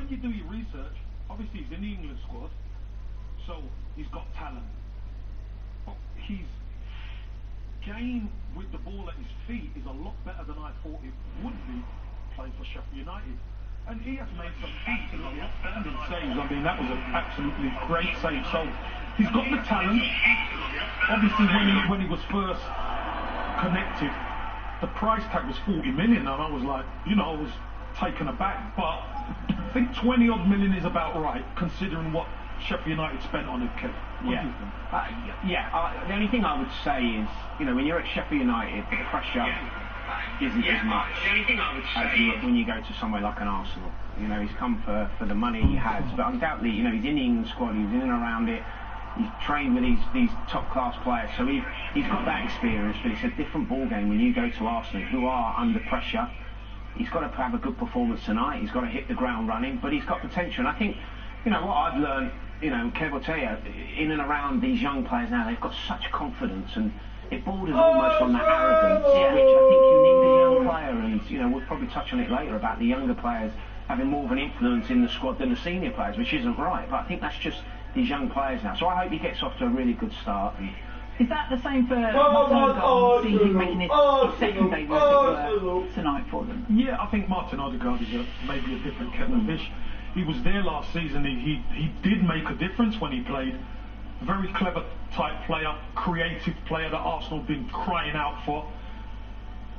when you do your research, obviously he's in the England squad, so he's got talent. But his game with the ball at his feet is a lot better than I thought it would be playing for Sheffield United. And he has made some absolutely outstanding saves. I mean, that was an absolutely great save. So he's got the talent. Obviously, when he was first connected, the price tag was 40 million, and I was like, you know, I was taken aback. But I think 20 odd million is about right, considering what Sheffield United spent on it, Kev. What do you think? The only thing I would say is, you know, when you're at Sheffield United, the pressure isn't as much as when you go to somewhere like an Arsenal. You know, he's come for the money he has, but undoubtedly, you know, he's in the England squad, he's in and around it, he's trained with these top-class players, so he's got that experience, but it's a different ball game when you go to Arsenal, who are under pressure. He's got to have a good performance tonight, he's got to hit the ground running, but he's got potential, and I think, you know, what I've learned, you know, Kev will tell you, in and around these young players now, they've got such confidence, and it borders almost on that arrogance, which I think you need as a young player, and, you know, we'll probably touch on it later about the younger players having more of an influence in the squad than the senior players, which isn't right, but I think that's just these young players now. So I hope he gets off to a really good start. Is that the same for Martin Odegaard, seeing him making his second debut, as it were, tonight for them? Yeah, I think Martin Odegaard is maybe a different kettle of fish. He was there last season, he did make a difference when he played. Very clever type player, creative player that Arsenal have been crying out for.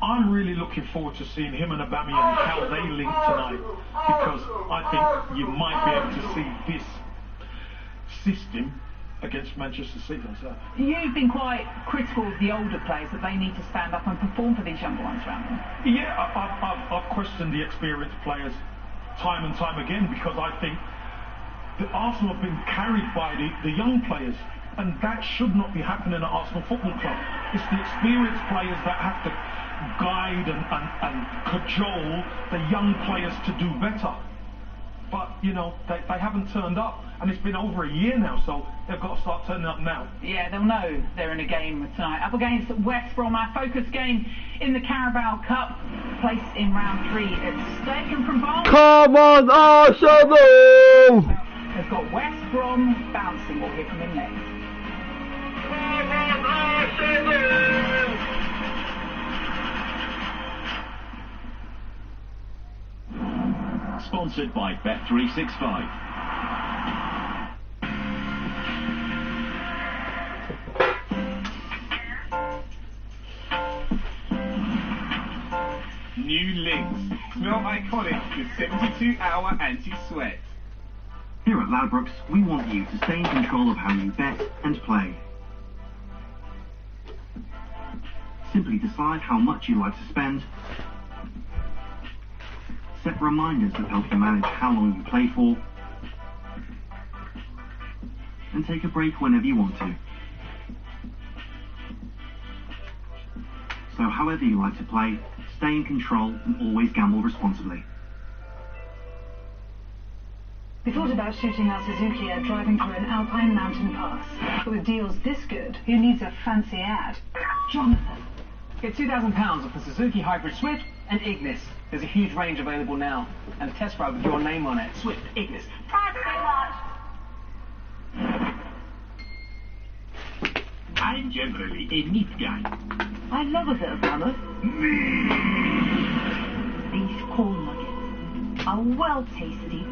I'm really looking forward to seeing him and Aubameyang, how they link tonight, because I think you might be able to see this system against Manchester City. So you've been quite critical of the older players, that they need to stand up and perform for these younger ones around them. Yeah, I've questioned the experienced players time and time again, because I think that Arsenal have been carried by the young players, and that should not be happening at Arsenal Football Club. It's the experienced players that have to guide and cajole the young players to do better. But, you know, they haven't turned up, and it's been over a year now, so they've got to start turning up now. Yeah, they'll know they're in a game tonight. Up against West Brom, our focus game in the Carabao Cup, placed in round 3 at stake, and from Brom. Come on, Arsenal! Has got West Brom bouncing. We'll hear from him next. Come on, Arsenal! Sponsored by Bet365. New Lynx. Smell iconic with 72-hour anti-sweat. Here at Ladbrokes, we want you to stay in control of how you bet and play. Simply decide how much you'd like to spend. Set reminders that help you manage how long you play for. And take a break whenever you want to. So however you like to play, stay in control and always gamble responsibly. We thought about shooting our Suzuki ad driving through an alpine mountain pass. But with deals this good, who needs a fancy ad? Jonathan. Get £2,000 off the Suzuki Hybrid Swift and Ignis. There's a huge range available now, and a test ride with your name on it. Swift, Ignis. I'm generally a meat guy. I love a bit of mammoth. These corn nuggets are well tasty.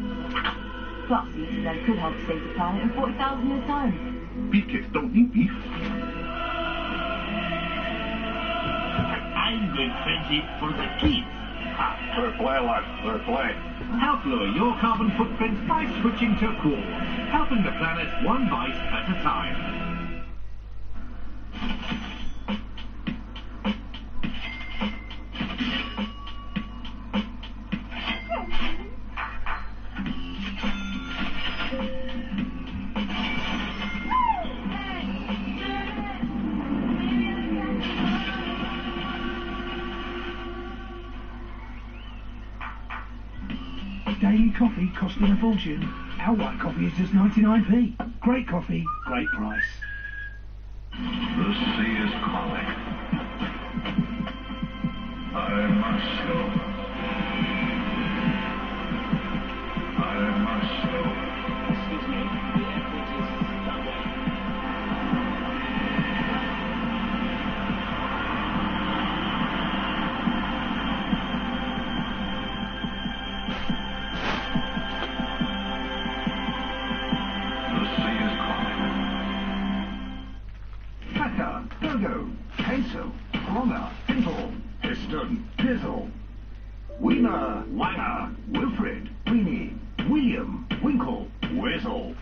Plus, they could help save the planet in 40,000 years' time. Beef kids don't need beef. I'm going crazy for the kids. Fair play, lads. Fair play. Help lower your carbon footprint by switching to Cool, helping the planet one bite at a time. Daily coffee costing a fortune. Our white coffee is just 99p. Great coffee, great price. The sea is calling. I must go. I Diego, Hazel, Bronner, Hindle, Piston, Dizzle, Wiener, Wanger, Wilfred, Weenie, William, Winkle, Weasel,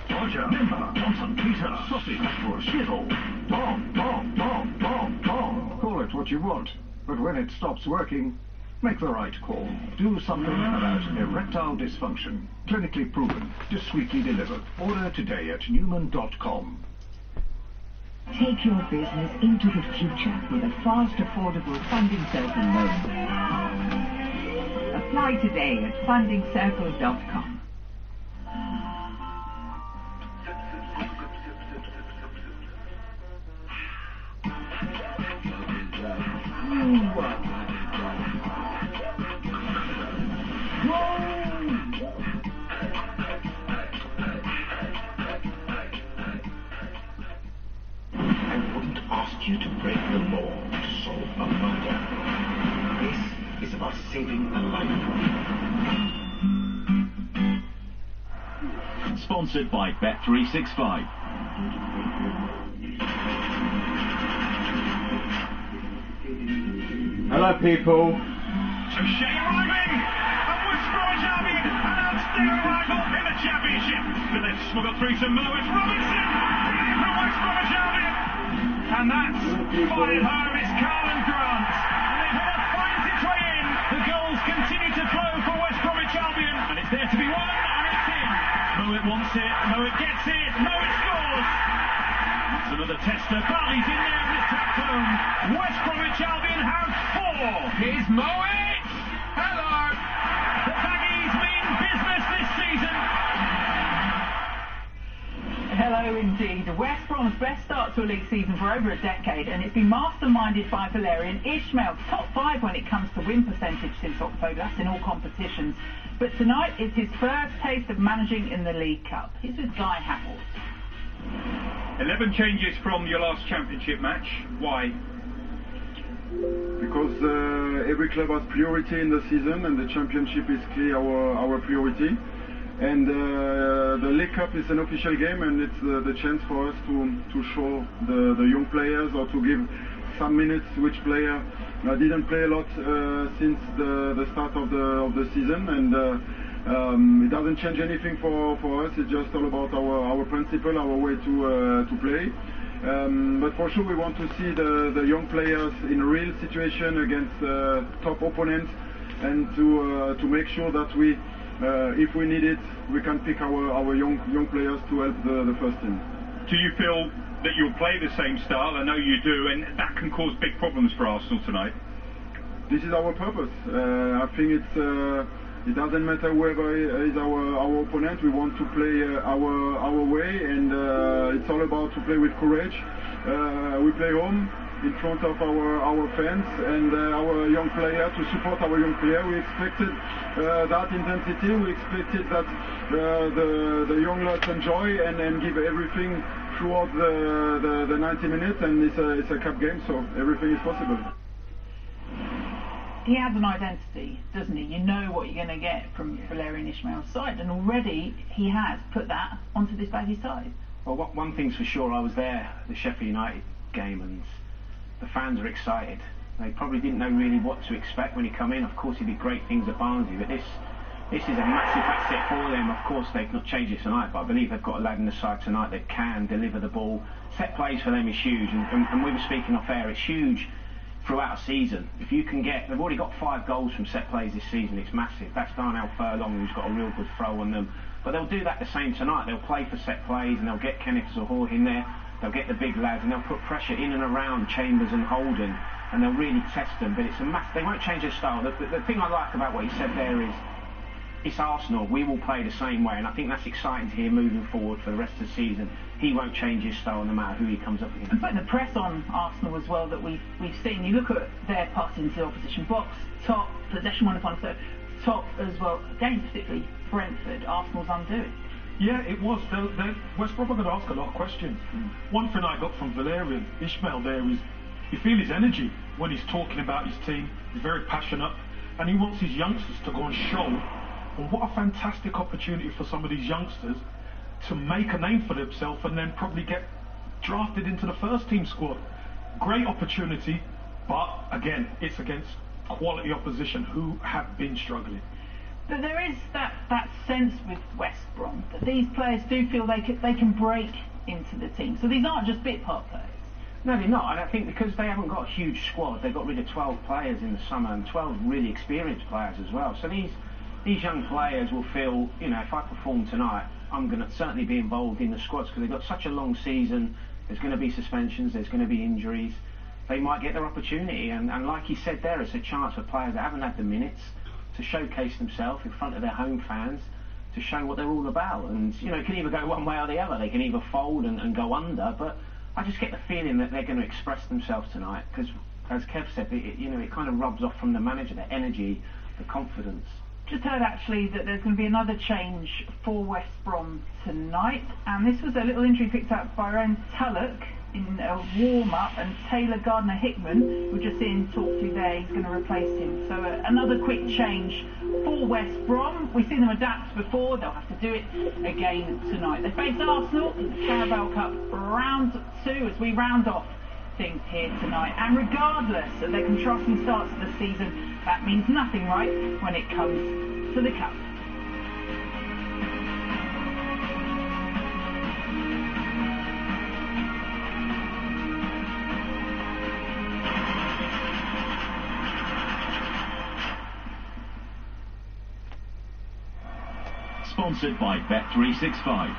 Roger, Member, Johnson, Peter, Sausage, for Shizzle, Bomb, Bomb, Bomb, Bomb, Bomb. Call it what you want, but when it stops working, make the right call. Do something about erectile dysfunction. Clinically proven, discreetly delivered. Order today at Newman.com. Take your business into the future with a fast, affordable Funding Circle loan. Apply today at fundingcircle.com. I wouldn't ask you to break the law to solve a murder. This is about saving a life. Sponsored by Bet365. Hello, people. So Shea arriving, and West Bromwich Albion, an outstanding rival in the Championship. But they've smuggled through some Lewis Robinson from West Bromwich Albion. And that's fired home, it's Carlin Grant. And they've had a fight its way in. The goals continue to flow for West Bromwich Albion. And it's there to be won, and it's in. Mowat wants it, Mowat gets it, Mowat scores. It's another tester, Barley's in there and it's tapped home. West Bromwich Albion have 4. Here's Mowat! Hello! The Baggies mean business this season. Hello indeed. West Brom's best start to a league season for over a decade, and it's been masterminded by Valerian Ismail. Top 5 when it comes to win percentage since October. That's in all competitions. But tonight is his first taste of managing in the League Cup. He's with Guy Happel. 11 changes from your last championship match. Why? Because every club has priority in the season, and the championship is clearly our priority. And the League Cup is an official game, and it's the chance for us to show the young players, or to give some minutes which player didn't play a lot since the start of the season. And it doesn't change anything for us. It's just all about our principle, our way to play. But for sure we want to see the young players in a real situation against top opponents, and to make sure that we, if we need it, we can pick our young players to help the first team. Do you feel that you'll play the same style? I know you do, and that can cause big problems for Arsenal tonight. This is our purpose. I think it doesn't matter whoever is our opponent. We want to play our way, and it's all about to play with courage. We play home in front of our fans and our young player, to support our young player. We expected that intensity. We expected that the young lads enjoy and give everything throughout the 90 minutes, and it's a cup game, so everything is possible. He has an identity, doesn't he? You know what you're going to get from Valerian Ismail's side, and already he has put that onto this Baggy side. Well, one thing's for sure, I was there, the Sheffield United game, and the fans are excited. They probably didn't know really what to expect when he come in. Of course, he did great things at Barnsley, but this is a massive asset for them. Of course, they've not changed it tonight, but I believe they've got a lad in the side tonight that can deliver the ball. Set plays for them is huge, and we were speaking off air, it's huge throughout a season. If you can get, they've already got 5 goals from set plays this season, it's massive. That's Darnell Furlong, who's got a real good throw on them. But they'll do that the same tonight. They'll play for set plays, and they'll get Kenneth Zohore in there. They'll get the big lads, and they'll put pressure in and around Chambers and Holden, and they'll really test them. But it's a they won't change their style. The thing I like about what he said there is, it's Arsenal. We will play the same way, and I think that's exciting to hear moving forward for the rest of the season. He won't change his style no matter who he comes up against. And putting the press on Arsenal as well that we've seen. You look at their passing into the opposition box, top, possession 1 upon third, top as well. Against particularly Brentford, Arsenal's undoing. Yeah, it was. West Brom are going to ask a lot of questions. One thing I got from Valerian Ismail there is, you feel his energy when he's talking about his team. He's very passionate, and he wants his youngsters to go and show. And what a fantastic opportunity for some of these youngsters to make a name for themselves and then probably get drafted into the first team squad. great opportunity, but again, it's against quality opposition who have been struggling. But there is that sense with West Brom that these players do feel they can break into the team. So these aren't just bit part players. No, they're not. And I think because they haven't got a huge squad, they got rid of 12 players in the summer and 12 really experienced players as well. So these young players will feel, you know, if I perform tonight, I'm going to certainly be involved in the squads because they've got such a long season. There's going to be suspensions, there's going to be injuries. They might get their opportunity. And like he said there, it's a chance for players that haven't had the minutes to showcase themselves in front of their home fans, to show what they're all about. And, you know, it can either go one way or the other. They can either fold and go under, but I just get the feeling that they're going to express themselves tonight because, as Kev said, it kind of rubs off from the manager, the energy, the confidence. Just heard actually that there's going to be another change for West Brom tonight, and this was a little injury picked up by Ryan Tulloch in a warm-up, and Taylor Gardner-Hickman, we're just seeing talk to there, he's going to replace him. So another quick change for West Brom. We've seen them adapt before, they'll have to do it again tonight. They face Arsenal in the Carabao Cup round 2 as we round off things here tonight. And regardless of their contrasting starts to the season, that means nothing, right, when it comes to the Cup. Sponsored by Bet365.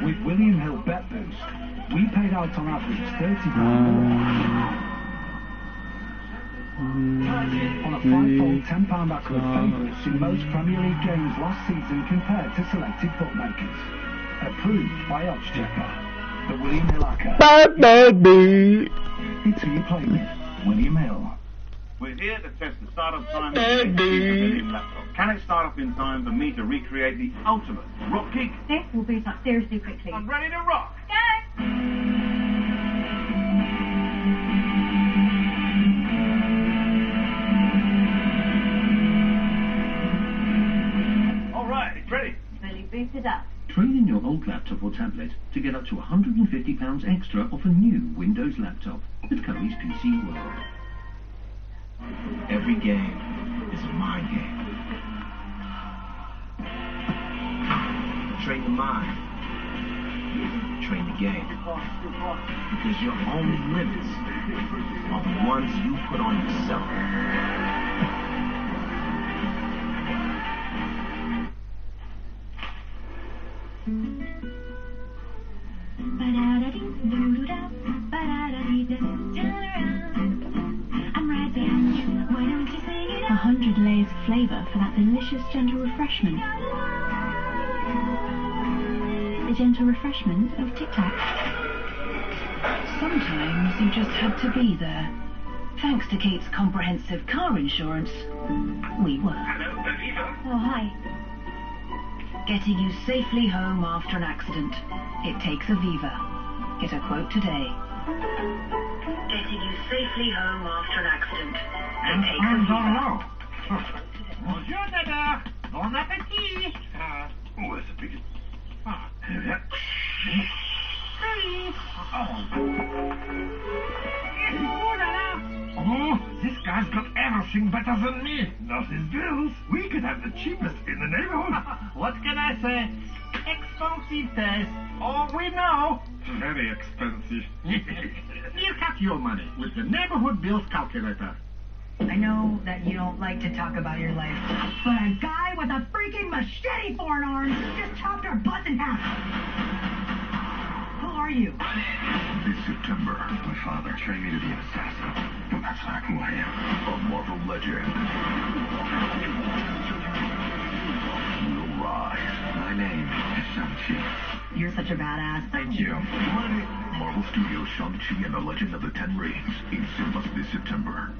With William Hill Bet Boost, we paid out on average £30 on a 5-fold £10 back with favourites in most Premier League games last season compared to selected bookmakers. Approved by Odds Checker. The William Hill Hacker. It's who you play with. William Hill. We're here to test the startup time of the EnfieldGaming laptop. Can it start up in time for me to recreate the ultimate rock kick? This will boot up seriously quickly. I'm ready to rock. Go! All right, it's ready. Fully booted up. Trade in your old laptop or tablet to get up to £150 extra off a new Windows laptop at Curry's PC World. Every game is a mind game. Train the mind. Train the game. Because your only limits are the ones you put on yourself. I'm right behind you. Why don't you sing it? 100 layers of flavour for that delicious gentle refreshment. The gentle refreshment of Tic Tac. Sometimes you just had to be there. Thanks to Kate's comprehensive car insurance, we were. Hello, Aviva. Oh, hi. Getting you safely home after an accident. It takes Aviva. Get a quote today. Getting you safely home after an accident. It takes Aviva. Bonjour, Dada. Bon appétit. Oh, that's the biggest. Oh, this guy's got everything better than me. Not his bills. We could have the cheapest in the neighborhood. What can I say? Expensive taste. All we know. Very expensive. You cut your money with the neighborhood bills calculator. I know that you don't like to talk about your life, but a guy with a freaking machete for an arm just chopped our butts in half. Who are you? This September, my father trained me to be an assassin. That's not who I am. A mortal legend. Will rise. My name is Shang-Chi. You're such a badass. Thank you. Marvel Studios' Shang-Chi and the Legend of the Ten Rings in cinemas this September.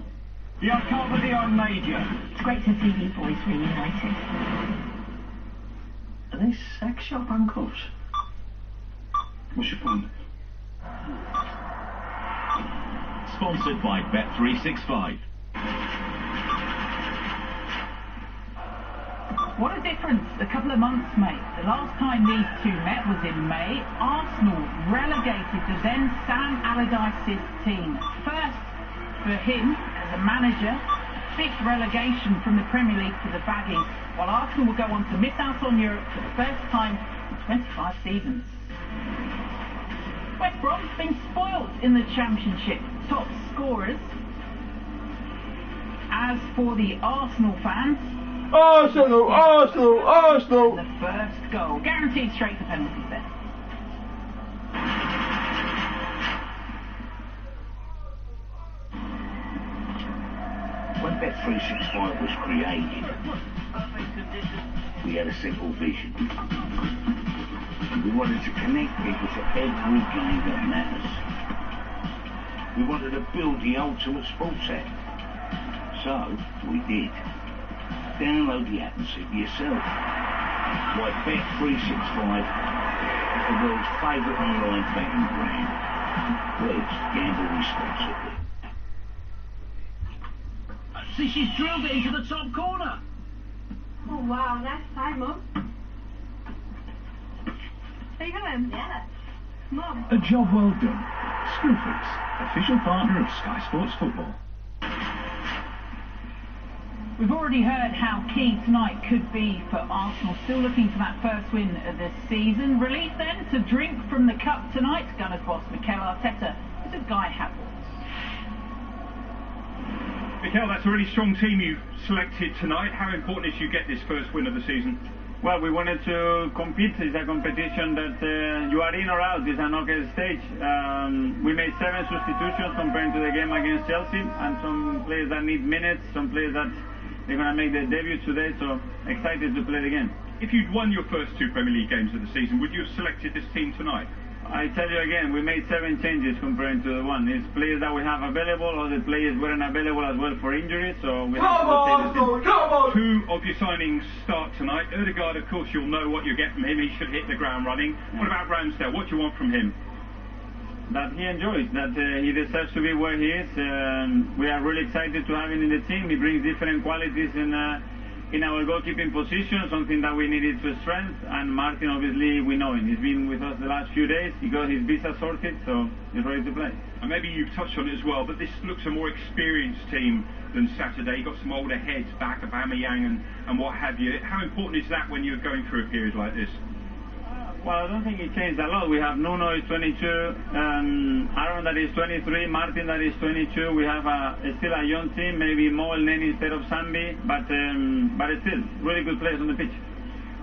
The Carabao on Major. It's great to see you boys reunited. Are they sex shop uncles? What's your point? Sponsored by Bet365. What a difference, a couple of months, mate. The last time these two met was in May. Arsenal relegated to then Sam Allardyce's team. First for him as a manager, fifth relegation from the Premier League to the Baggies, while Arsenal will go on to miss out on Europe for the first time in 25 seasons. West Brom's been spoilt in the Championship, top scorers. As for the Arsenal fans, Arsenal, Arsenal, Arsenal! The first goal, guaranteed straight to penalties there. When Bet365 was created, we had a simple vision. We wanted to connect people to every game that matters. We wanted to build the ultimate sports app. So, we did. Download the app and see for yourself. Why Bet365 is the world's favourite online betting brand. Please gamble responsibly. See, she's drilled it into the top corner. Oh wow, nice time, Mum. Are you going? Yeah. Mum. A job well done. Screwfix, official partner of Sky Sports Football. We've already heard how key tonight could be for Arsenal, still looking for that first win of the season. Relief then to drink from the cup tonight. Gunner's boss Mikel Arteta is a Guy Havertz. Mikel, that's a really strong team you've selected tonight. How important is you get this first win of the season? Well, we wanted to compete. It's a competition that you are in or out. It's a knockout stage. We made 7 substitutions compared to the game against Chelsea, and some players that need minutes, some players that they're going to make their debut today, so excited to play the game. If you'd won your first 2 Premier League games of the season, would you have selected this team tonight? I tell you again, we made 7 changes compared to the one. It's players that we have available, or the players weren't available as well for injury, so we have to take the team. Come on! 2 of your signings start tonight. Ødegaard, of course, you'll know what you get from him. He should hit the ground running. What about Ramsdale? What do you want from him? That he enjoys, that he deserves to be where he is. We are really excited to have him in the team. He brings different qualities in our goalkeeping position, something that we needed to strengthen. And Martin, obviously, we know him. He's been with us the last few days. He got his visa sorted, so he's ready to play. And maybe you've touched on it as well, but this looks a more experienced team than Saturday. You've got some older heads back, Aubameyang and what have you. How important is that when you're going through a period like this? Well, I don't think it changed a lot. We have Nuno is 22, Aaron that is 23, Martin that is 22. We have still a young team, maybe Mo Elneny instead of Sambi, but it's still really good players on the pitch.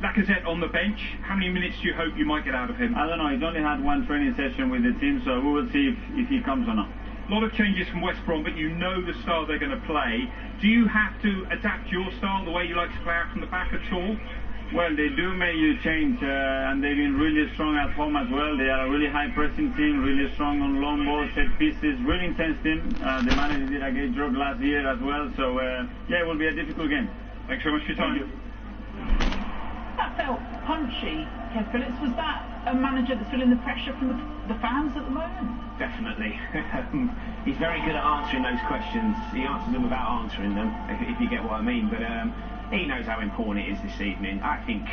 Lacazette on the bench. How many minutes do you hope you might get out of him? I don't know. He's only had 1 training session with the team, so we will see if he comes or not. A lot of changes from West Brom, but you know the style they're going to play. Do you have to adapt your style, the way you like to play out from the back at all? Well, they do make you change, and they've been really strong at home as well. They are a really high-pressing team, really strong on long balls, set pieces, really intense team. The manager did a great job last year as well, so yeah, it will be a difficult game. Thanks very much for your time. That felt punchy, Kev Phillips. Was that a manager that's feeling the pressure from the fans at the moment? Definitely. He's very good at answering those questions. He answers them without answering them, if you get what I mean. But he knows how important it is this evening. I think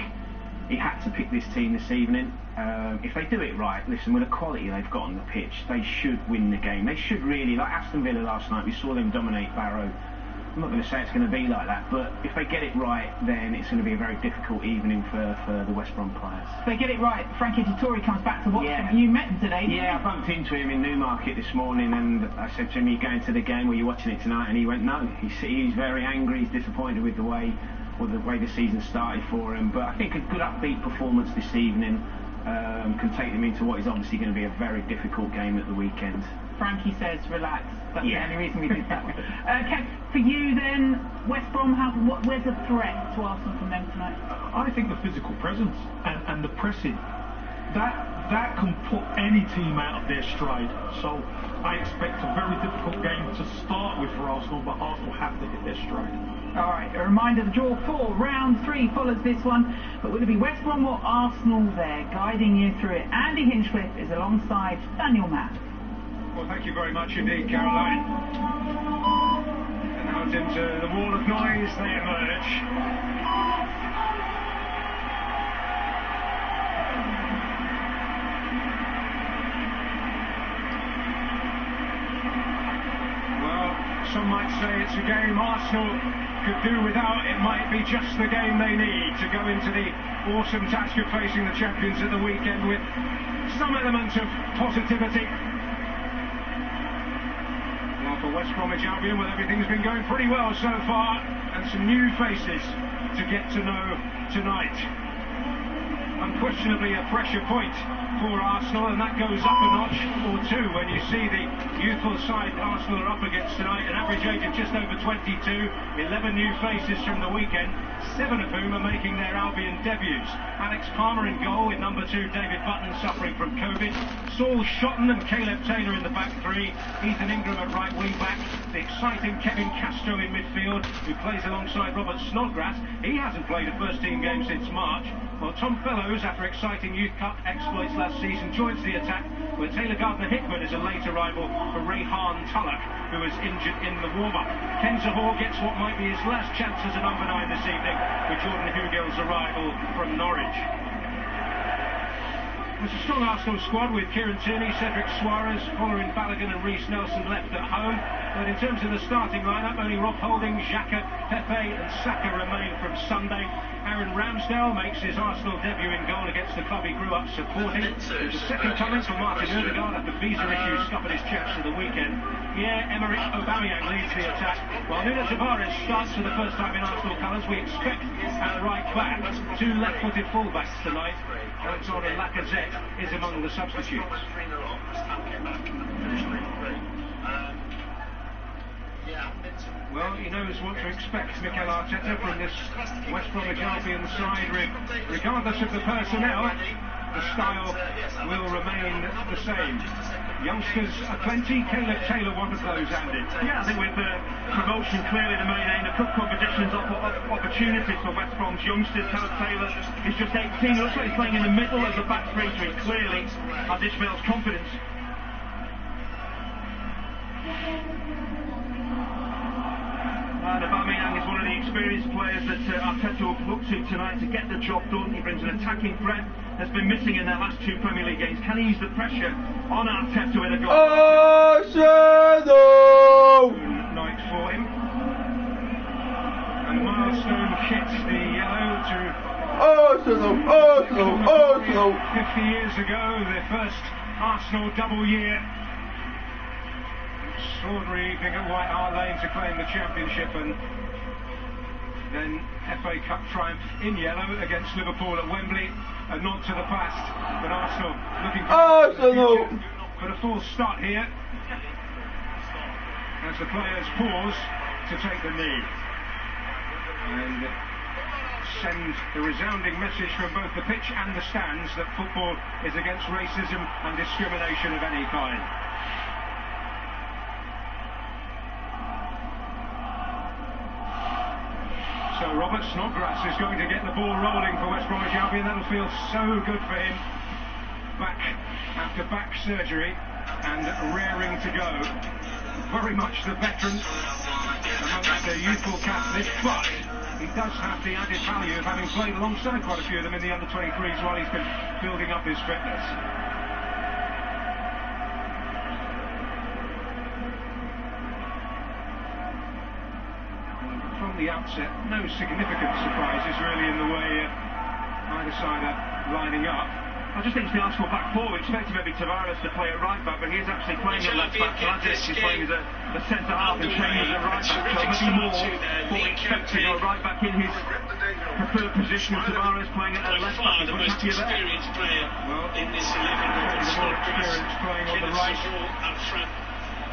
he had to pick this team this evening. If they do it right, listen, with the quality they've got on the pitch, they should win the game. They should really, like Aston Villa last night, we saw them dominate Barrow. I'm not going to say it's going to be like that, but if they get it right, then it's going to be a very difficult evening for the West Brom players. If they get it right, Frankie Dettori comes back to watch them. You met him today, didn't you? I bumped into him in Newmarket this morning, and I said to him, "Are you going to the game? Were you watching it tonight?" And he went, "No." He's very angry. He's disappointed with the way the season started for him. But I think a good upbeat performance this evening. can take them into what is obviously going to be a very difficult game at the weekend. Frankie says relax. That's Yeah. the only reason we did that one. Kev, for you then, West Brom, where's the threat to Arsenal from them tonight? I think the physical presence and the pressing, that can put any team out of their stride. So I expect a very difficult game to start with for Arsenal, but Arsenal have to hit their stride. All right, a reminder, the draw 4, round 3 follows this one, but will it be West Brom or Arsenal there, guiding you through it? Andy Hinchcliffe is alongside Daniel Matt. Well, thank you very much indeed, Caroline. And out into the wall of noise they emerge. Well, some might say it's a game Arsenal could do without. It might be just the game they need to go into the awesome task of facing the champions at the weekend with some element of positivity. Well, for West Bromwich Albion, well, everything's been going pretty well so far, and some new faces to get to know tonight. Unquestionably a pressure point for Arsenal, and that goes up a notch or two when you see the youthful side Arsenal are up against tonight. An average age of just over 22, 11 new faces from the weekend, 7 of whom are making their Albion debuts. Alex Palmer in goal, with number 2 David Button suffering from COVID. Saul Shotton and Caleb Taylor in the back 3. Ethan Ingram at right wing back. The exciting Kevin Castro in midfield, who plays alongside Robert Snodgrass. He hasn't played a first team game since March. Well, Tom Fellows, after exciting Youth Cup exploits last season, joins the attack, where Taylor Gardner-Hickman is a late arrival for Rayhan Tulloch, who was injured in the warm-up. Ken Zahor gets what might be his last chance as a number 9 this evening, with Jordan Hugill's arrival from Norwich. It's a strong Arsenal squad with Kieran Tierney, Cedric Suarez, Colin Balogun and Reece Nelson left at home. But in terms of the starting lineup, only Rob Holding, Xhaka, Pepe and Saka remain from Sunday. Aaron Ramsdale makes his Arsenal debut in goal against the club he grew up supporting. There's a second comment from Martin Odegaard after visa issues stopping his chance for the weekend. Pierre-Emerick Aubameyang leads the attack, while Nuno Tavares starts for the first time in Arsenal colours. We expect at right back 2 left-footed fullbacks tonight. Alexander Lacazette is among the substitutes. Well, he knows what to expect, Mikel Arteta, from this West Bromwich Albion side. Regardless of the personnel, the style will remain the same. Youngsters are plenty. Caleb Taylor, one of those, Andy. Yeah, I think with promotion clearly the main aim, the cup competitions offer opportunities for West Brom's youngsters. Caleb Taylor is just 18. Looks like he's playing in the middle of the back three, so he clearly has Ishmael's confidence. And Aubameyang is one of the experienced players that Arteta will look to tonight to get the job done. He brings an attacking threat that's been missing in their last 2 Premier League games. Can he use the pressure on Arteta with a goal? Arsenal! Night for him. And milestone hits the yellow to Arsenal! 50 years ago, their first Arsenal double year. Extraordinary evening at White Hart Lane to claim the championship, and then FA Cup triumph in yellow against Liverpool at Wembley. A nod to the past, but Arsenal looking for but a false start here as the players pause to take the knee and send the resounding message from both the pitch and the stands that football is against racism and discrimination of any kind. So Robert Snodgrass is going to get the ball rolling for West Bromwich Albion. That'll feel so good for him. Back after back surgery and raring to go. Very much the veteran amongst the youthful captains, but he does have the added value of having played alongside quite a few of them in the under-23s while he's been building up his fitness. From the outset, no significant surprises really in the way either side are lining up. I just think it's the Arsenal back four. We expected maybe Tavares to play at right back, but he's actually playing at left back. Lazic is playing as a centre half and Chambers at right back. So maybe more what we expected, a right back in his preferred position. Tavares playing at left back. Is much happier there. Well, in this 11, the more experienced playing on the right. Up front.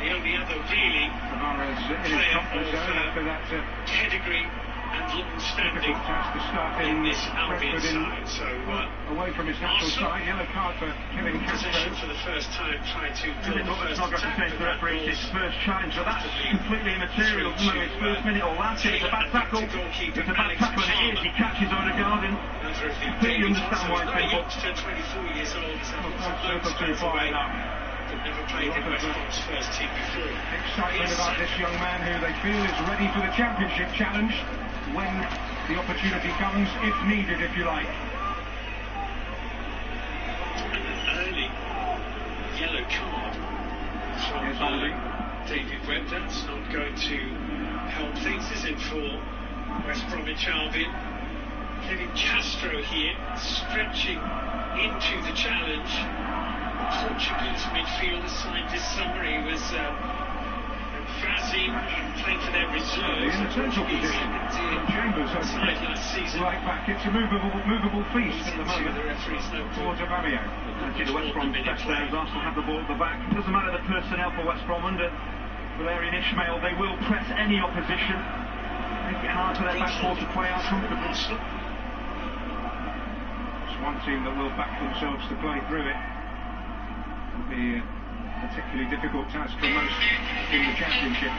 The only other really Tavares in his comfort zone after that pedigree and long-standing task to start in this Albion side. So away from his natural side, yellow card for Kevin Castro. For the first time, trying to build the first attack. It's the referee, his first challenge, so that's completely immaterial. No, his first minute or last, it's a bad tackle. It's a bad tackle, and it is. He catches Odegaard and completely understand why it's been booked. 24 years old, Circle too far enough. Never played in West Brom's first team before. Excitement about this young man who they feel is ready for the championship challenge when the opportunity comes, if needed, if you like. An early yellow card from David Webb. That's not going to help things, is it, for West Bromwich Albion? Kevin Castro here, stretching into the challenge. Portuguese midfielder signed this summer. He was Frazzi playing for their reserves. In the central position, Chambers has right back. It's a movable feast at the moment towards Aubameyang. The West Brom best there as Arsenal have the ball at the back. It doesn't matter the personnel for West Brom under Valerian Ismail. They will press any opposition. Make it hard for their back four to play out comfortably. It's one team that will back themselves to play through it. It'll be a particularly difficult task for most in the championship.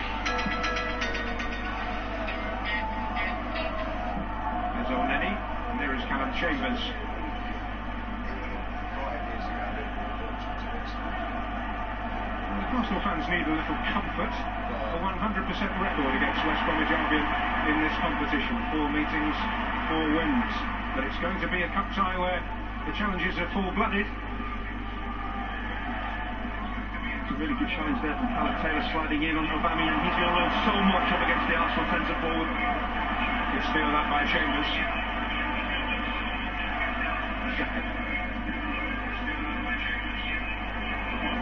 There's Oneni, and there is Callum Chambers. Arsenal fans need a little comfort. A 100% record against West Bromwich Albion in this competition. 4 meetings, 4 wins. But it's going to be a cup tie where the challenges are full-blooded. Really good challenge there from Callum Taylor, sliding in on Aubameyang. He's going to learn so much up against the Arsenal centre forward. Good steal that by Chambers.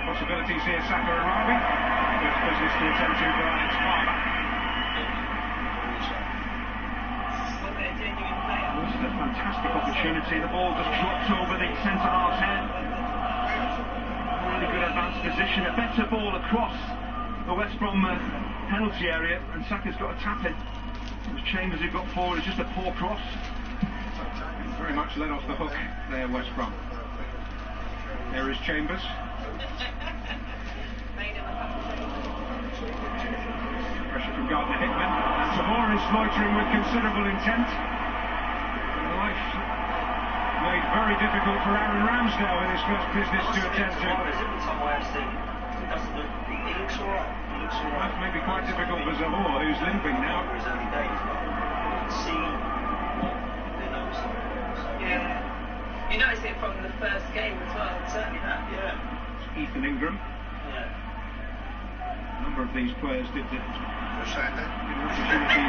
Possibilities here, Saka arriving. First business to attend to by Alex Farmer. This is a fantastic opportunity. The ball just drops over the centre half's head. Really good advanced position, a better ball across the West Brom penalty area, and Saka's got a tap in. It was Chambers who got forward. It's just a poor cross. Very much let off the hook there, West Brom. There is Chambers. Pressure from Gardner Hickman, and Zamora is loitering with considerable intent. Life made very difficult for Aaron Ramsdale in his first business to attend to. Life may be quite difficult for Zamora, who's limping now. Yeah. You noticed it from the first game as well, certainly that, yeah. Ethan Ingram. Yeah. A number of these players did get an opportunity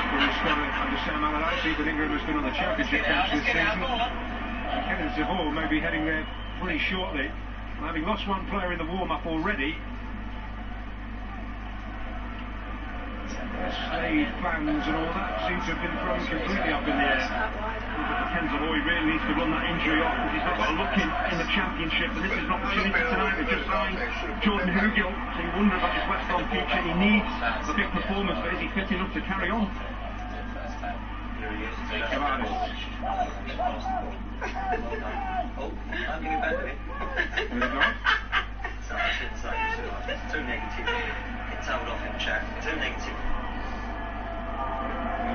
for his squad under Sam Allardyce. Ethan Ingram has been on the championship bench this season. Kevin Zamora may be heading there pretty shortly. And having lost one player in the warm-up already, Slade plans and all that seem to have been thrown completely up in the air. Ken Zahoy really needs to run that injury off because he's not got a look in the championship, and this is an opportunity tonight. They just signed Jordan Hugill, so you wonder about his West Brom future. He needs a big performance, but is he fit enough to carry on? Too negative. Get told off in the chat. Too negative.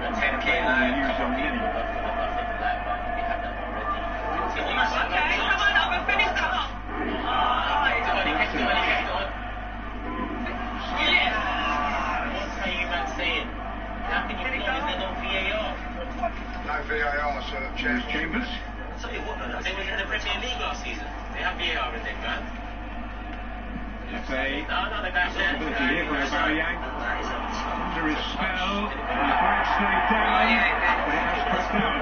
Okay, come on up and finish that up. What are you man saying? How can you call it no VAR? No VAR, so Chambers. I'll tell you what, they were in the Premier League last season. They have VAR in England. It's a possibility here for Aubameyang. Under his spell, and the flag stayed down, but it has pressed down.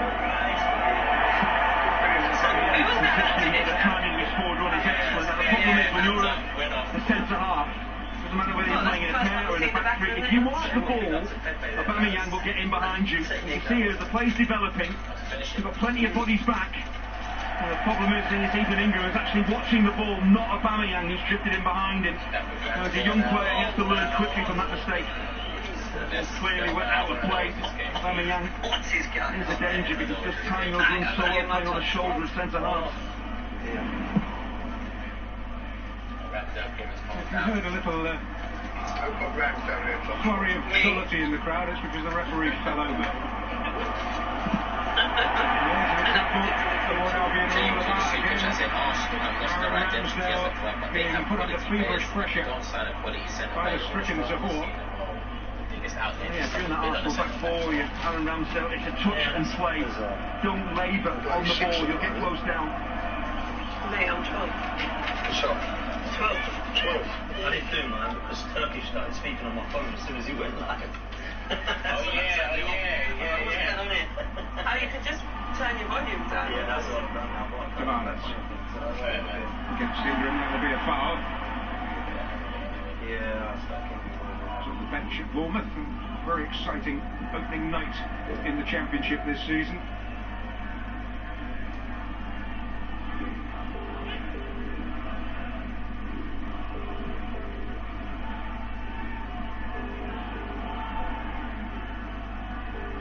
the timing of his forward run is excellent. Now the problem is when you're a centre half, doesn't matter whether you're playing in a pair or in a back three, if you watch the ball, Aubameyang will get in behind you. You can see here as the play's developing, you've got plenty of bodies back. And the problem is Ethan Ingram is actually watching the ball, not Aubameyang, who's drifted in behind him. So as a young player, he has to learn quickly from that mistake. It's clearly went out of place. Aubameyang is a danger because just tying those runs so well, playing on the shoulder of centre half. If you heard a little flurry of jollity in the crowd, it's because the referee fell over. Being put under feverish pressure by the stricken support. Yeah, during that Arsenal back four, Aaron Ramsdale, it's a touch and play. Don't labour on the ball, you'll get close down. Mate, I'm 12. So, 12? I didn't do mine because Turkish started speaking on my phone as soon as he went live. Oh yeah. Oh, you can just turn your volume down. Yeah, that's what I've done now. Tavares. Against Ingram, that'll be a foul. Yeah, that's okay. On the bench at Bournemouth, very exciting opening night in the Championship this season.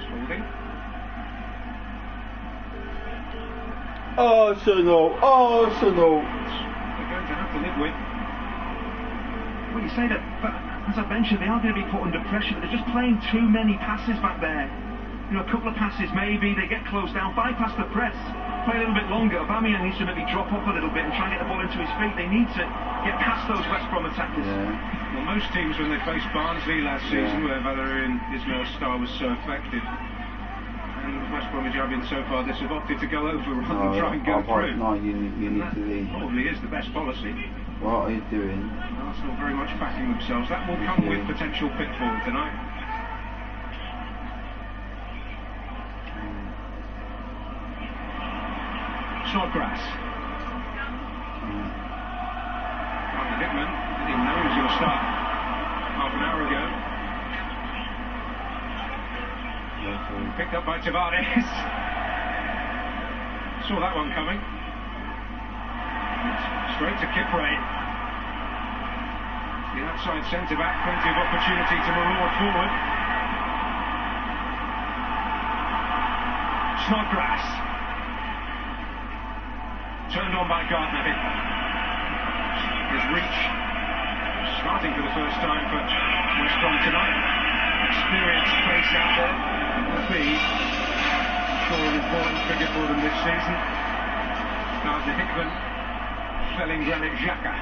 Holding. Arsenal! Arsenal! They're going to have to live with. Well, you say that, but as I mentioned, they are going to be put under pressure, but they're just playing too many passes back there. You know, a couple of passes maybe, they get closed down, bypass the press, play a little bit longer. Aubameyang needs to maybe drop off a little bit and try and get the ball into his feet. They need to get past those West Brom attackers. Yeah. Well, most teams, when they faced Barnsley last season, where Valérien Ismail-Sarr was so effective, and West Bromwich Albion so far, this have opted to go over rather than try and go through. No, you need to leave. Probably is the best policy. What are you doing? Arsenal very much backing themselves. That will come with potential pitfall tonight. Snodgrass. Martin Hickman didn't even know he was going to start half an hour ago. Picked up by Tavares. Saw that one coming. Straight to Kipre. The outside centre-back, plenty of opportunity to maraud forward. Snodgrass. Turned on by Gardner. His reach starting for the first time for West Brom tonight. Experienced face out there. Speed. Sure an important figure for them this season. Gardner Hickman. Felling Granit Xhaka.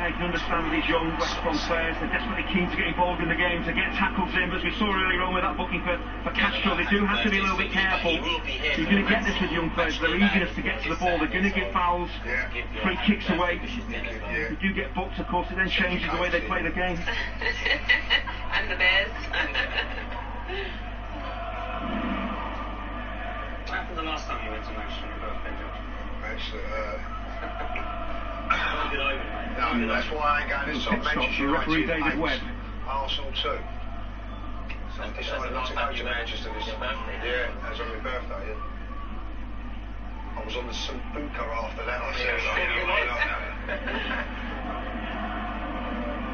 You can understand with these young West Brom players, they're desperately keen to get involved in the game, to get tackles in, but as we saw earlier on with that booking for Castro, they do have to be a little bit careful. You're going to get this with young players, their eagerness to get to the ball, they're going to give fouls, free kicks away. If you do get booked, of course, it then changes the way they play the game. And the Bears. What happened the last time you went to Manchester on your birthday, George? No, that's why I ain't going this time. Manchester referee David Webb. Arsenal too. So I decided not to go to Manchester this time. Yeah, that was on my birthday, yeah. I was on the St. Buka after that.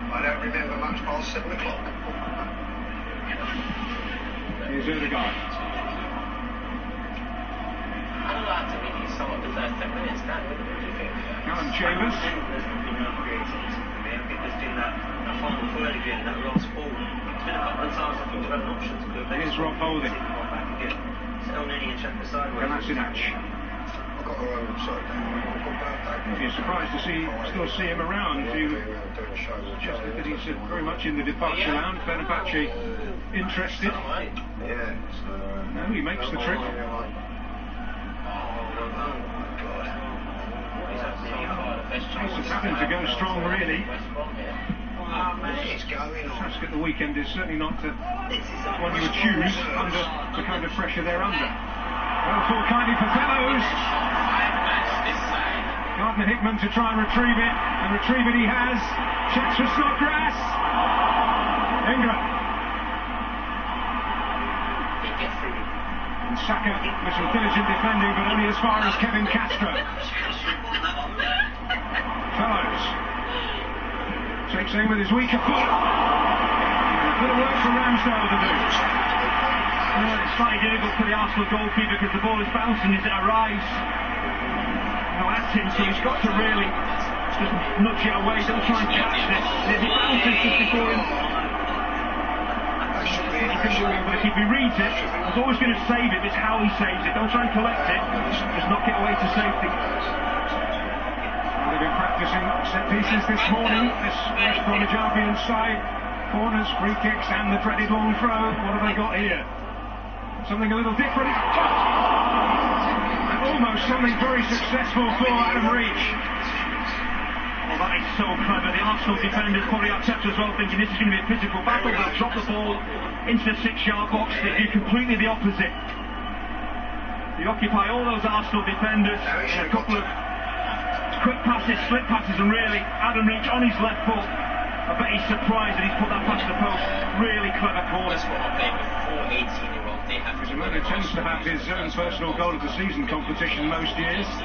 I don't remember much past 7 o'clock. Here's Odegaard. I'd like to meet you some of the first 10 minutes, Dan. What do you think? Callum Chambers. Here's Rob Holding. Kolasinac. If you're surprised to still see him around, you suggested that he's very much in the departure lounge. Benabachi interested. No, he makes the trip. He's having to go strong, really. Task at the weekend is certainly not one you would choose under the kind of pressure they're under. Well, for kindly for Fellows. Gardner-Hickman to try and retrieve it, and retrieve it he has. Checks for Snodgrass. Ingram. And Saka with some diligent defending, but only as far as Kevin Castro. Fellows takes aim with his weaker foot. A bit of work for Ramsdale to do. It's slightly difficult for the Arsenal goalkeeper because the ball is bouncing as it arrives. No acting, so he's got to really just nudge it away. Don't try and catch it. As it bounces just before him. But if he reads it, he's always going to save it. It's how he saves it. Don't try and collect it. Just knock it away to safety. Well, they've been practicing set pieces this morning. This West Bromwich Albion side. Corners, free kicks, and the dreaded long throw. What have they got here? Something a little different. And almost something very successful for Adam Reach. Oh, that is so clever. The Arsenal defenders, probably Arteta as well, thinking this is going to be a physical battle. They'll drop the ball into the 6-yard box. They do completely the opposite. They occupy all those Arsenal defenders in a couple of quick passes, slip passes, and really Adam Reach on his left foot. I bet he's surprised that he's put that past the post. Really clever corner. He's a man who tends to have his own personal goal of the season competition most years. He's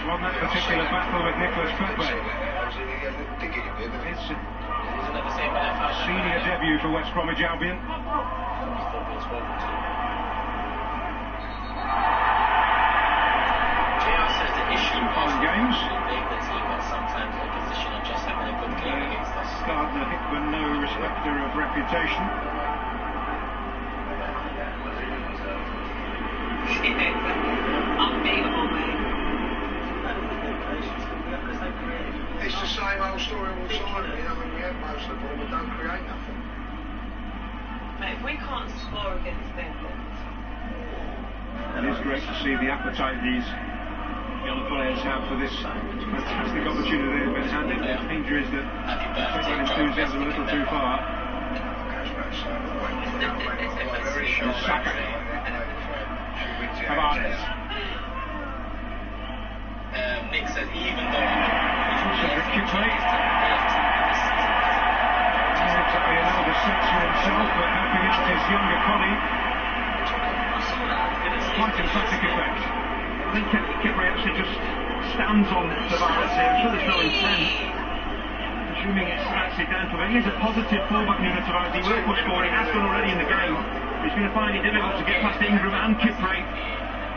won that particular battle with Nicolas Pepe. It's a senior debut for West Bromwich Albion. Games. Gardner-Hickman, no respecter of reputation. It's the same old story all the time. You know, when we have most of the ball, we don't create nothing. Mate, if we can't score against them, it is great to see the appetite these young players have for this fantastic opportunity they've been handed. Injuries that take that enthusiasm a little too far. Saka. Tavares. Nick says even though Cedric Kipley. Not exactly an elder statesman himself, but helping out his younger colleague. Quite emphatic effect. I think Kipley actually just stands on Tavares here. I'm sure there's no intent. Presuming it's accidental, but he is a positive fullback in Tavares. He will push forward. He has done already in the game. He's going to find it difficult to get past Ingram and Kipley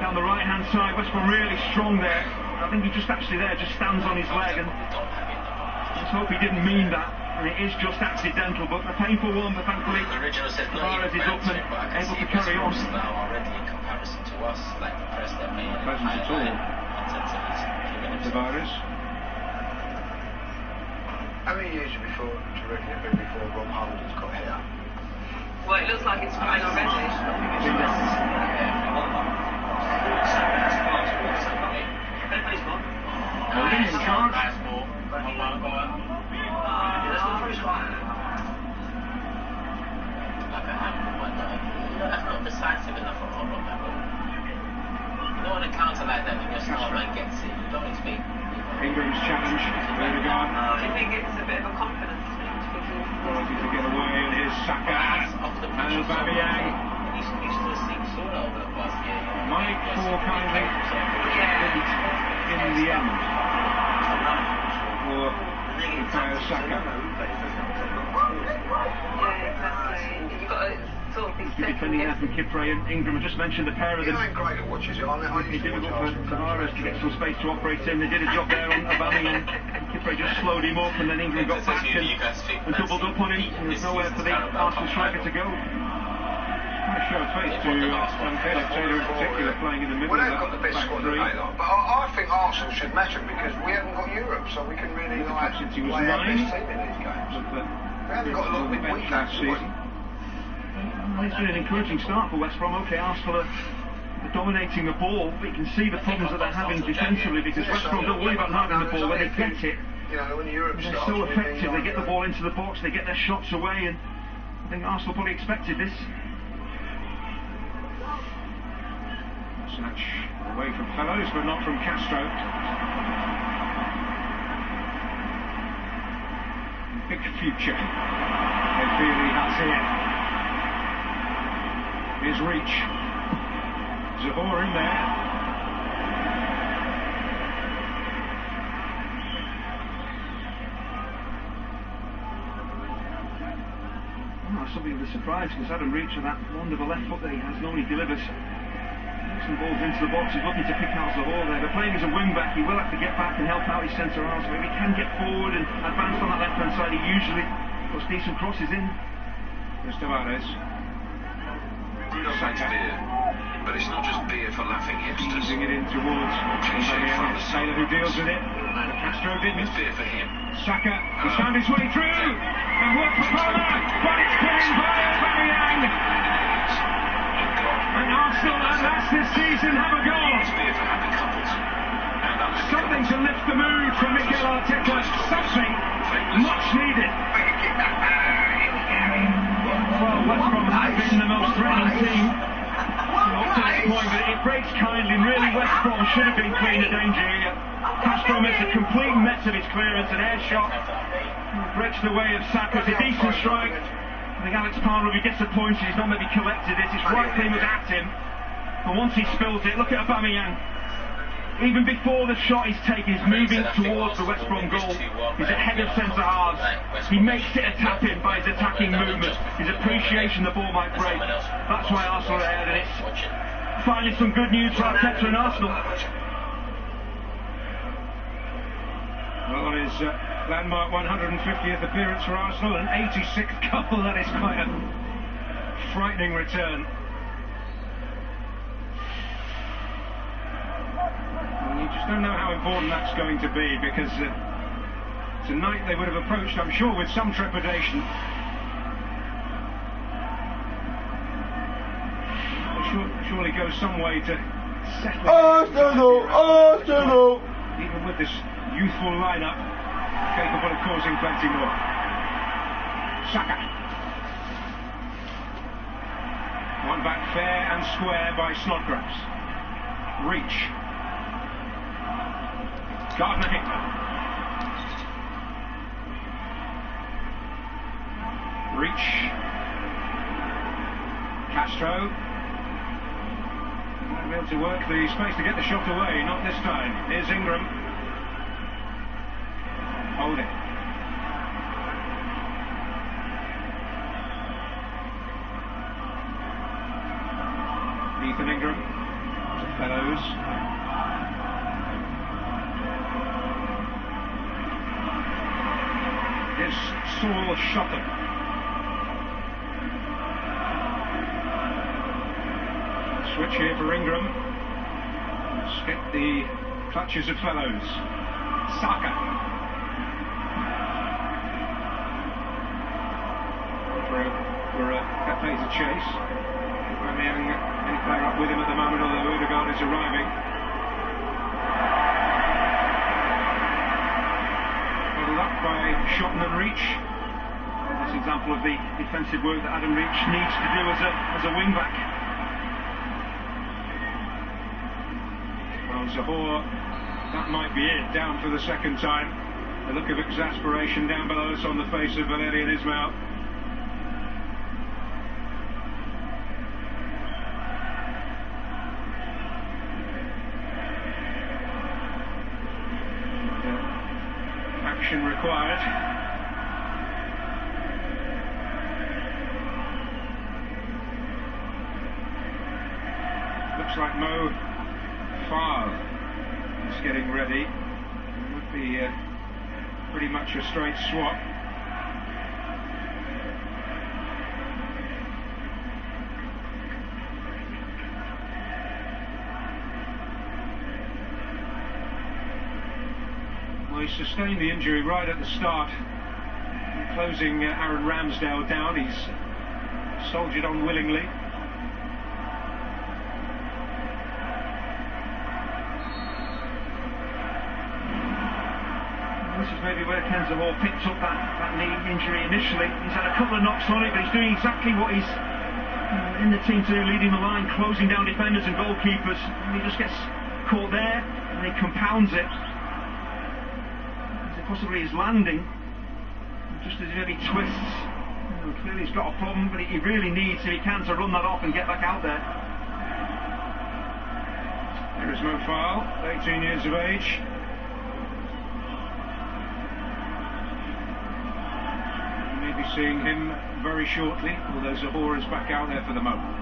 down the right-hand side. West Brom really strong there. I think he just actually there just stands on his leg, and let's hope he didn't mean that. And it is just accidental, but a painful one. But thankfully, Tavares is up and able to carry on. Pleasant at all. Tavares. How many years before, do you reckon it'd been before Rob Holden's got here? well, it looks like it's fine already. In charge. That's not decisive enough for Brom. You know, on a counter like that, when your star man gets it, you don't expect. Ingram's challenge. I think it's a bit of a confidence thing to get away, and here's Saka and Aubameyang. Mike for kindly in the end for Bukayo Saka. You've got to sort of be defending that from Kipré and Ingram. I just mentioned the pair of them. It ain't great to watch, is it? It's difficult for Tavares to get some space to operate in. They did a job there on Aubameyang. Kipré just slowed him up, and then Ingram got back and doubled up on him. And there's nowhere for the Arsenal striker to go. Quite a show of face to Taylor in particular, playing in the middle of that back three. But I think Arsenal should match them because we haven't got Europe, so we can really Since he was play our 9, best team in these games. We haven't got a lot of big weak last season. It's been an encouraging start for West Brom. Okay, Arsenal are dominating the ball, but you can see the problems that they're having defensively because West Brom don't worry about having the ball. When they get it, they're so effective. They get the ball into the box, they get their shots away, and I think Arsenal probably expected this. Snatch away from Fellows, but not from Castro. Big future they feel he has here. Here's Reach. Zahor in there. Something of a surprise, because Adam Reach with that wonderful left foot that he has normally delivers. Some balls into the box, he's looking to pick out Zahor there. But playing as a wing back, he will have to get back and help out his centre halves. So if he can get forward and advance on that left hand side, he usually puts decent crosses in. There's Tavares. Bruno makes beer, but it's not just beer for laughing hipsters. Easing it in towards Taylor, who deals with it. Castro didn't. It's beer for him. Saka, he's found his way through, and worked for Palmer, but it's pinned by Aubameyang. And Arsenal, at last this season, have a goal. Something to lift the mood from Mikel Arteta, something much needed. Well, West Brom has been the most threatening team up to this point, but it breaks kindly. Really, West Brom should have been clean of danger here. Castro missed a complete mess of his clearance, an air shot. Breaks the way of Saka. It's a decent strike. I think Alex Palmer will be disappointed he's not maybe collected it. His right thing was at him. But once he spills it, look at Aubameyang. Even before the shot he's taken, he's moving towards the West Brom goal. He's ahead of centre halves. He makes it a tap-in by his attacking movement. His appreciation the ball might break. That's why Arsenal are ahead, and it's finally some good news for Arteta and Arsenal. Well, on his landmark 150th appearance for Arsenal, an 86th goal. That is quite a frightening return. And you just don't know how important that's going to be, because tonight they would have approached, I'm sure, with some trepidation. They surely go some way to settle. Arsenal! Even with this youthful lineup, capable of causing plenty more. Saka. One back fair and square by Snodgrass. Reach. Gardner-Hickman. Reach. Castro. Might be able to work the space to get the shot away, not this time. Here's Ingram. Hold it. Ethan Ingram to Fellows. Here's Saul Shotton. Switch here for Ingram. Escape the clutches of Fellows. Saka. For Pepe to chase. Aubameyang any player up with him at the moment, although Odegaard is arriving. Huddled up by Shotton and Reach. That's an example of the defensive work that Adam Reach needs to do as a wing back. Well, Zahor, that might be it. Down for the second time. A look of exasperation down below us on the face of Valérien Ismaël. Action required. Looks like Mo Farr is getting ready. It would be pretty much a straight swap. Well, he sustained the injury right at the start, closing Aaron Ramsdale down. He's soldiered on willingly. This is maybe where Ken Zahor picked up that knee injury initially. He's had a couple of knocks on it, but he's doing exactly what he's in the team today, leading the line, closing down defenders and goalkeepers. And he just gets caught there, and he compounds it. As it possibly is landing, just as he twists. Clearly he's got a problem, but he really needs, if he can, to run that off and get back out there. There is Mo File, 18 years of age. Maybe seeing him very shortly, although Zahor is back out there for the moment.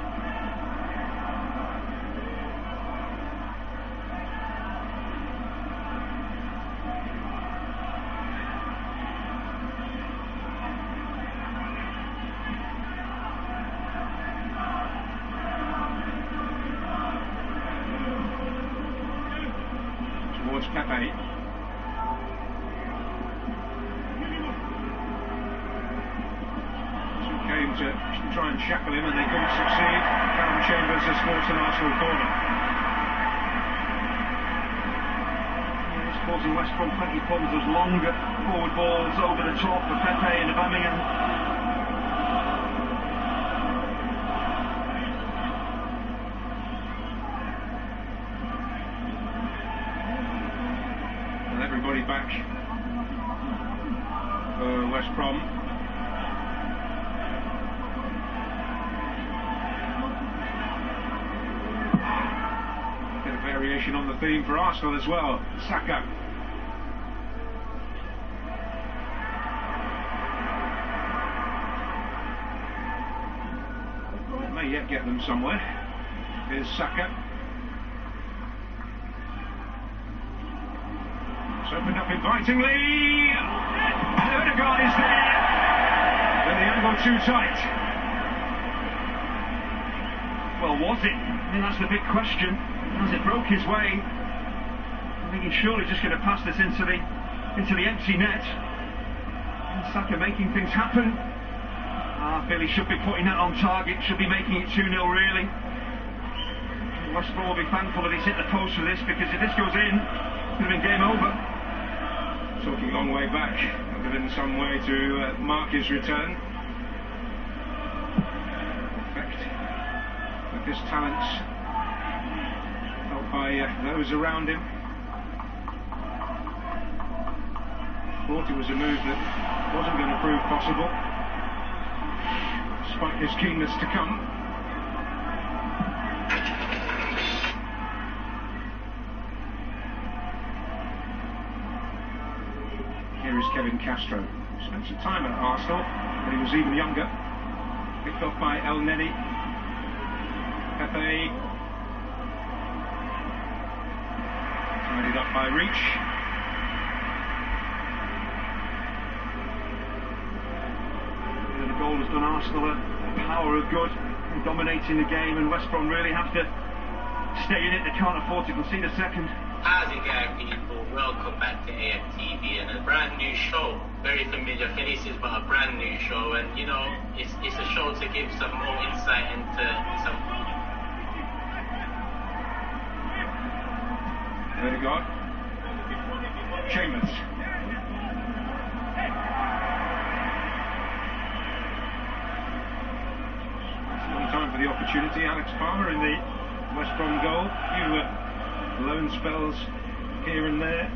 Towards Pepe. Came to try and shackle him and they couldn't succeed. Karen Chambers has forced an Arsenal corner. Yeah, it's causing West Brom plenty of problems. Those longer forward balls over the top for Pepe and Aubameyang. And everybody back for West Brom. Variation on the theme for Arsenal as well. Saka. May yet get them somewhere. Here's Saka. It's opened up invitingly. Odegaard is there. But the angle too tight. Well, was it? I mean, that's the big question. As it broke his way, I think he's surely just going to pass this into the empty net. And Saka making things happen. I feel he should be putting that on target, should be making it 2-0 really. West Brom will be thankful that he's hit the post for this, because if this goes in, it could have been game over. Talking long way back, would have been some way to mark his return. Effect of his talents. By those around him. Thought it was a move that wasn't going to prove possible, despite his keenness to come. Here is Kevin Castro, who spent some time at Arsenal when he was even younger. Picked off by El Neni. Pepe. Tied it up by Reach. The goal has done Arsenal a power of good, dominating the game, and West Brom really have to stay in it. They can't afford to concede a second. How's it going, people? Welcome back to AFTV and a brand new show. Very familiar faces, but a brand new show, and you know, it's a show to give some more insight into some. Odegaard. Chambers. One time for the opportunity. Alex Palmer in the West Brom goal. Few lone spells here and there.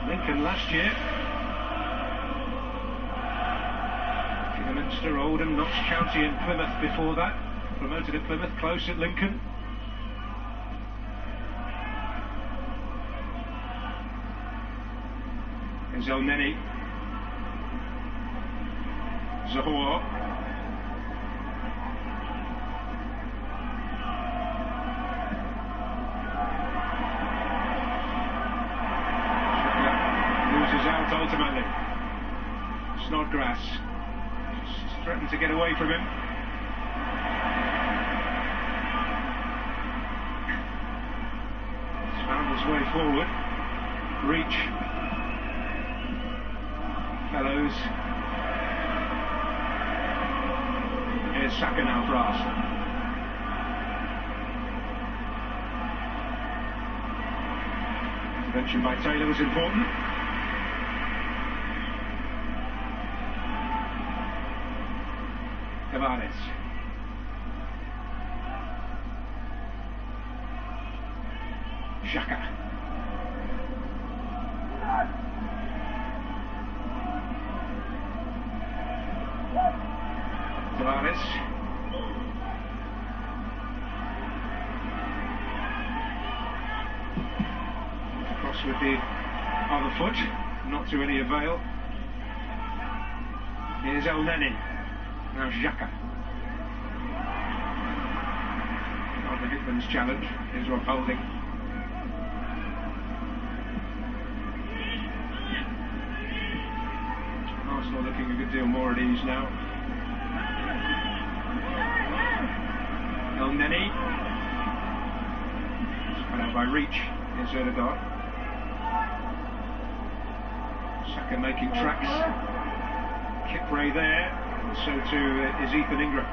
Lincoln last year. Kidderminster, Oldham, Notts County and Plymouth before that. Promoted at Plymouth, close at Lincoln. Here's El Neni. Zahor. Loses out ultimately. Snodgrass just threatened to get away from him. He's found his way forward. Reach. Fellows. Here's Saka now for Arsenal. Intervention by Taylor was important. Tavares. Xhaka. Tavares. Cross with the other foot, not to any avail. Here's El Neni. Now Xhaka. On the Hitman's challenge. Here's Rob Holding. Arsenal looking a good deal more at ease now. El Neni. Cut out by reach. Here's Ødegaard. Saka making tracks. Kipre there, and so too is Ethan Ingram.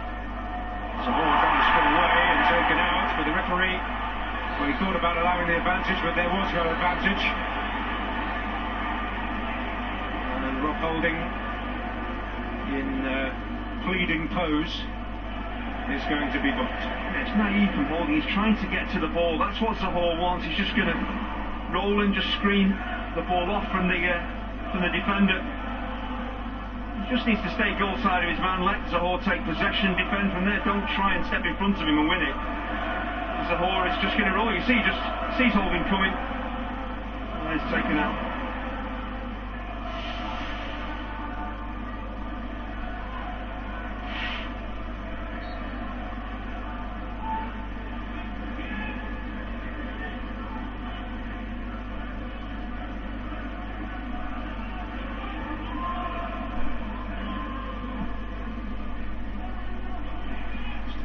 Zamora trying to spin away and taken out, but the referee, well, he thought about allowing the advantage, but there was no advantage. And Rob Holding in pleading pose is going to be booked. It's naive from Holding. He's trying to get to the ball. That's what Zahor wants. He's just going to roll and just screen the ball off from the defender. He just needs to stay goal side of his man, let Zahor take possession, defend from there. Don't try and step in front of him and win it. Zahor is just going to roll. You see, just sees Holding coming. And he's taken out.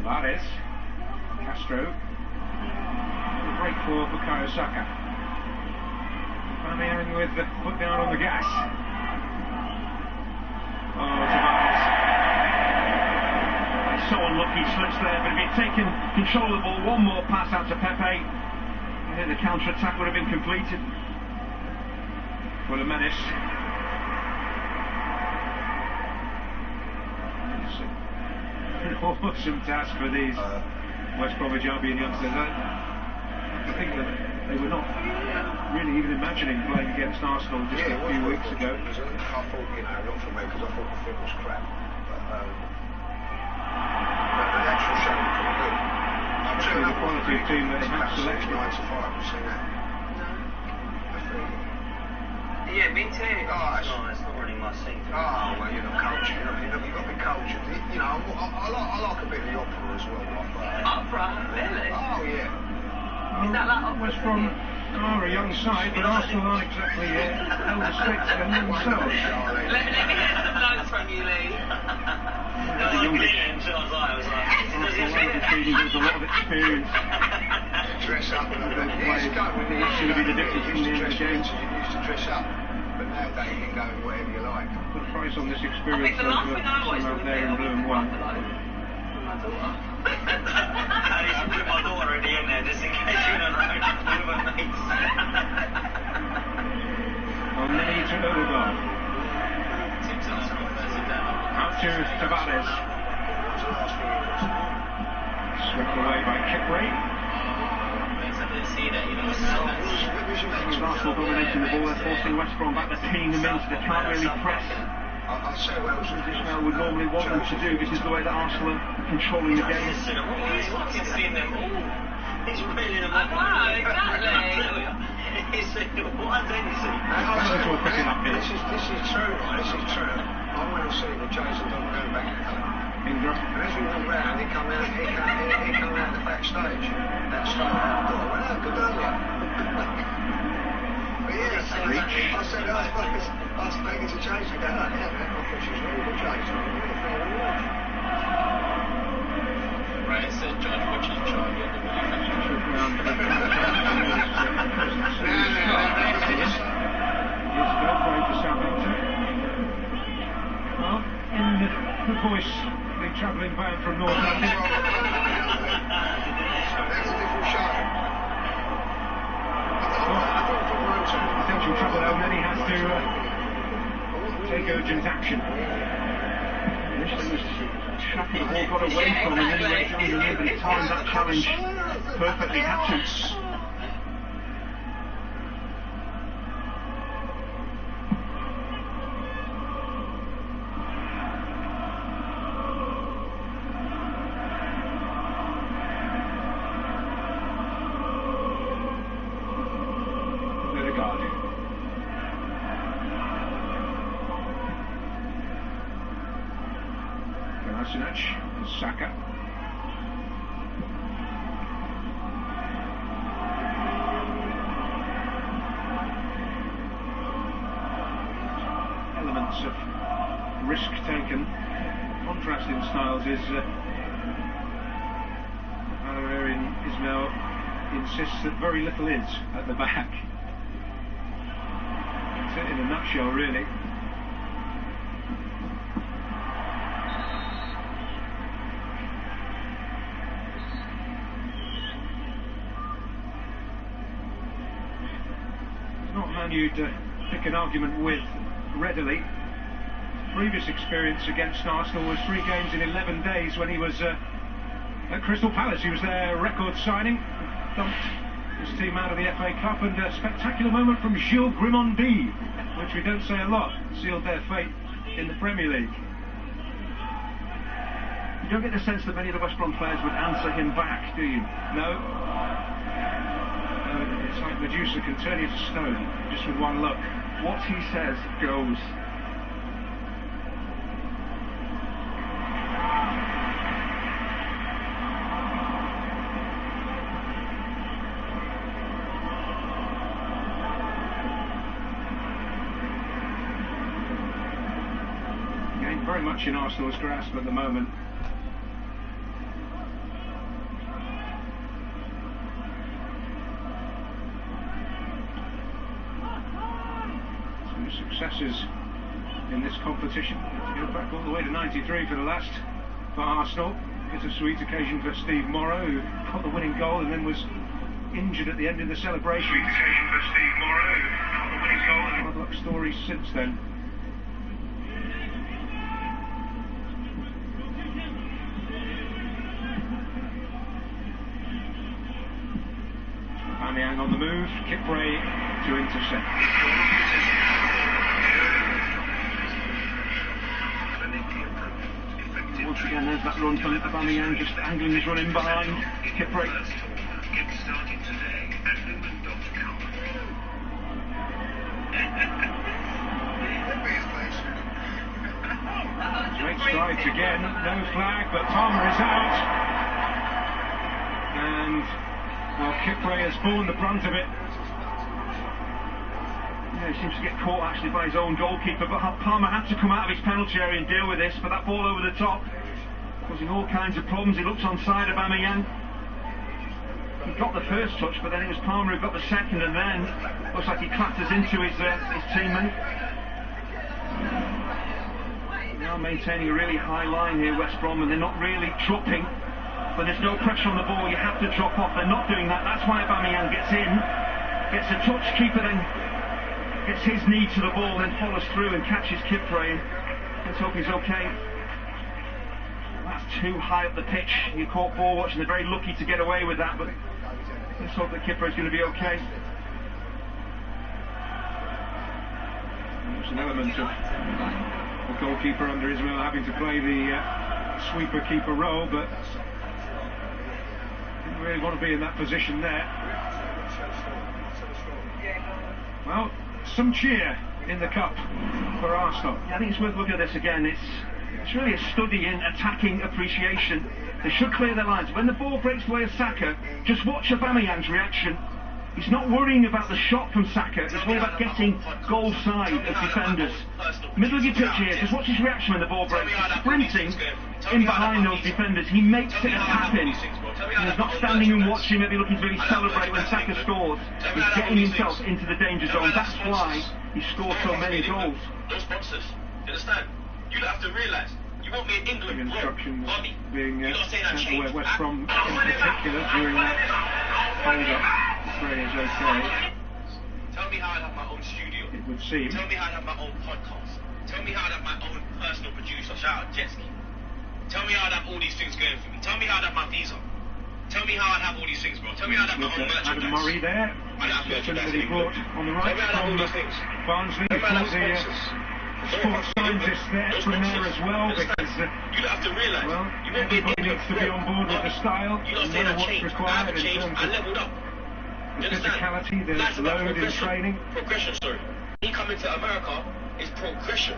Tavares, Castro, the break for Bukayo Saka. Aubameyang with the foot down on the gas. Oh, Tavares. So unlucky, slips there, but if he'd taken control of the ball, one more pass out to Pepe, I think the counter-attack would have been completed. Well, a menace. An awesome task for these West Bromwich Albion youngsters. I think that they were not really even imagining playing against Arsenal just a few weeks ago. I thought, not for me, because I thought the film was crap. But the actual show was pretty good. Actually, the quality of team that they have selected. 9 to 5, I've seen that. Yeah, me too. Oh, it's not really my scene. Oh, well, you're not cultured. You've got to be cultured. I like a bit of the opera as well. Opera? Really? Oh, yeah. Is that like opera? West Brom are a young side, but Arsenal aren't exactly elder statesmen themselves. Let me get some notes from you, Lee. The youngest Arsenal there's a lot of experience. Dress up and all that. That's going to be the difference from the end of the game. You used to dress up, but nowadays you can go wherever you like. Put a price on this experience of some out there in blue and white. I used to put my daughter at the end there just in case you're on the road with my mates. On Neni to Ødegaard. Out to Tavares. Swept away by Kipre. Arsenal dominating the ball, they're forcing West Brom back, they're pinning them in, so they can't really press. I'll say what else Ismail would normally want them to do. This is the way that Arsenal are controlling the game. He's seen them all. He's reeling them up. Wow, exactly. He's seen them all. What did he see? This is true, right? This is true. I went and see the Jason Dunn going back to the Ingram. And as we went round, he come out the backstage. That started out the door. I went, oh, good on you. But yeah, I said, I was speaking to Jason, I go, oh, yeah, man, I thought she was really good, Jason. Right, it says Judge Butch is charged with the Well, in the voice, the travelling band from North London. That's a different show. Potential trouble though, then he has to take urgent action. Initially was Shaka, the ball got away from him, then he went joining in, but he timed that challenge perfectly. Hatchens. Kolasinac and Saka. Elements of risk taken, contrasting styles is Valerian Ismail insists that very little is at the back. That's it in a nutshell, really. It's not a man you'd pick an argument with readily. Previous experience against Arsenal was 3 games in 11 days when he was at Crystal Palace. He was their record signing, dumped his team out of the FA Cup, and a spectacular moment from Gilles Grimondie, which we don't say a lot, sealed their fate in the Premier League. You don't get the sense that many of the West Brom players would answer him back, do you? No. It's like Medusa can turn you to stone just with one look. What he says goes. Again, very much in Arsenal's grasp at the moment. Successes in this competition. Let's go back all the way to 93 for the last for Arsenal. Bittersweet occasion for Steve Morrow, who got the winning goal and then was injured at the end of the celebration. Sweet occasion for Steve Morrow, who got the winning goal. Hard luck stories since then. Aubameyang on the move, Kipre to intercept. Once again, there's that run from Aubameyang, just angling his run in behind Kipre. Great strides again, no flag, but Palmer is out. And, well, Kipre has borne the brunt of it. Yeah, he seems to get caught actually by his own goalkeeper, but Palmer had to come out of his penalty area and deal with this, but that ball over the top, causing all kinds of problems. He looks onside Aubameyang. He got the first touch, but then it was Palmer who got the second, and then looks like he clatters into his teammate. Now maintaining a really high line here, West Brom, and they're not really dropping. When there's no pressure on the ball, you have to drop off. They're not doing that. That's why Aubameyang gets in, gets a touch, keeper then gets his knee to the ball, then follows through and catches Kipre. Let's hope he's okay. That's too high up the pitch. You caught ball watching. They're very lucky to get away with that, but let's hope that Kipre is going to be okay. There's an element of the goalkeeper under Ismail having to play the sweeper-keeper role, but didn't really want to be in that position there. Well, some cheer in the cup for Arsenal. Yeah, I think it's worth looking at this again. It's really a study in attacking appreciation. They should clear their lines. When the ball breaks away of Saka, just watch Aubameyang's reaction. He's not worrying about the shot from Saka. He's worried about getting goal side of defenders. Middle of your pitch here, just watch his reaction when the ball breaks. He's sprinting in behind those defenders. He makes it happen. He's not standing and watching, maybe looking to really celebrate when Saka scores. He's getting himself into the danger zone. That's why he scores so many goals. Those sponsors, you understand? You have to realise, you won't be in England, instructions being sent to West Brom in particular during that hold-up. Kipre is okay. Tell me how I'd have my own studio. It would seem. Tell me how I'd have my own podcast. Tell me how I'd have my own personal producer. Shout out Jetski. Tell me how I'd have all these things going for me. Tell me how I'd have my visa. Tell me how I'd have all these things, bro. Tell me how I'd have my own merchandise. Adam Murray there. I'd have merchandise. That he brought on the right from Barnsley. He brought the sports scientist there from there as well, because you have to realise, well, everybody needs to be on board with the style and know what's required in terms of the physicality, the load in training. Progression, sorry. Me coming to America is progression.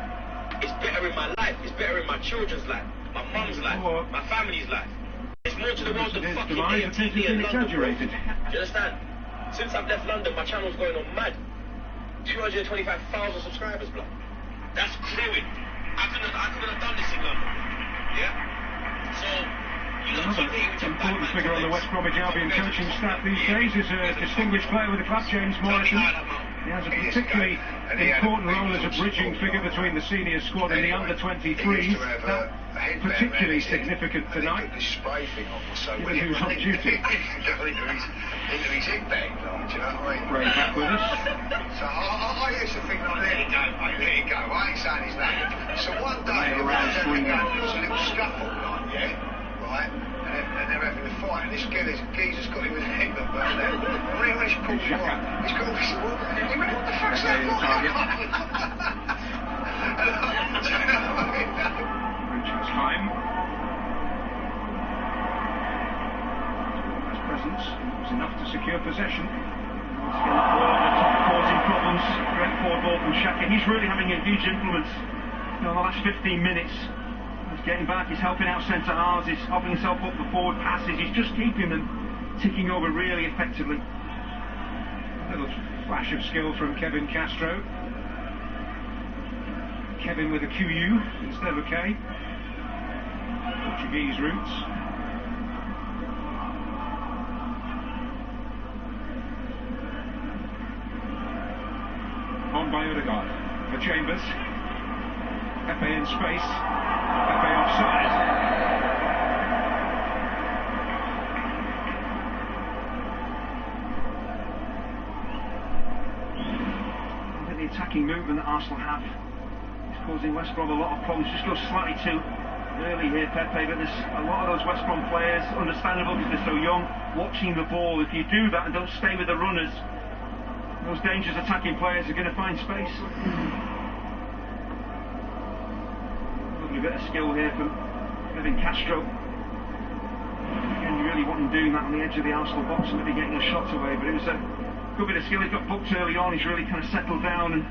It's better in my life. It's better in my children's life. my mum's life, my family's life. It's more to the world than fucking demise appears to have been exaggerated. Do you understand? Since I've left London, my channel's going on mad. 225,000 subscribers, blood. That's growing. I couldn't have done this in London. Yeah? So, you got to keep hitting with your important figure on the West Bromwich Albion coaching staff these days is a distinguished player with the club, James Morrison. He has a particularly important role as a bridging figure between the senior squad and the under-23s. That particularly significant tonight. Given who's on duty. Into his hip bag, do you know what I mean? Ray back with us. So I used to think, like, let it go, mate, let it go. I ain't saying his name. So one day, there was a little scuffle, like, yeah, right? And they're having a fight, and this geezer's got him with a head that burned out. And when he's pulled him off, he's got all this water, and he went, what the fuck's that? Richard's time. His presence was enough to secure possession. Once again, the ball on the top, causing problems. Great forward ball from Xhaka. He's really having a huge influence in the last 15 minutes. He's getting back, he's helping out centre halves, he's helping himself up the forward passes, he's just keeping them ticking over really effectively. A little flash of skill from Kevin Castro. Kevin with a QU instead of a K. Portuguese roots. On by Odegaard for Chambers. Pepe in space. Pepe offside. I think the attacking movement that Arsenal have is causing West Brom a lot of problems. Just goes slightly too early here, Pepe, but there's a lot of those West Brom players, understandable because they're so young, watching the ball. If you do that and don't stay with the runners, those dangerous attacking players are going to find space. A bit of skill here from Kevin Castro. Again, you really want him doing that on the edge of the Arsenal box and maybe getting a shot away, but it was a good bit of skill. He got booked early on, he's really kind of settled down and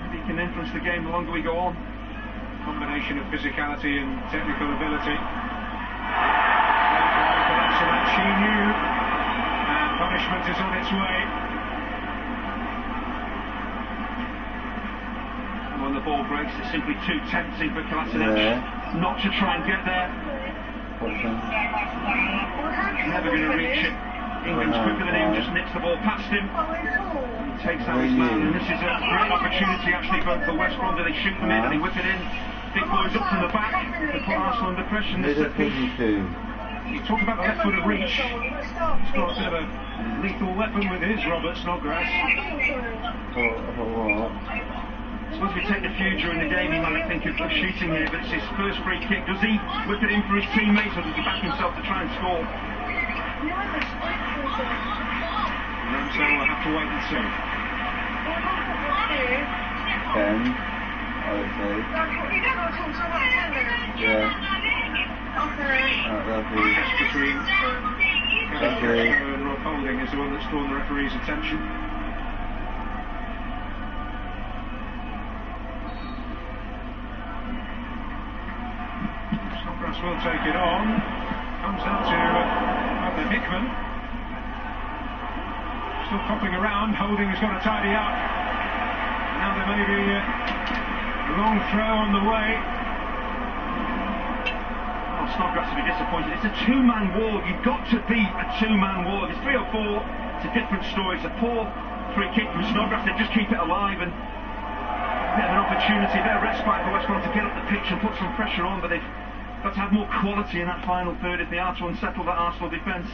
maybe he can influence the game the longer we go on. Combination of physicality and technical ability. She knew, and punishment is on its way. When the ball breaks, it's simply too tempting for Kolasinac not to try and get there. Never going to reach it. England's quicker than him, just nips the ball past him. He takes out his man, and this is a great opportunity actually both for West Brom. Do they shoot them in and they whip it in? Big boys up from the back. They put Arsenal under pressure. And you talk about the left-footed reach. He's got a bit of a lethal weapon with his Robert Snodgrass. I suppose if we take the future in the game, he might think of shooting here, but it's his first free kick. Does he whip it in for his teammates, or does he back himself to try and score? Ramsdale will have to wait and see. 10, I would say. Yeah. That'll be... Between Kevin and Rob Holding is the one that's drawn the referee's attention. Will take it on. Comes down to Hickman. Still popping around. Holding has got to tidy up. Now there may be a long throw on the way. Oh, Snodgrass will be disappointed. It's a two-man war. You've got to beat a two-man war. If it's 3 or 4, it's a different story. It's a poor free kick from Snodgrass. They just keep it alive and they have an opportunity. They're respite for West Brom to get up the pitch and put some pressure on, but they've got to have more quality in that final third if they are to unsettle that Arsenal defence.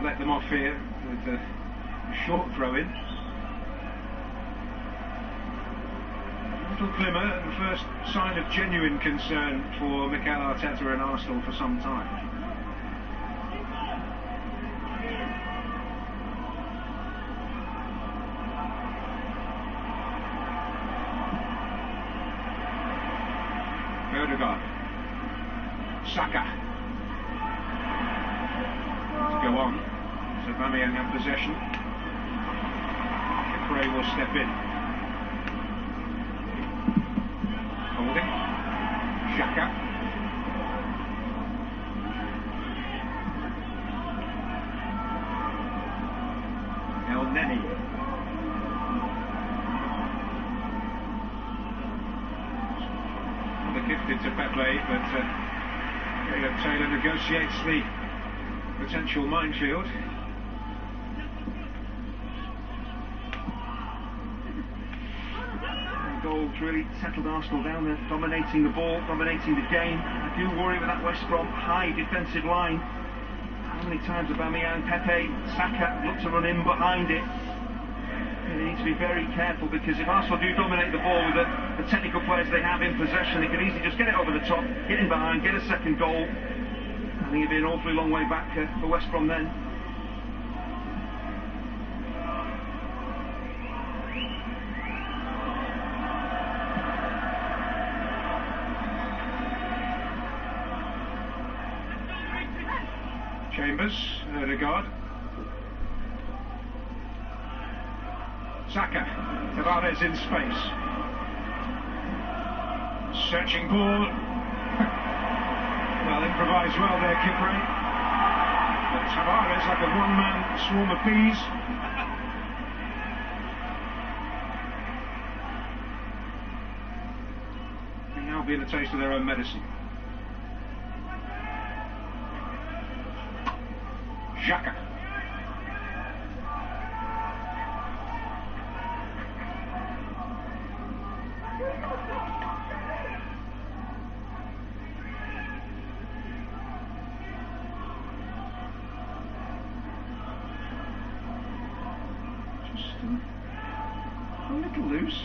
Let them off here with a short throw in. A little glimmer and the first sign of genuine concern for Mikel Arteta and Arsenal for some time. Odegaard. Saka. To go on. So Aubameyang have possession. Gray will step in. Holding. Xhaka. gifted to Pepe, but Taylor negotiates the potential minefield. Goals really settled Arsenal down there, dominating the ball, dominating the game. I do worry with that West Brom high defensive line. How many times Aubameyang, Pepe, Saka look to run in behind it? They need to be very careful, because if Arsenal do dominate the ball with the technical players they have in possession, they could easily just get it over the top, get in behind, get a second goal. I think it'd be an awfully long way back for West Brom then. Chambers, Odegaard. Saka, Tavares in space. Searching ball. Well, improvised well there, Kipre. But Tavares like a one-man swarm of bees. They're now being a taste of their own medicine. Xhaka. Just a little loose.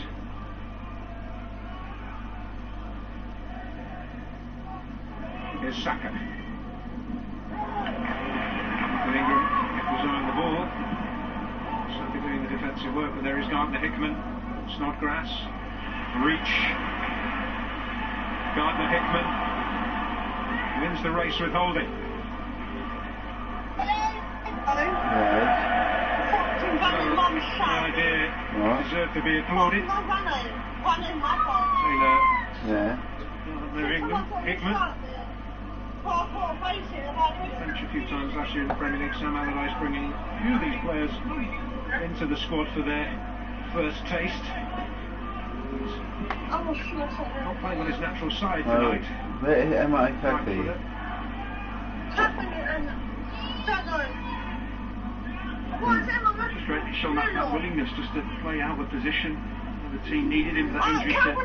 Here's Saka. Ingram designed the ball. Saka doing the defensive work, but there is Gardner-Hickman. Snodgrass. Reach. Gardner-Hickman wins the race with Holding. No idea. Deserve to be applauded. Taylor. Yeah. Hickman. Bench a few times last year in the Premier League. Sam Allardyce bringing a few of these players into the squad for their first taste. He's not playing on his natural side tonight. Am I happy? Just greatly shown that willingness just to play out of position. The team needed him for that injury to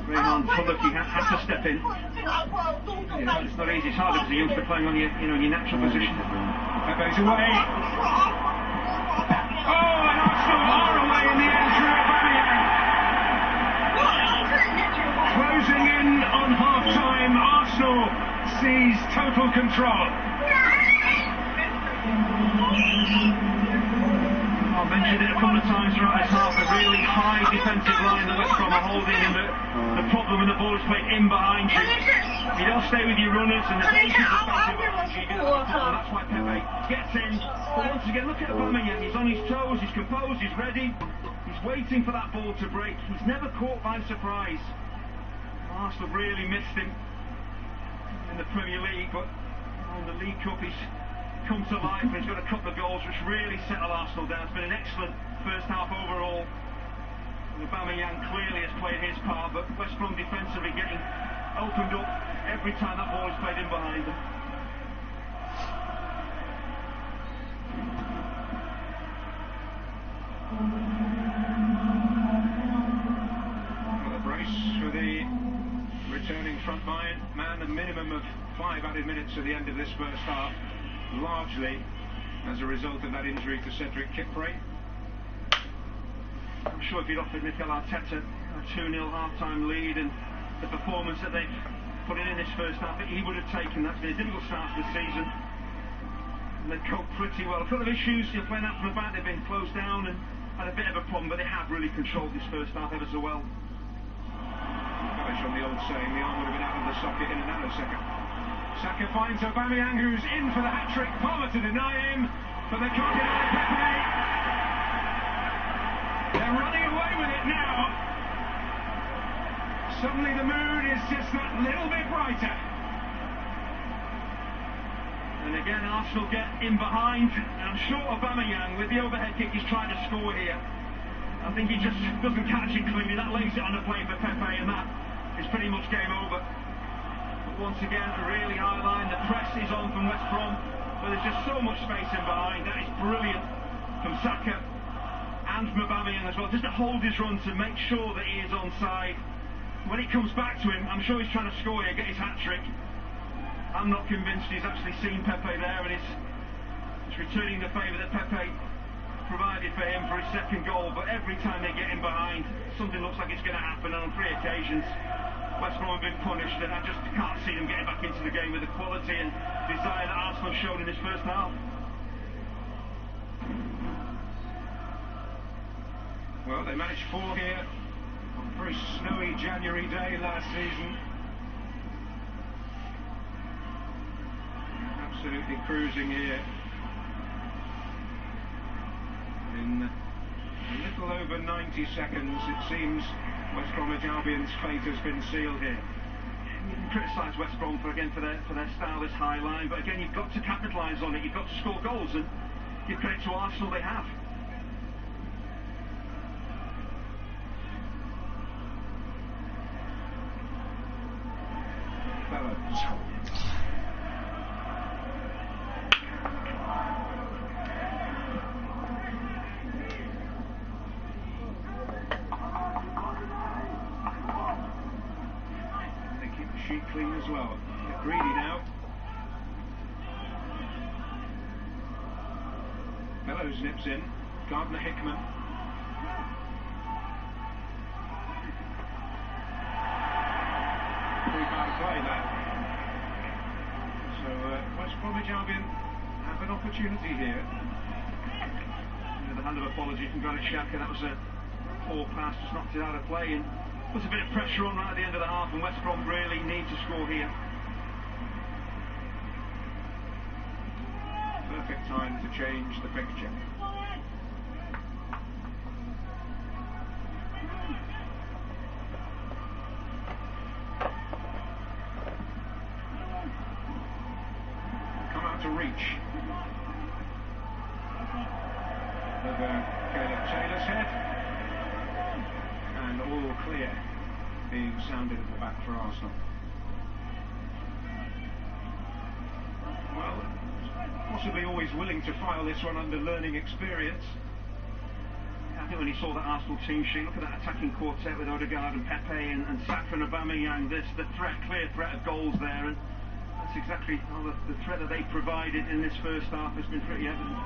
Rayhan Tulloch. He had to step in. Yeah, it's not easy. It's hard as a youngster playing on your, in your natural position. Pepe's away. Oh, and Arsenal are away in the end through Aubameyang. Closing in on half-time, Arsenal seize total control. I mentioned it a couple of times throughout this half, a really high defensive line that West Brom are holding, and the problem when the ball is played in behind you. You don't stay with your runners, and the defensive that's why Pepe gets in. But once again, look at Aubameyang, he's on his toes, he's composed, he's ready, he's waiting for that ball to break. He's never caught by surprise. Arsenal really missed him in the Premier League, but in the League Cup he's come to life, and he's got a couple of goals which really settle Arsenal down. It's been an excellent first half overall. And Aubameyang clearly has played his part, but West Brom defensively getting opened up every time that ball is played in behind them. Well, a brace for the returning front man, a minimum of 5 added minutes at the end of this first half, largely as a result of that injury to Cedric Kipre. I'm sure if you'd offered Mikel Arteta a 2-0 half-time lead and the performance that they've put in this first half, that he would have taken. That's been a difficult start to the season. And they've coped pretty well. A couple of issues, playing out from the back, they've been closed down and had a bit of a problem, but they have really controlled this first half ever so well. On the old saying, the arm would have been out of the socket in a nanosecond. Saka finds Aubameyang, who's in for the hat-trick. Palmer to deny him, but they can't deny Pepe. They're running away with it now. Suddenly the mood is just that little bit brighter. And again, Arsenal get in behind, and I'm sure Aubameyang, with the overhead kick, he's trying to score here. I think he just doesn't catch it cleanly. That lays it on the plane for Pepe, and that is pretty much game over. once again, a really high line. The press is on from West Brom, but there's just so much space in behind. That is brilliant from Saka and from Aubameyang as well, just to hold his run to make sure that he is onside. When it comes back to him, I'm sure he's trying to score here, get his hat-trick. I'm not convinced he's actually seen Pepe there, and he's returning the favour that Pepe provided for him for his second goal. But every time they get in behind, something looks like it's going to happen, and on 3 occasions West Brom have been punished, and I just can't see them getting back into the game with the quality and desire that Arsenal showed in this first half. Well, they managed 4 here on a very snowy January day last season. Absolutely cruising here. In a little over 90 seconds, it seems West Bromwich Albion's fate has been sealed here. You can criticise West Brom for their style, this high line, but again, you've got to capitalise on it. You've got to score goals, and give credit to Arsenal, they have. They keep the sheet clean as well. Get greedy now. Bellows nips in. Gardner Hickman. Pretty bad play that. So West Bromwich Albion have an opportunity here. The hand of apology from Granit Xhaka. That was a poor pass, just knocked it out of play, and puts a bit of pressure on right at the end of the half, and West Brom really need to score here. Perfect time to change the picture. Come out to reach. Over Caleb Taylor's head. And all clear being sounded at the back for Arsenal. Well, possibly always willing to file this one under learning experience. I think when he saw that Arsenal team sheet, look at that attacking quartet with Odegaard and Pepe and Saka and Aubameyang, there's the clear threat of goals there, and that's exactly the threat that they provided in this first half has been pretty evident.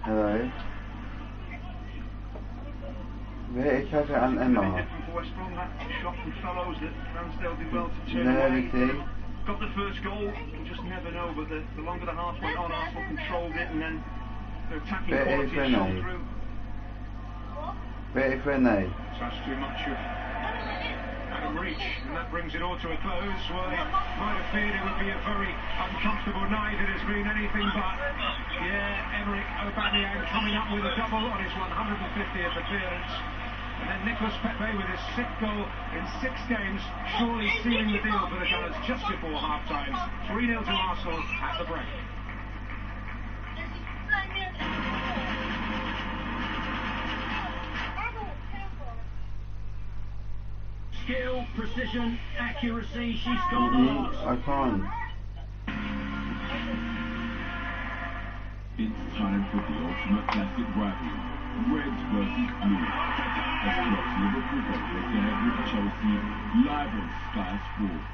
Hello. Weet ik aan Emma. Shot from Fellows that Ramsdale did well to turn away. Got the first goal, you just never know, but the longer the half went on, Arsenal controlled it, and then the attacking quality shone through. Weet ik René. That's too much of Adam Reach, and that brings it all to a close. Well, I might have feared it would be a very uncomfortable night. It has been anything but. Yeah, Emerick Aubameyang coming up with a double on his 150th appearance. And then Nicolas Pepe with his 6th goal in 6 games, surely sealing the deal for the Gunners just before half-time. 3-0 to Arsenal at the break. Skill, precision, accuracy, she's got the last. I can't. It's time for the ultimate classic rivalry, Reds versus Blue. As Klopp's Liverpool go head-to-head with Chelsea, live on Sky Sports.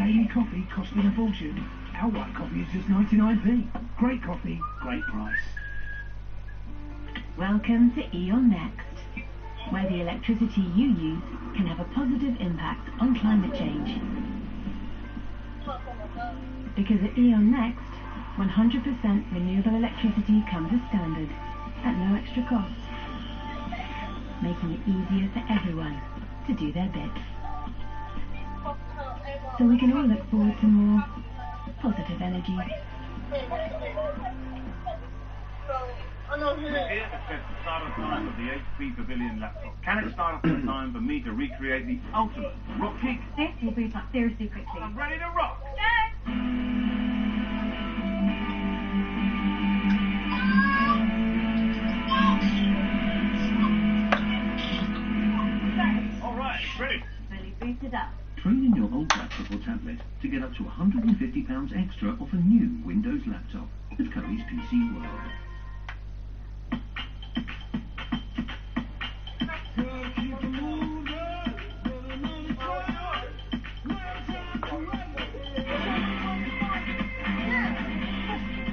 daily coffee costing a fortune, our white coffee is just 99p. Great coffee, great price. Welcome to E.ON Next, where the electricity you use can have a positive impact on climate change. Because at E.ON Next, 100% renewable electricity comes as standard, at no extra cost, making it easier for everyone to do their bit. So we can all look forward to more positive energy. Here it says the startup time of the HP Pavilion laptop. Can it start up in time for me to recreate the ultimate rock kick? This will boot up seriously quickly. I'm ready to rock! Alright, ready. Fully booted up. Trade in your old laptop or tablet to get up to £150 extra off a new Windows laptop at Curry's PC World.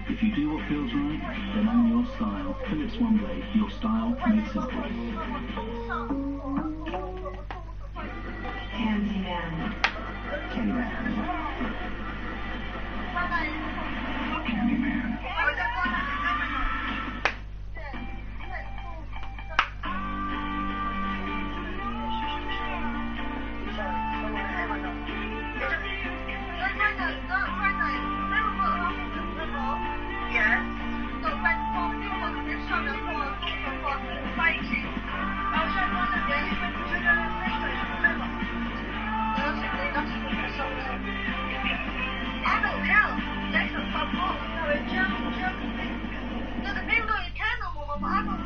If you do what feels right, then own your style. Philips One Blade, your style made simple. Candyman. Candyman. Candyman.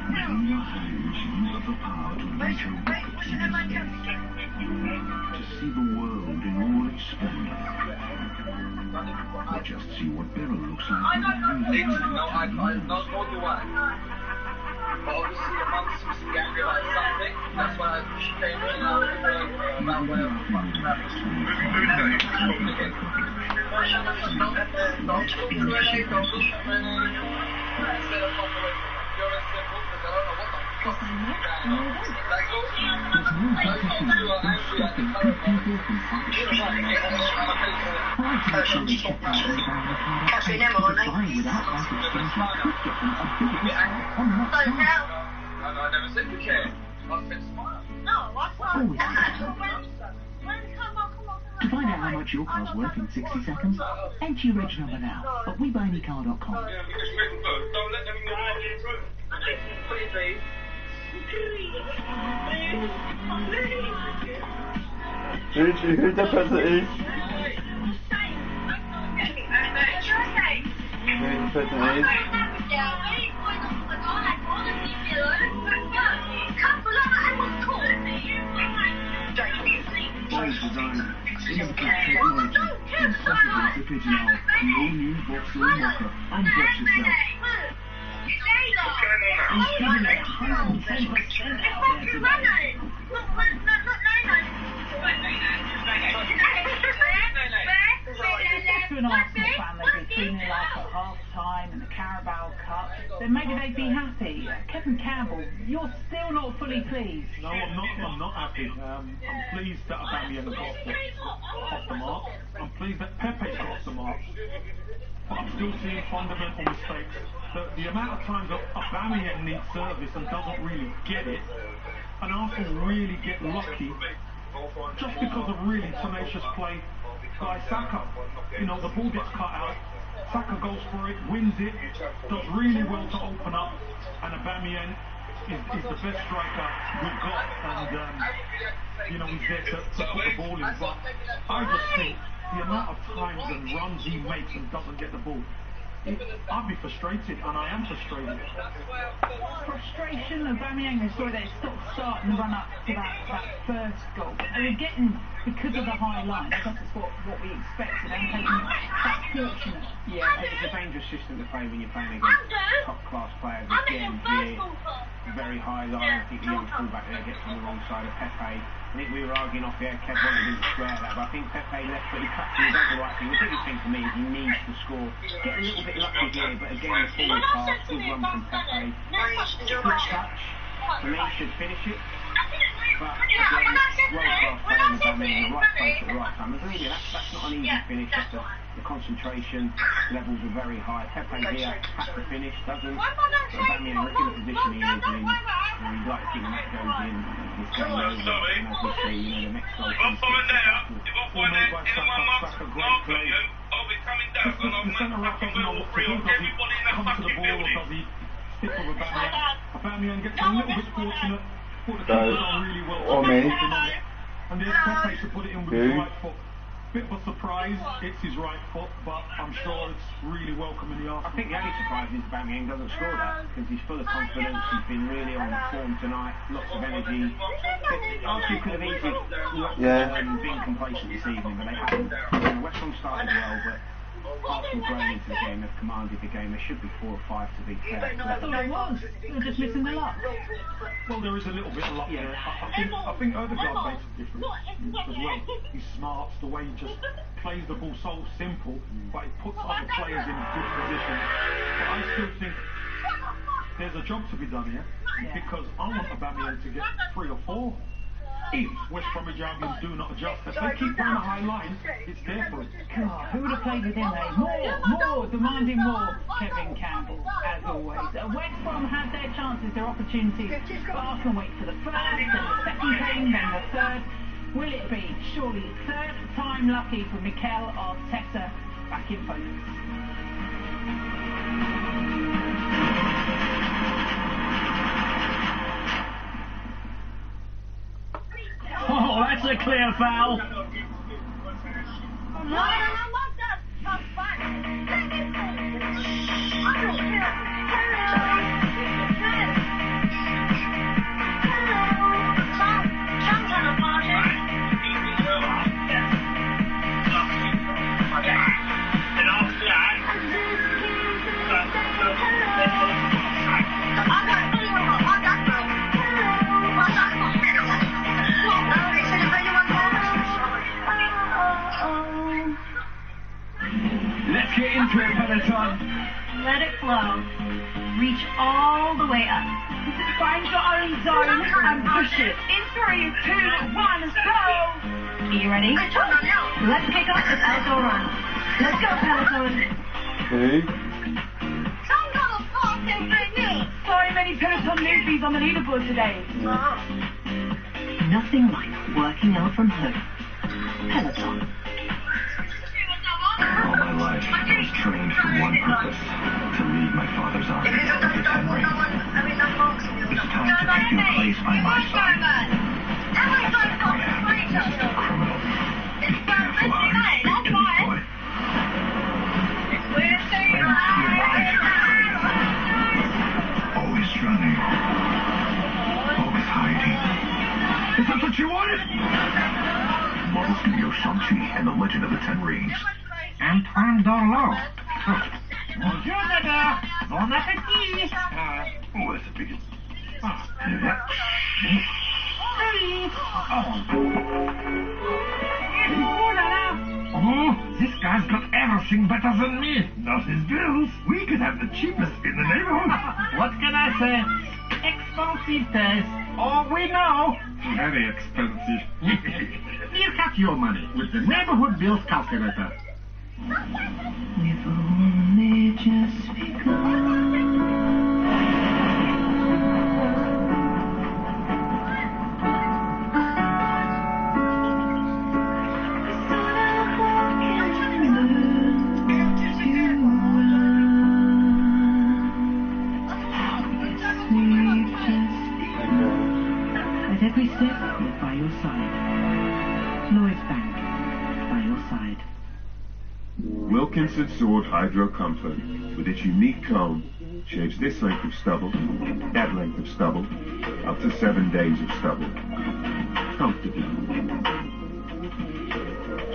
Within your hands, you have the power to make your to see the world in all its splendor. Or just see what Beryl looks like. No, I not go to work. But obviously, a month seems to be angry about something. That's why she came in and I was that way of fucking I never said you care. I said smile. No, what's To find out how much your car's worth in 60 seconds, enter your reg number now at WeBuyAnyCar.com. Don't let them know. Please. Who the person is? Who the person is? Wise design, innovative technology, impossible to pigeonhole. The all-new Vauxhall Mocha. Unbox yourself. He's giving it 110% out there today. To an Arsenal fan, they'd be 3-0 up at half-time in the Carabao Cup, then maybe they'd be happy. Kevin Campbell, you're still not fully pleased. No, I'm not happy. I'm pleased that Aubameyang got off the mark. I'm pleased that Pepe got off the mark. But I'm still seeing fundamental mistakes. The amount of times that Aubameyang needs service and doesn't really get it, and Arsenal really get lucky just because of really tenacious play by Saka. You know, the ball gets cut out, Saka goes for it, wins it, does really well to open up, and Aubameyang is the best striker we've got, and you know, he's there to put the ball in. But I just think the amount of times and runs he makes and doesn't get the ball, I'd be frustrated, and I am frustrated. Frustration, Aubameyang, they saw that stop-start and run up to that first goal. And they're getting, because of the high line, I guess it's what we expected, and taking that fortunate. Yeah, it's a dangerous system to play when you're playing against top-class players. Again, very high line. I think the young fullback there gets on the wrong side of Pepe. I think we were arguing off the air, Kev wanted him to square that, but I think Pepe left, but he cuts and he does the right thing. The biggest thing for me is he needs to score. Get a little bit lucky here, but again, the forward pass, good run from Pepe. Good touch. For me, should finish it. But again, world-class player in the dummy, in the right place at the right time. Really, that's not an easy finish. The concentration levels are very high. Pepe here has to finish, doesn't. But Bamian, look at the position he is in. You'd like to think when that goes in, it's game over. And as we see, you know, the next goal comes to All made by Saka, great play. The centre-half doesn't know what to do. Does he come to the ball or does he stick with Aubameyang? Aubameyang gets a little bit fortunate. Put the keeper on really well. And there's Pepe to put it in with his right foot. Bit of a surprise, it's his right foot, but I'm sure it's really welcome in the Arsenal. I think the only surprise is Aubameyang doesn't score that, because he's full of confidence, he's been really on form tonight, lots of energy. Arsenal could have easily been complacent this evening, but they haven't. West Ham started well, but Arsenal growing into the game, they've commanded the game. There should be 4 or 5 to be fair. That's all it was. They were just missing the luck. Well, there is a little bit of luck there. I think Odegaard makes a difference as well. He smarts, the way he just plays the ball so simple, but he puts other players in good positions. But I still think there's a job to be done here, because I want Aubameyang to get 3 or 4. If West Bromwich Albion do not adjust, if they keep playing a high line, it's there for it. God, who would have played with him, eh? More, demanding more. Kevin Campbell, as always. West Brom had their chances, their opportunities, but Arsenal wait for the first, then the second came, then the third. Will it be surely third time lucky for Mikel Arteta back in focus? Oh, that's a clear foul. Let's get into it, peloton. Let it flow. Reach all the way up. Find your own zone and push it. In 3, 2, 1, go! Are you ready? Let's kick off this outdoor run. Let's go, peloton. Okay. So many peloton newbies on the leaderboard today. Nothing like working out from home. Peloton. All my life, I was trained for one purpose, to lead my father's army to the 10 rings. It's time to take your place by my side. Except I am just a criminal. Be careful how you speak to me, boy. Always running. Always hiding. Is that what you wanted? Marvel Studio Shang-Chi and the Legend of the 10 Rings. Antoine Dorlo. Bonjour, Dada. Bon appétit. Oh, that's a big... Oh, this guy's got everything better than me. Not his bills. We could have the cheapest in the neighborhood. What can I say? Expensive taste. Oh, we know. Very expensive. You cut your money with the neighborhood bills calculator. We've only just begun. At every step, we're by your side. Lloyd's Bank, by your side. Wilkinson Sword Hydro Comfort, with its unique cone, shaves this length of stubble, that length of stubble, up to 7 days of stubble. Comfortably.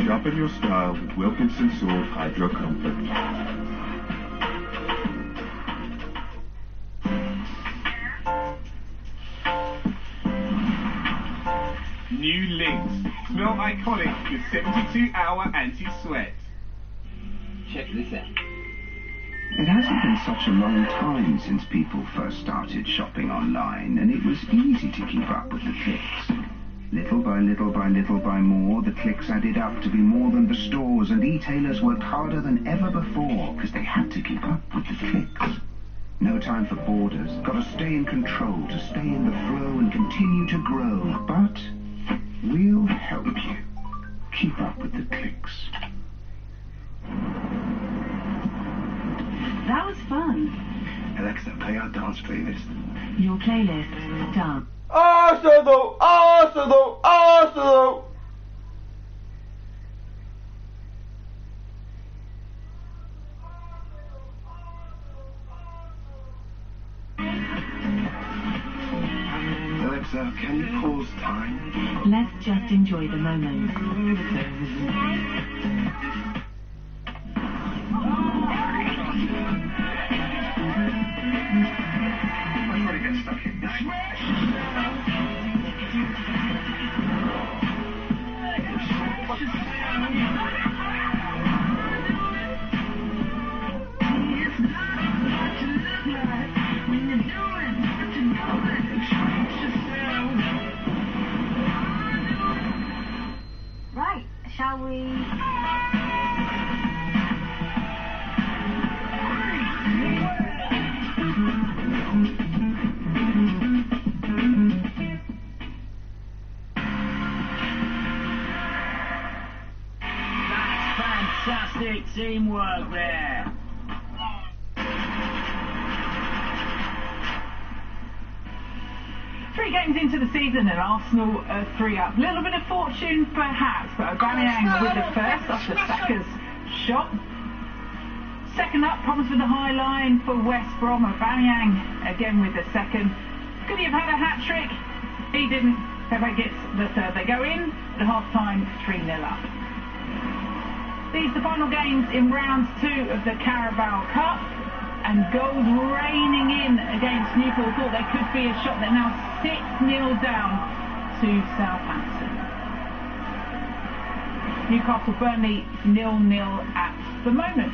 Shop in your style with Wilkinson Sword Hydro Comfort. Smell iconic with 72-hour anti-sweat. Check this out. It hasn't been such a long time since people first started shopping online, and it was easy to keep up with the clicks. Little by little by little by more, the clicks added up to be more than the stores, and e-tailers worked harder than ever before because they had to keep up with the clicks. No time for borders. Got to stay in control, to stay in the flow and continue to grow. But we'll help you keep up with the clicks. That was fun. Alexa, play our dance playlist. Your playlist, dance. Arsenal! Arsenal! Arsenal! Alexa, can you pause time? Let's just enjoy the moment. I've got to get stuck in this. Right, shall we? Fantastic teamwork there. Three games into the season and Arsenal are 3 up. A little bit of fortune perhaps, but Aubameyang with the first after Saka's shot. Second up, problems with the high line for West Brom. Aubameyang again with the second. Could he have had a hat-trick? He didn't. Pepe gets the third. They go in at half-time 3-0 up. These are the final games in round 2 of the Carabao Cup. And goals raining in against Newport. Thought there could be a shot. They're now 6-0 down to Southampton. Newcastle Burnley 0-0 at the moment.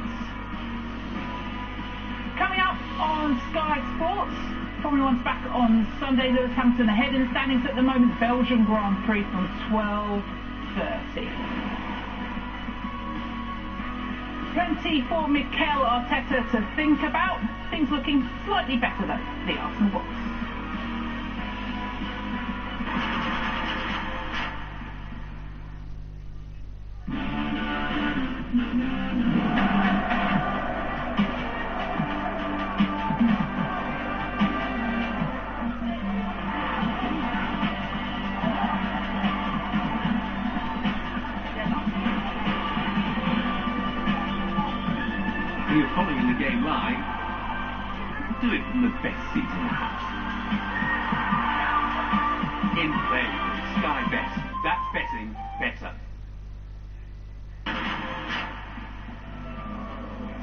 Coming up on Sky Sports, Formula One's back on Sunday. Lewis Hamilton ahead in the standings at the moment. Belgian Grand Prix from 12:30. Plenty for Mikel Arteta to think about. Things looking slightly better though, the Arsenal box. You're following the game live, do it from the best seat in the house. In play, Sky Bet. That's betting better.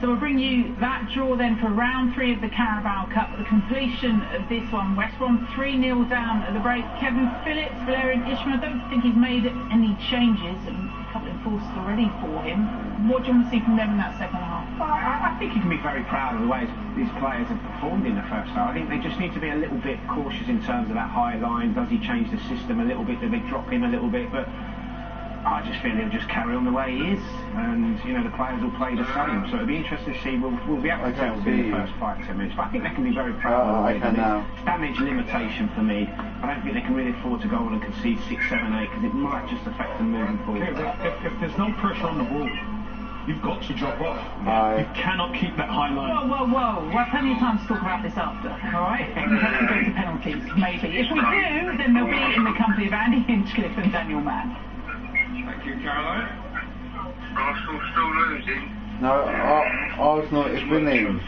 So we'll bring you that draw then for round 3 of the Carabao Cup. At the completion of this one, West Brom 3-0 down at the break. Kevin Phillips, Valerian Ishmael, I don't think he's made any changes. A couple enforced already for him. What do you want to see from them in that second half? I think you can be very proud of the way these players have performed in the first half. I think they just need to be a little bit cautious in terms of that high line. Does he change the system a little bit? Do they drop him a little bit? But I just feel he'll just carry on the way he is, and you know the players will play the same. So it'll be interesting to see. We'll be able to tell in the first 5-10 minutes. But I think they can be very proud of the way they do. Damage limitation for me. I don't think they can really afford to go on and concede 6, 7, 8 because it might just affect them moving forward. If there's no pressure on the ball, you've got to drop off. You cannot keep that high line. Whoa. We'll have plenty of time to talk about this after, alright? We have to go to penalties, maybe. If we do, then they'll be in the company of Andy Hinchcliffe and Daniel Mann. Thank you, Caroline. Arsenal still losing. No, Arsenal is winning.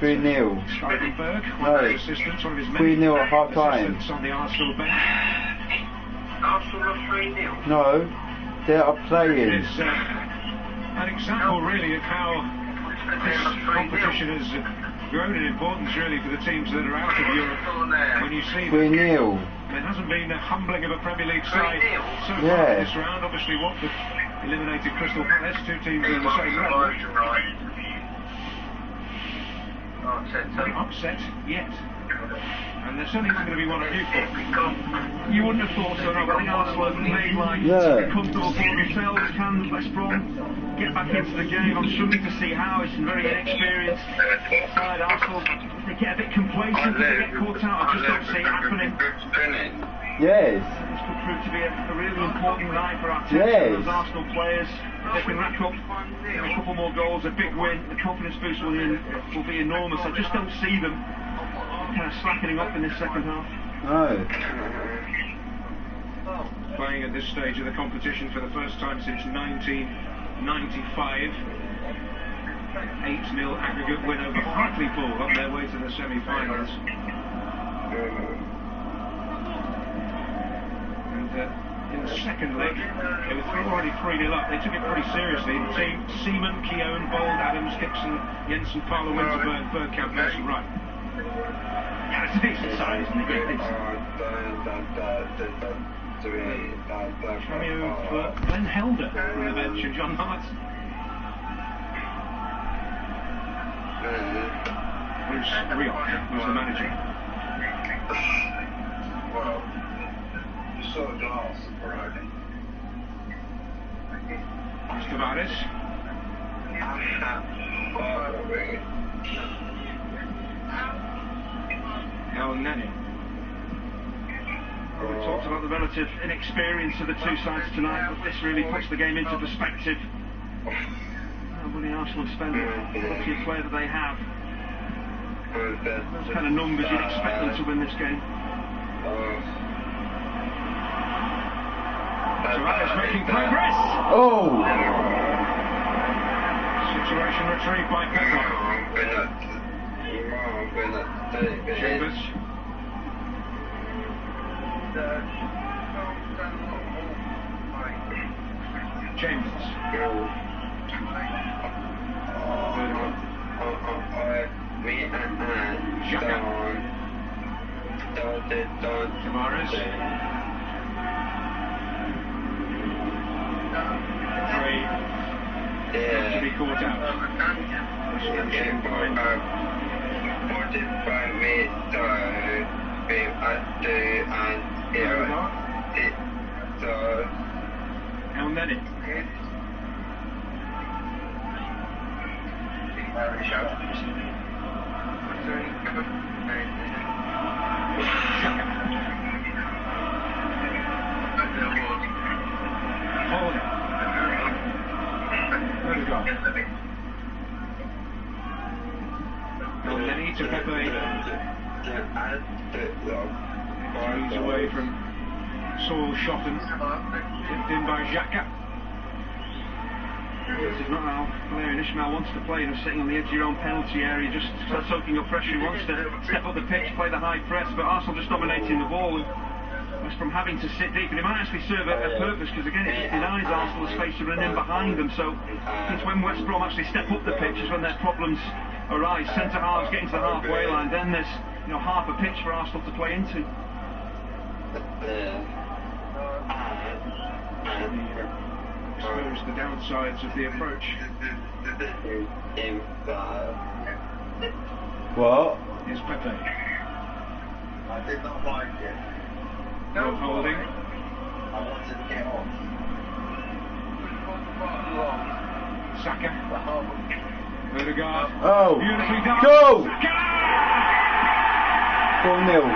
3-0. No, 3-0 at half time. Arsenal are 3-0. No, they are playing. It's an example really of how this competition has grown in importance really for the teams that are out of Europe. When you see 3-0. There hasn't been a humbling of a Premier League side so far this round. Obviously, Watford eliminated Crystal Palace, two teams in the same level. Not upset yet. And there's certainly not going to be one of you for. You wouldn't have thought so, no, but I think Arsenal have made life comfortable for themselves. Can West Brom get back into the game? I'm struggling to see how. It's a very inexperienced side. Arsenal, they get a bit complacent, they get caught out. I just don't see it happening. Yes. This could prove to be a really important night for our team. Those Arsenal players, if they can rack up a couple more goals, a big win, the confidence boost will be enormous. I just don't see them kind of slackening up in this second half. No. Playing at this stage of the competition for the first time since 1995. 8-0 aggregate win over Hartlepool on their way to the semi-finals. And in the second leg, they were already 3-0 up. They took it pretty seriously. The team, Seaman, Keown, Bold, Adams, Dixon, Jensen, Fowler, Winterberg, Bergkamp, Nelson, Wright. Yeah, it's a decent side, isn't it? Cameo for Glenn Helder from the bench and John Hart. Bruce Rioch was the manager. Well, you saw the glass, Friday. Mr. Tavares. El Nene. Well, we talked about the relative inexperience of the two sides tonight, but this really puts the game into perspective. When Arsenal have spent the quality of play that they have, those kind of numbers, you'd expect them to win this game. Tavares making progress. Oh! Situation retrieved by Pepe. Chambers. Chambers. Xhaka. Tavares. Gray. To be caught out. El Nene. El Nene to Pepe. He's away from Saul Schotten. Tipped in by Xhaka. This is not how Valerian Ismail wants to play. You're sitting on the edge of your own penalty area, just start soaking up pressure. He wants to step up the pitch, play the high press, but Arsenal just dominating the ball. And West Brom having to sit deep, and it might actually serve a purpose, because again it denies Arsenal the space to run in behind them. So it's when West Brom actually step up the pitch is when their problems arise. Centre halves getting to the halfway line, then there's half a pitch for Arsenal to play into. Expose the downsides of the approach. What? Here's Pepe. I did not like it. No holding. I wanted to get on. Saka. Odegaard. Oh! Beautifully done. Go! Saka! 4-0.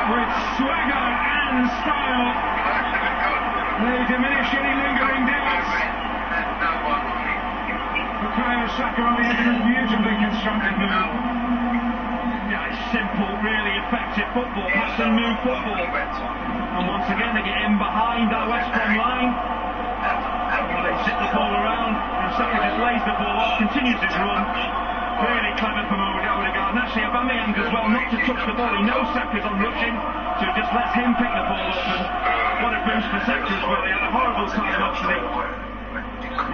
With swagger and style. They diminish any lingering doubts. Bukayo Saka on the end of a beautifully constructed move. Yeah, it's simple, really effective football, pass and move football. And once again they get in behind that West Brom line. They sit the ball around, and Saka just lays the ball off, continues his run. Really clever from Odegaard, and actually Aubameyang as well, not to touch the ball. He knows Saka's on rushing, so just lets him pick the ball up. And what a boost for Saka as well. He had a horrible time up to the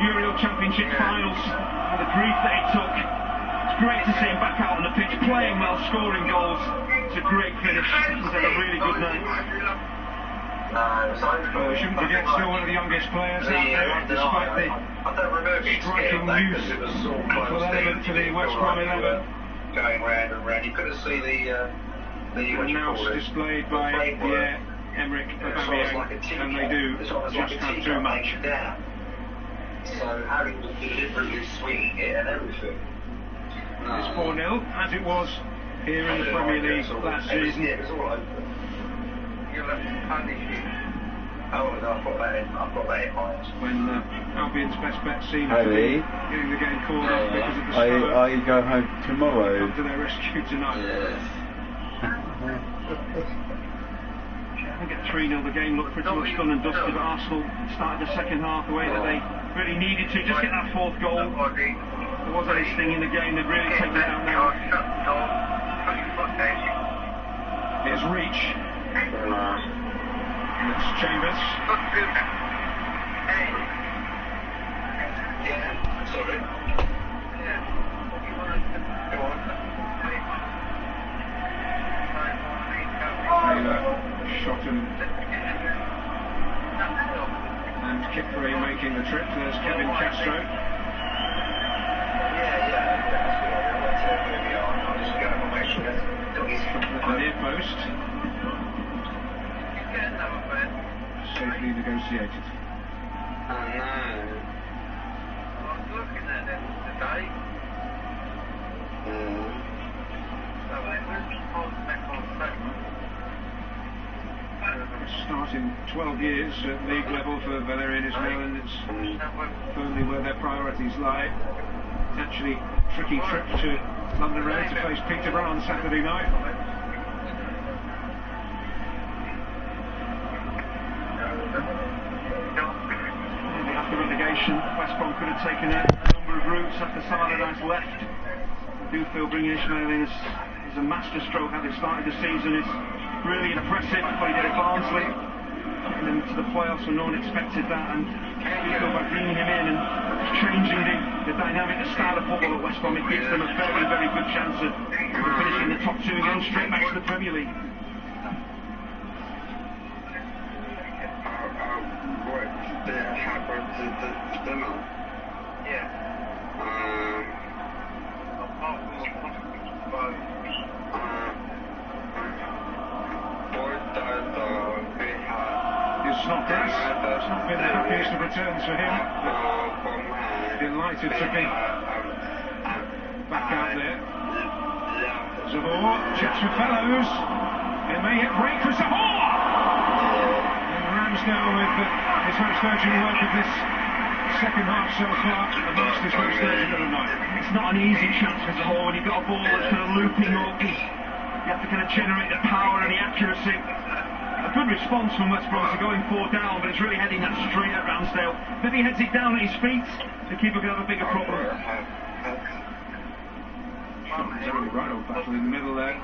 Euro Championship finals, and the grief that he took. It's great to see him back out on the pitch, playing well, scoring goals. It's a great finish. He's had a really good night. Well, we shouldn't forget, still one of the youngest players out there, despite the striking youth element to the West Brom 11. Going round and round. You couldn't see the mouse displayed by Pierre Emerick Aubameyang, and they do just have too much. So Harry was deliberately swinging it and everything. It's 4-0, as it was here in the Premier League last season. Yeah, it was all open. You'll have to punish it. Oh, no, I've got that in mind. When Albion's best bet seemed to Harry, be getting the game called off because of the snow. I go home tomorrow. Come to their rescue tonight. I think at 3-0 the game looked pretty much done and dusted, but Arsenal started the second half the way that they really needed to. Just get that fourth goal. There was anything in the game, they'd really taken it out now. Here's Reach. It's Chambers. Yeah, sorry. Taylor, shot and Kipri making the trip. There's Kevin Castro. The near post. Safely negotiated. Oh no. I was looking at them today. Starting 12 years at league level for Valerian Ismail, and it's firmly where their priorities lie. It's actually a tricky trip to London Road to face Peterborough on Saturday night. After relegation, West Brom could have taken a number of routes after Saladin's left. I do feel bringing Ismail in is a masterstroke having started the season. It's really impressive what he did at Barnsley, and then to the playoffs when no one expected that, and I feel by bringing him in and changing the dynamic, the style of football at West Brom, it gives them a very, very good chance of finishing the top two and going straight back to the Premier League. Snodgrass. It's not been the happiest of returns for him. Delighted to be back out there. Zahor checks for Fellows. It may hit break for Zahor! And Ramsdale with his most urgent work of this second half so far, amongst his most urgent of the night. It's not an easy chance for Zahor when you've got a ball that's kind of looping up. You have to kind of generate the power and the accuracy. A good response from West Brom to going 4 down, but it's really heading that straight at Ramsdale. If he heads it down at his feet, the keeper could have a bigger problem. Very right old battle in the middle there.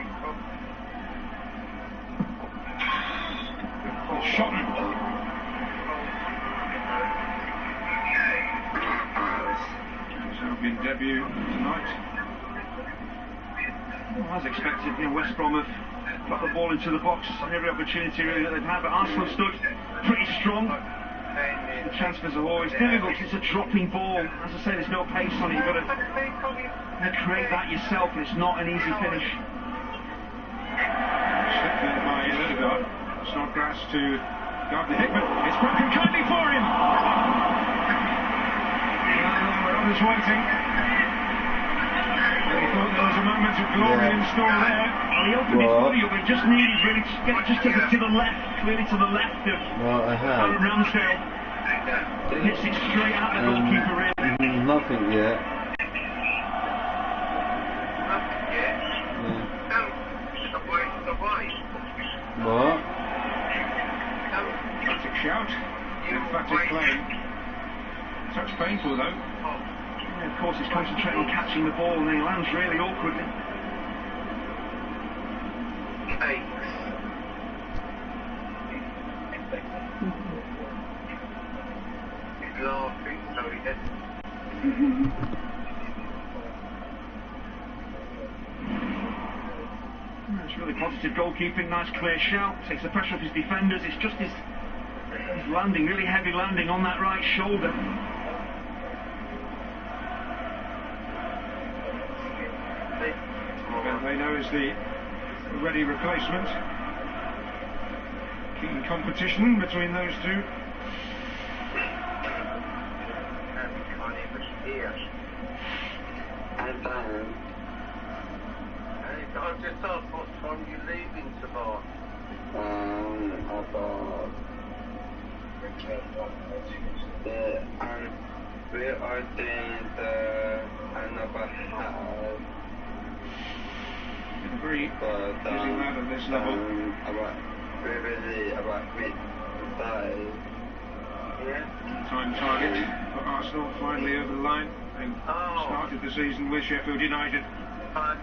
Shotton. His Albion debut tonight. Well, as expected, West Brom have got the ball into the box and every opportunity really that they've had, but Arsenal stood pretty strong. The chance for Zahor is difficult, it's a dropping ball. As I say, there's no pace on it, you've got to create that yourself, and it's not an easy finish. Slipped there by Ødegaard. Snodgrass to Gardner Hickman. It's broken kindly for him! We're others waiting. He thought there was a moment of glory in store there. Well, he opened his body up, he just needed really to get just to the left, clearly to the left of Aaron Ramsdale. It hits it straight at the goalkeeper, really. Nothing yet. What? Emphatic shout. Emphatic claim. Touch painful though. Yeah, of course he's concentrating on catching the ball and then he lands really awkwardly. He's laughing, so he gets... really positive goalkeeping, nice clear shout, takes the pressure off his defenders. It's just his landing, really heavy landing on that right shoulder. They know is the ready replacement. Keen competition between those two. I've just asked what time you're leaving tomorrow. We are doing another half. Very using that at this level. About midday. Yeah. Time target for Arsenal finally over the line. They started the season with Sheffield United. I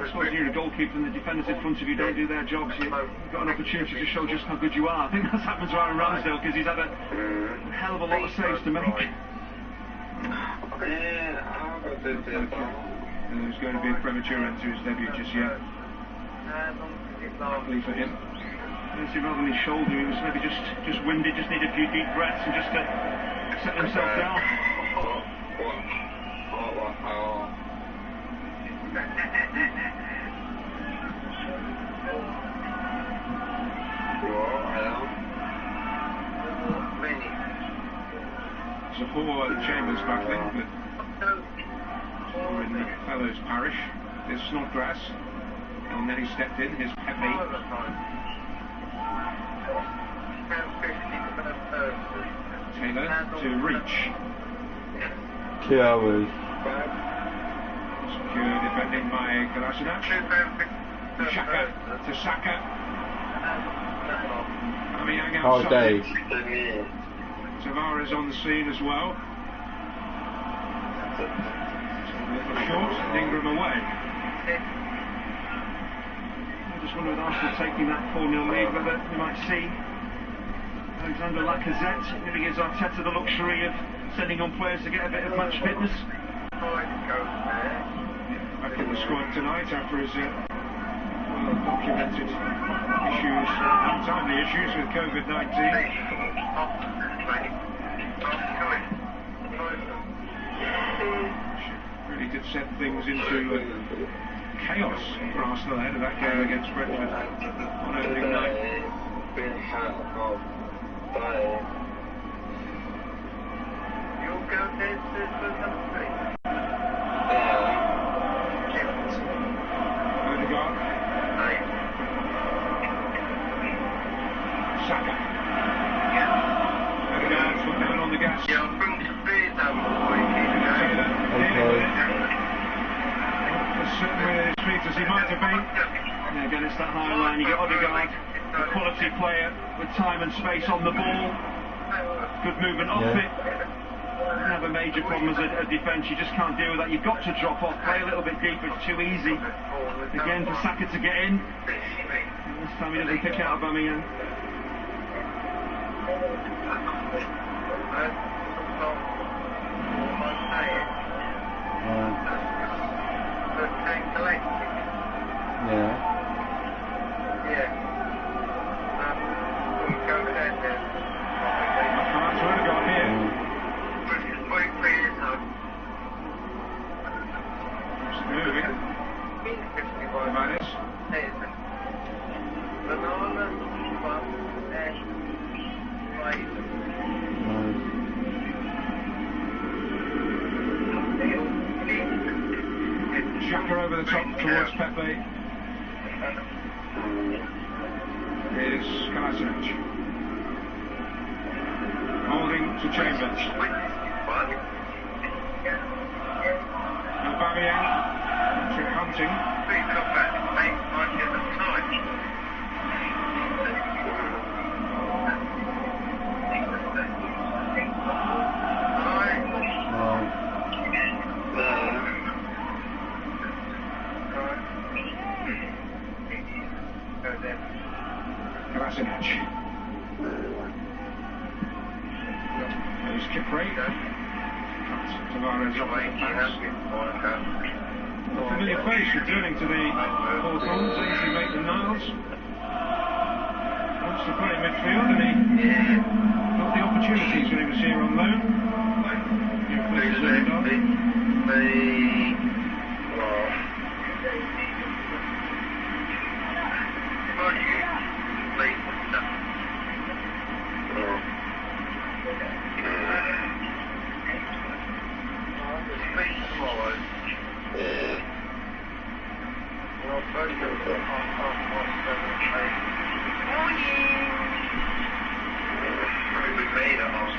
suppose you're a goalkeeper and the defenders in front of you don't do their jobs. You've got an opportunity to show just how good you are. I think that's happened to Aaron Ramsdale because he's had a hell of a lot of saves to make. There's going to be a premature end to his debut just yet. Luckily for him. Rather than his shoulder, he was maybe just winded, just needed a few deep breaths and just to set himself down. It's a poor Chambers battling, but in the Fellows parish. There's Snodgrass, and then he stepped in, his Pepe. Taylor to reach. 2 hours. Secure defending by Kolasinac. Xhaka to Saka. Aubameyang Hard day. Tavares on the scene as well. A little short, and Ingram away. I just wonder with Arsenal taking that 4-0 lead, whether we might see Alexander Lacazette. Maybe gives Arteta the luxury of sending on players to get a bit of match fitness. Back in the squad tonight after his well-documented issues, untimely issues with COVID-19. Really did set things into chaos for Arsenal ahead of that game against Brentford on opening night. You'll go there to Odegaard. Saka. Odegaard foot down on the gas. Yeah, I'll bring some beers over. As certain with his feet as he might have been. Yeah, again, it's that high line. You get Odegaard, a quality player with time and space on the ball. Good movement off it. You have a major problem as a defence. You just can't deal with that. You've got to drop off, play a little bit deeper. It's too easy. Again, for Saka to get in. And this time he doesn't pick out Aubameyang. Xhaka over the top towards Pepe. Here's Kolasinac. Holding to Chambers. Aubameyang to Hunting. Kolasinac. There's Kipre. Tavares off the pass. A familiar face returning to the Hawthorns, Ainsley Maitland-Niles. Wants to play midfield, and he got the opportunities when he was here on loan. New faces early on.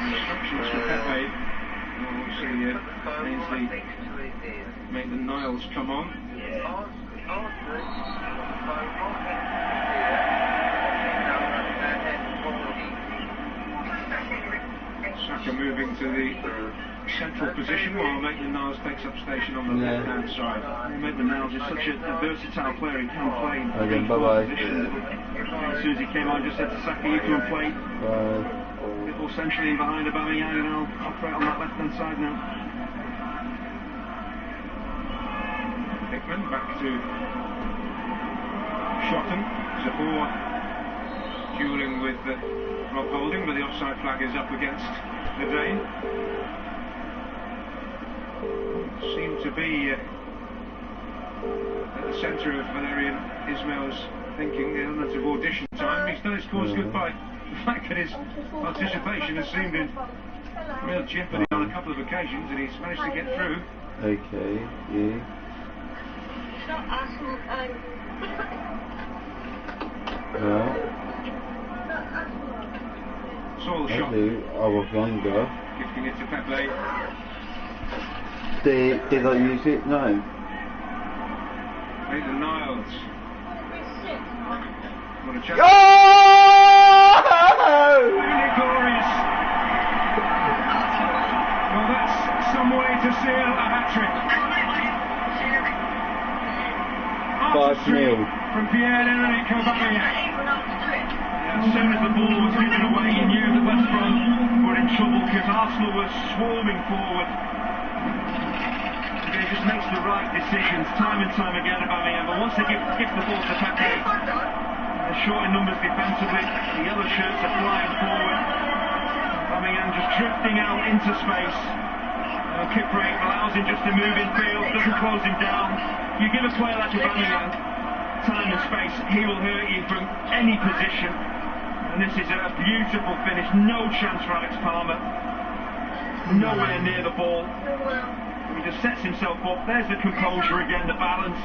Instructions for Pepe. Now we'll see Ainsley Maitland-Niles come on. Saka moving to the central position while Maitland-Niles takes up station on the left-hand side. Maitland-Niles is such a versatile player, he can play in positions. As soon as he came on, just said to Saka, you can play a bit more centrally in behind Aubameyang, and I'll operate on that left-hand side now. Hickman back to Shotton. Zabor dueling with Rob Holding, but the offside flag is up against the Dane. Seemed to be at the centre of Valerian Ismail's thinking, the element of audition time. He's done his course good by the fact that his participation has seemed in real jeopardy on a couple of occasions, and he's managed to get through. Okay, yeah. Ja. Soil shot. I was younger. Gifting it to Pepe. Did I use it? No. Maitland-Niles. What a chance. Oh! Really glorious. Well, that's some way to seal a hat-trick. 5-0. From Pierre-Emerick Aubameyang. As soon as the ball was given away, you knew that West Brom were in trouble because Arsenal was swarming forward. He just makes the right decisions time and time again, Aubameyang. But once they give the ball to Pepe, they're short in numbers defensively. The yellow shirts are flying forward. Aubameyang just drifting out into space. Kiprate allows him just to move in field, doesn't close him down. You give a player like Aubameyang time and space, he will hurt you from any position. And this is a beautiful finish. No chance for Alex Palmer. Nowhere near the ball. He just sets himself up. There's the composure again, the balance,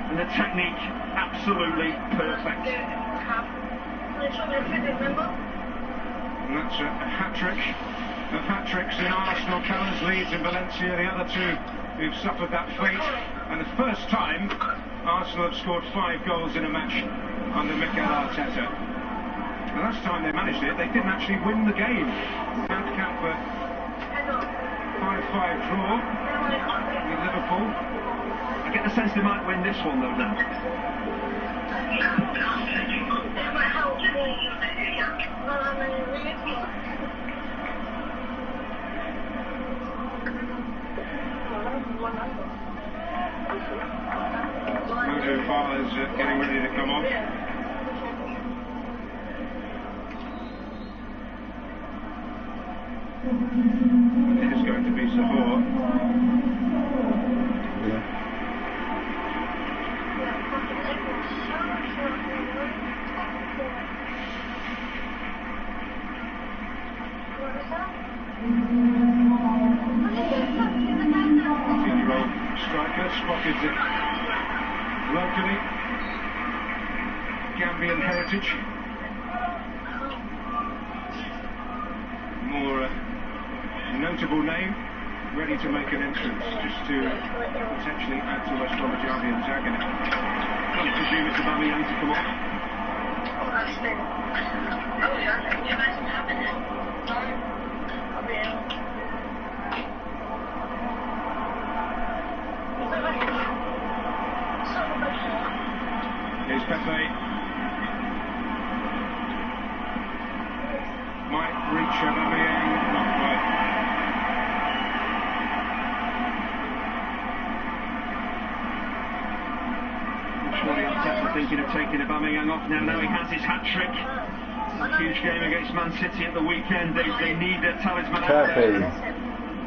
and the technique. Absolutely perfect. And that's a hat-trick of hat-tricks in Arsenal colours. Leeds and Valencia, the other two who've suffered that fate. And the first time Arsenal have scored 5 goals in a match under Mikel Arteta. The last time they managed it, they didn't actually win the game. Handicap a 5-5 draw with Liverpool. I get the sense they might win this one though now. Mojo Fowler's getting ready to come on. It is going to be Sabor. Striker spotted locally, Gambian heritage. More notable name, ready to make an entrance, just to potentially add to West Bromwich Albion's agony. Can't presume it's Aubameyang to come on. Here's Pepe. Might reach Aubameyang, not quite. off now. Now he has his hat-trick. A huge game against Man City at the weekend. They need their talisman out there.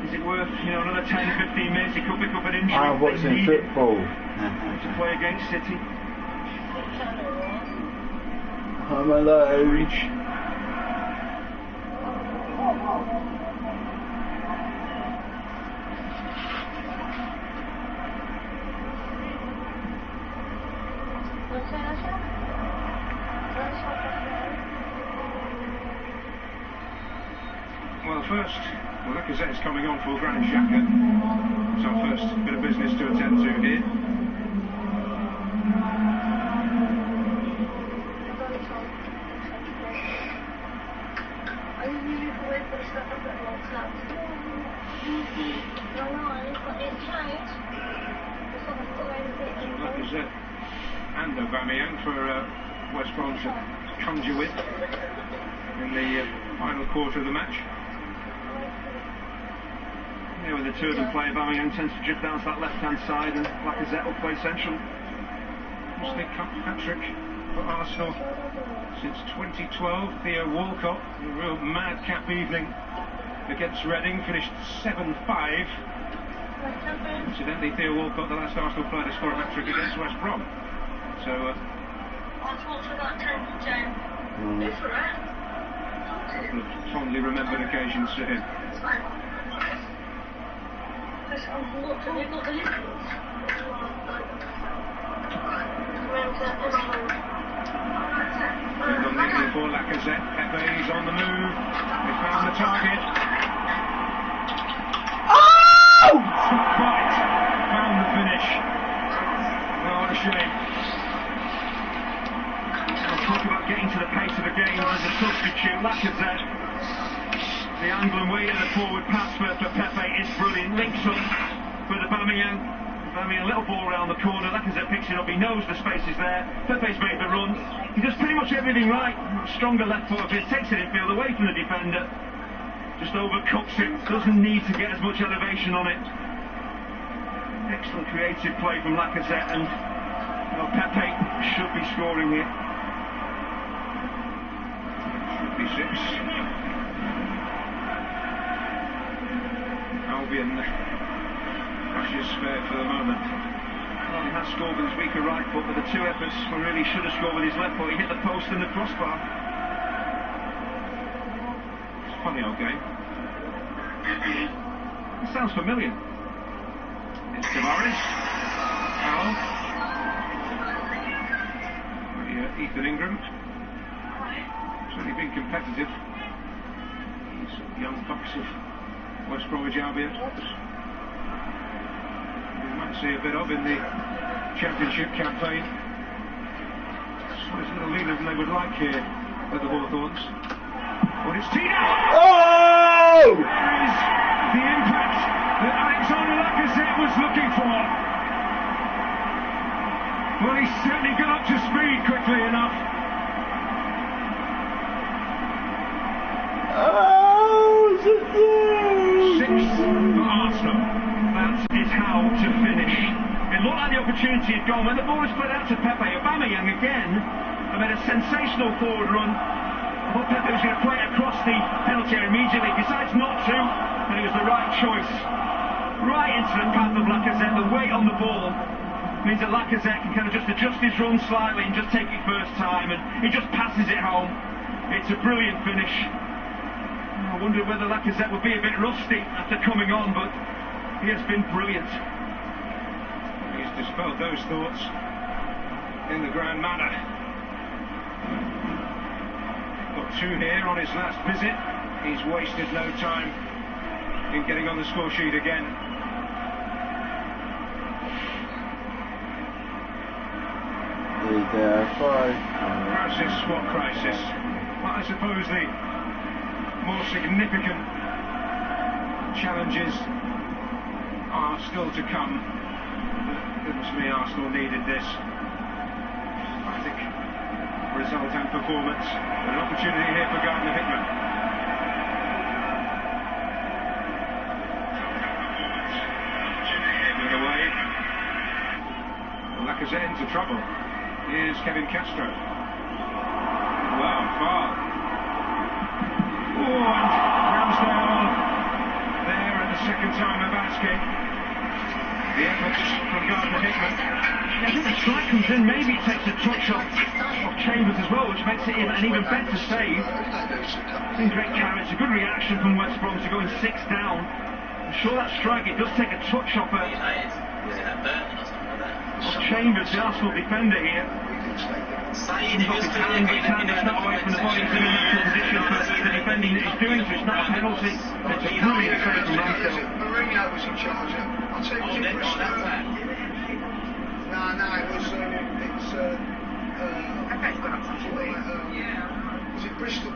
Is it worth, another 10-15 minutes? He could pick up an injury. I'm watching football. To play against City. I'm alone. Well, first, Lacazette is coming on for Granit Xhaka. It's our first bit of business to attend to here. Lacazette and Aubameyang for West Brom to conjure with in the final quarter of the match. Yeah, when the two of them play, Aubameyang tends to drift down to that left-hand side, and Lacazette will play central. Just the hat-trick for Arsenal since 2012. Theo Walcott, a real madcap evening against Reading, finished 7-5. Incidentally, Theo Walcott, the last Arsenal player to score a hat-trick against West Brom. So, a couple of fondly remembered occasions for him. Neatly for Lacazette. Pepe's on the move. They found the target. Oh! Not quite. Found the finish. Oh, what a shame. We'll talk about getting to the pace of the game as a substitute. Lacazette, the angle and weight of the forward pass for Pepe is brilliant. Links up with Aubameyang. Aubameyang, a little ball around the corner. Lacazette picks it up. He knows the space is there. Pepe's made the run. He does pretty much everything right. Stronger left foot of his, takes it infield away from the defender. Just overcuts it. Doesn't need to get as much elevation on it. Excellent creative play from Lacazette, and Pepe should be scoring here. 56. Albion crashes spared for the moment. Well, he has scored with his weaker right foot, but the two efforts were really should have scored with his left foot. He hit the post and the crossbar. It's a funny old game. It sounds familiar. It's Tavares. Powell. Ethan Ingram. Certainly been competitive. These young bucks of West Bromwich Albion. We might see a bit of in the Championship campaign. There's a little leaner than they would like here at the Hawthorns. But it's Tino! Oh! There is the impact that Alexander Lacazette was looking for. Well, he's certainly got up to speed quickly enough. Oh, 6 for Arsenal. That is how to finish. It looked like the opportunity had gone when the ball was played out to Pepe. Aubameyang again made a sensational forward run. I thought Pepe was going to play it across the penalty area immediately. He decides not to, and it was the right choice. Right into the path of Lacazette. The weight on the ball means that Lacazette can kind of just adjust his run slightly and just take it first time, and he just passes it home. It's a brilliant finish. I wonder whether Lacazette will be a bit rusty after coming on, but he has been brilliant. He's dispelled those thoughts in the grand manner. Got 2 here on his last visit. He's wasted no time in getting on the score sheet again. Crisis, what crisis? Well, I suppose the more significant challenges are still to come. Goodness me, Arsenal needed this. I think result and performance. An opportunity here for Gardner Hickman. Given away. Lacazette into trouble. Here's Kevin Castro. escape. The efforts from Gardner Hickman. I think the strike comes in, maybe takes a touch off Chambers as well, which makes it an even better save. It's been great carriage, a good reaction from West Brom to going 6 down. I'm sure that strike, it does take a touch off Chambers, the Arsenal defender here. He's got his hand, but his hand is not away from the body. He's in a natural position for the defending that he's doing, so it's not a penalty. It's a brilliant save from Ramsdale. Mourinho was in charge. I'll tell you, was it Bristol? No, it was. I bet it's got up to 40. Was it Bristol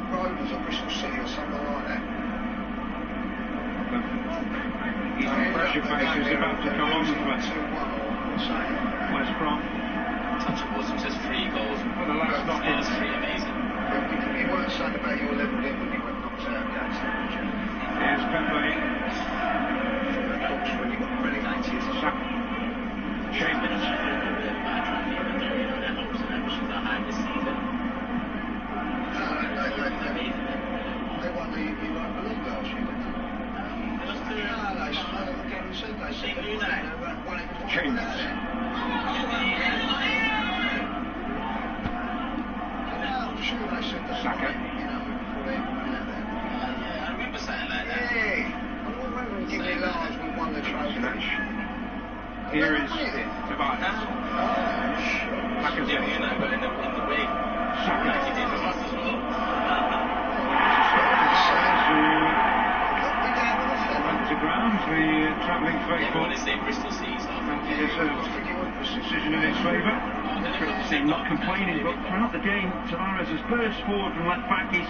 Rovers or Bristol City or something like that? He's the pressure face is about to come on with West Brom. Touchable, says 3 goals. For the last knockout. That's pretty amazing. You weren't saying about your level then when you went knocked out against them, would you? Here's Pepe. When you got relegated. Chambers. They won the Europa League last year, didn't they? Chambers. Saka. I remember saying like that. Yeah. I remember when Gibby Lars we won the trophy. Here is Tavares. Lacazette. In the way. Saka. Like he did with us as well. Went to ground, the travelling faithful. When they say Bristol City, Decision in his favour. Not complaining, but throughout the game, Tavares has burst forward from left back. He's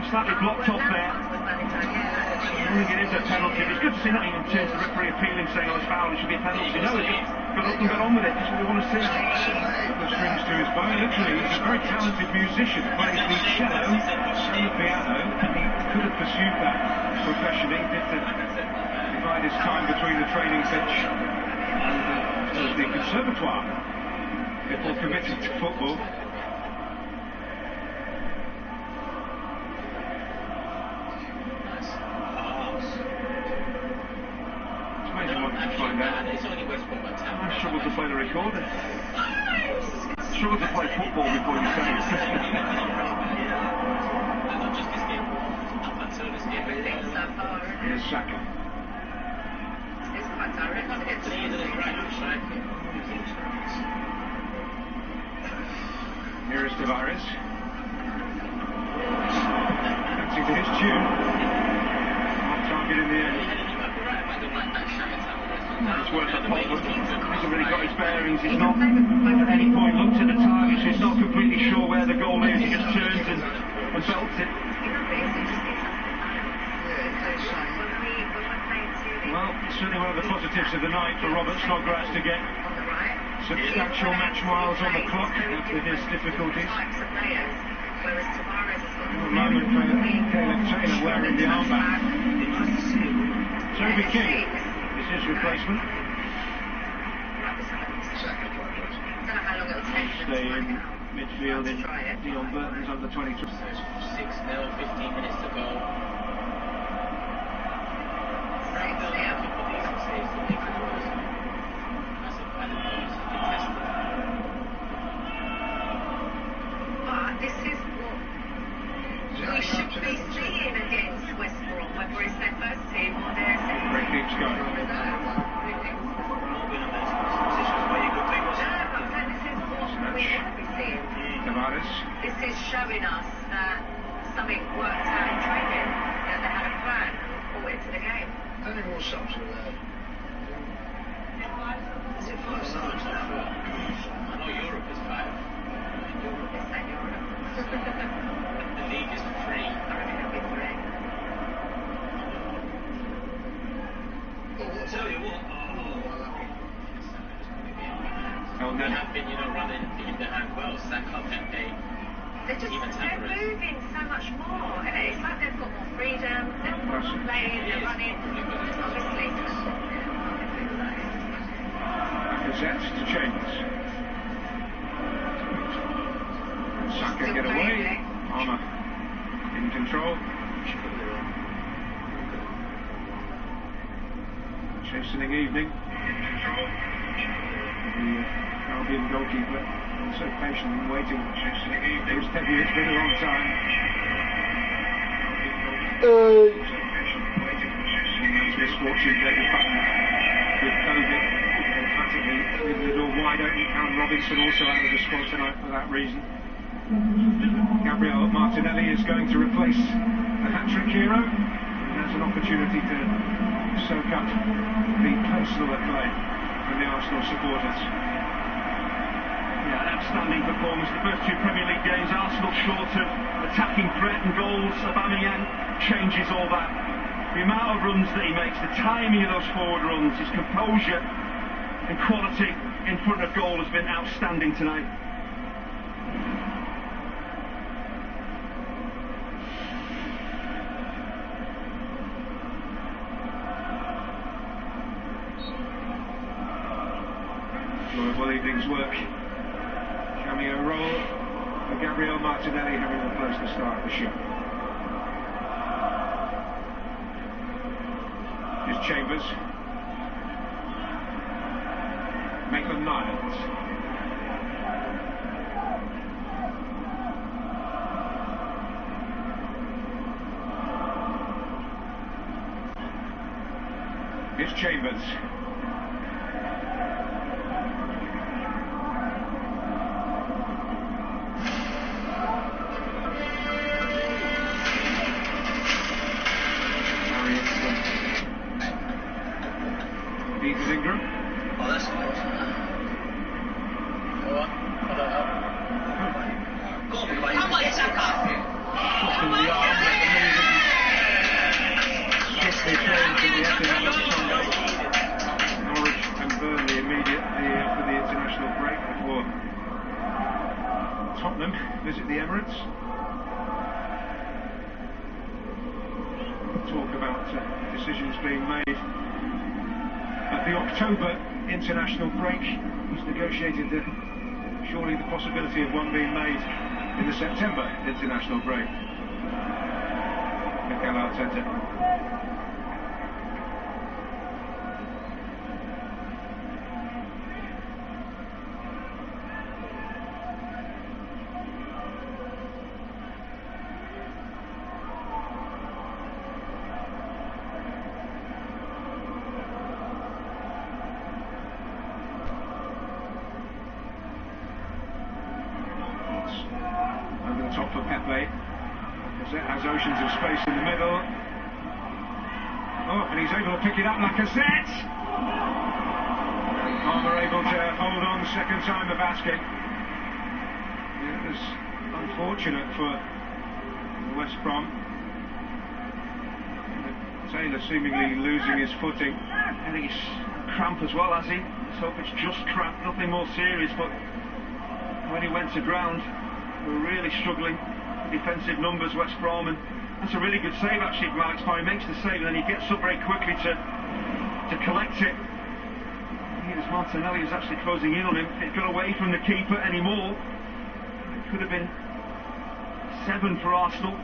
slightly blocked off there. I think it is a penalty. It's good to see that he turns the referee appealing, saying, "Oh, it's foul, it should be a penalty." No, he's got up and got on with it. That's what we want to see. The strings to his bow. Literally, he's a very talented musician. Plays the cello and the piano, and he could have pursued that professionally. He did divide his time between the training pitch and the conservatoire before committing to football. It's amazing what you can find out. I struggle to play the recorder. Struggle to play football before you say it. Here's Saka. Here is Tavares. Dancing to his tune. Off target in the end. It's worth a pop. He hasn't really got his bearings. He's not at any point looked at the target. He's not completely sure where the goal is. He just turns and belts it. Well, certainly one of the positives of the night for Robert Snodgrass to get substantial match miles on the clock after his difficulties. At the moment, Caleb Taylor wearing the armband. Toby King is his replacement. Stay in midfield in Dion Burton's under 22. 6-0, 15 minutes to go. But this is what we should be seeing against West Brom, whether it's their first team or their second. Great keeps going. Tavares. This is showing us that something worked out in training, that they had a plan and brought it to the game. How many more subs are there? Is it 5 subs? I know Europe is 5. Europe is that Europe. The league is 3. I reckon it'll be 3. Well, I'll tell you what. They have been, running in the hand well. Saka, Pepe. They're moving so much more. It's like they've got more freedom, they're more playing, they're running. Obviously. Lacazette to Chambers. Saka get away. Armour in control. chastening evening. The Caribbean goalkeeper so patient and waiting for his debut. It's been a long time. Man's misfortune, David Button with COVID, emphatically leaving the door wide open. Callum Robinson also out of the squad tonight for that reason. Gabriel Martinelli is going to replace the hat-trick hero and has an opportunity to soak up the personal acclaim from the Arsenal supporters. Yeah, an outstanding performance. The first two Premier League games, Arsenal short of attacking threat and goals. Aubameyang changes all that. The amount of runs that he makes, the timing of those forward runs, his composure and quality in front of goal has been outstanding tonight. Enjoyable evening's work. Cameo role for Gabriel Martinelli, having replaced the star of the show. Here's Chambers. Maitland-Niles. Here's Chambers. Ingram. Oh, that's nice. Alright, come on, Saka! Crossing the arm, swiftly playing to the end of Sunday. Norwich and Burnley immediately after the international break before Tottenham visit the Emirates. Talk about decisions being made at the October international break. He's negotiated surely the possibility of one being made in the September international break. Mikel Arteta. Over the top for Pepe. Lacazette has oceans of space in the middle. Oh, and he's able to pick it up, Lacazette! And Palmer able to hold on second time of asking. It was unfortunate for West Brom. Taylor seemingly losing his footing. I think he's cramp as well, has he? Let's hope it's just cramp, nothing more serious, but when he went to ground, we're really struggling with defensive numbers, West Brom, and that's a really good save actually from Alex Parry. He makes the save and then he gets up very quickly to collect it. Here's Martinelli who's actually closing in on him. If it got away from the keeper anymore, it could have been 7 for Arsenal.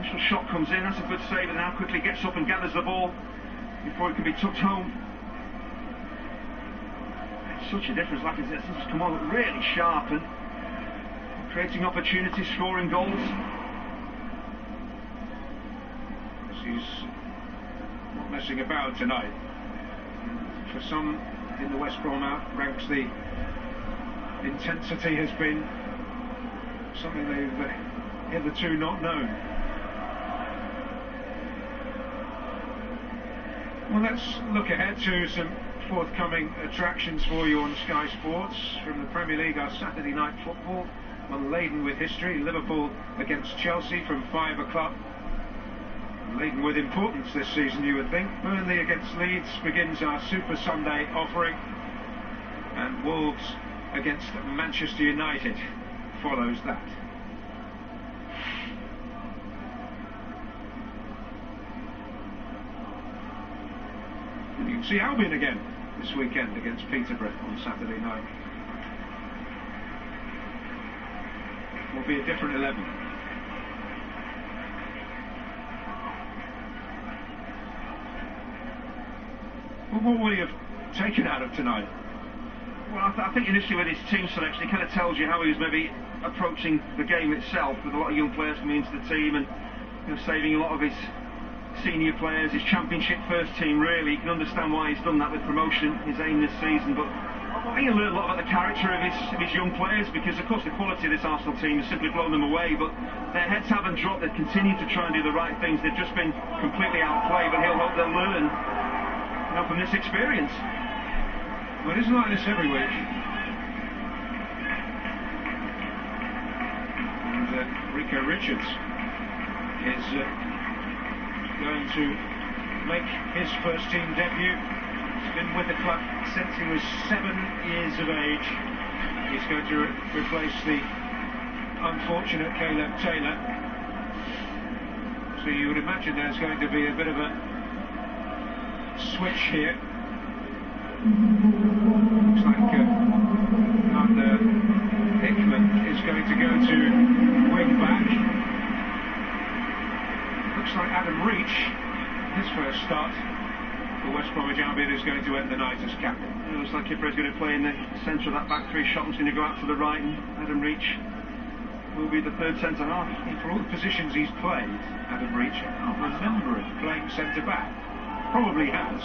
Initial shot comes in, that's a good save, and now quickly gets up and gathers the ball before it can be tucked home. Such a difference, like it's just come on really sharp and creating opportunities, scoring goals. He's not messing about tonight. For some in the West Brom ranks, the intensity has been something they've hitherto not known. Well, let's look ahead to some forthcoming attractions for you on Sky Sports. From the Premier League, our Saturday night football, one laden with history. Liverpool against Chelsea from 5 o'clock. Laden with importance this season, you would think. Burnley against Leeds begins our Super Sunday offering. And Wolves against Manchester United follows that. And you can see Albion again this weekend against Peterborough on Saturday night. Will be a different 11. What would he have taken out of tonight? Well, I think initially with his team selection, he kind of tells you how he was maybe approaching the game itself, with a lot of young players coming into the team and saving a lot of his senior players, his championship first team really. You can understand why he's done that with promotion, his aim this season, but I think you learn a lot about the character of his young players, because of course the quality of this Arsenal team has simply blown them away, but their heads haven't dropped. They've continued to try and do the right things. They've just been completely outplayed, but he'll hope they'll learn from this experience. Well, it isn't like this every week. And Rico Richards is going to make his first team debut. He's been with the club since he was 7 years of age. He's going to replace the unfortunate Caleb Taylor. So you would imagine there's going to be a bit of a switch here. Looks like Hickman is going to go to wing back. Looks like Adam Reach, his first start for West Bromwich Albion, is going to end the night as captain. It looks like Kipper's going to play in the centre of that back three. Shotton's going to go out to the right, and Adam Reach will be the third centre half. For all the positions he's played, Adam Reach, I can't remember him playing centre back. Probably has.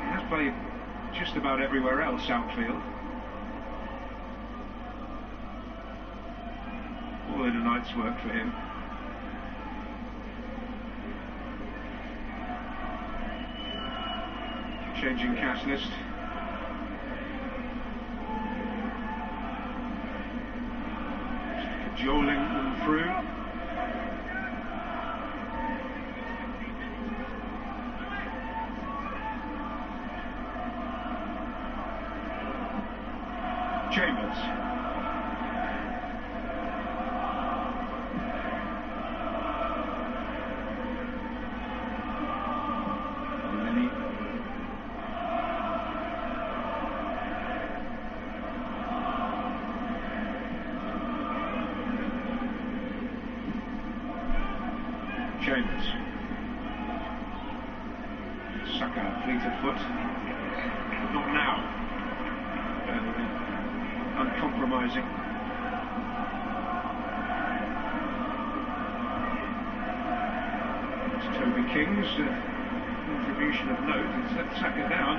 He has played just about everywhere else outfield. All in a night's work for him. Changing cast list. Cajoling them through. Chambers. Chambers. Saka, fleet of foot. But not now. Uncompromising. It's Toby King's contribution of note. It's let Saka down.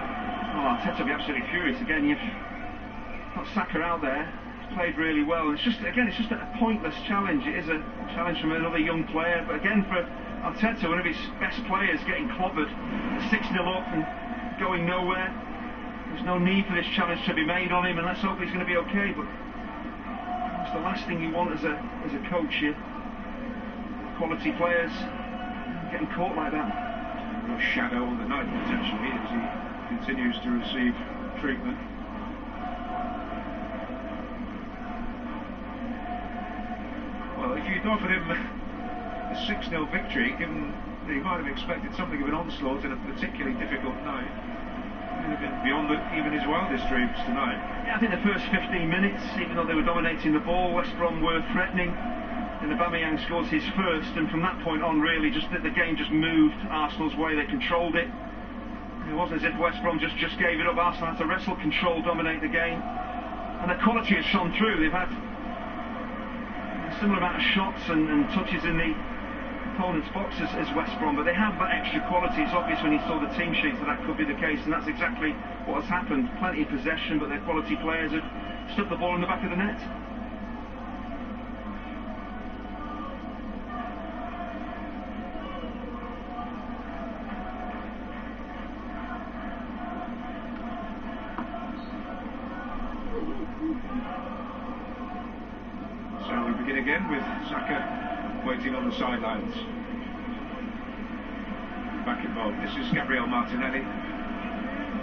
Oh, Arteta will be absolutely furious again. You've got Saka out there. Played really well. It's just a pointless challenge. It is a challenge from another young player, but again for Arteta, one of his best players, getting clobbered 6-0 up and going nowhere. There's no need for this challenge to be made on him, and let's hope he's going to be okay. But it's the last thing you want as a coach here. Quality players getting caught like that. A real shadow on the night potentially as he continues to receive treatment. Well, if you'd offered him a 6-0 victory, given that he might have expected something of an onslaught in a particularly difficult night, it would have been beyond even his wildest dreams tonight. Yeah, I think the first 15 minutes, even though they were dominating the ball, West Brom were threatening, and Aubameyang scores his first, and from that point on really just the game just moved Arsenal's way. They controlled it. It wasn't as if West Brom just gave it up. Arsenal had to wrestle, control, dominate the game, and the quality has shone through. They've had a similar amount of shots and touches in the opponent's box as West Brom, but they have that extra quality. It's obvious when you saw the team sheet that could be the case, and that's exactly what has happened. Plenty of possession, but their quality players have stuck the ball in the back of the net. So we begin again with Saka waiting on the sidelines. Back involved. This is Gabriel Martinelli.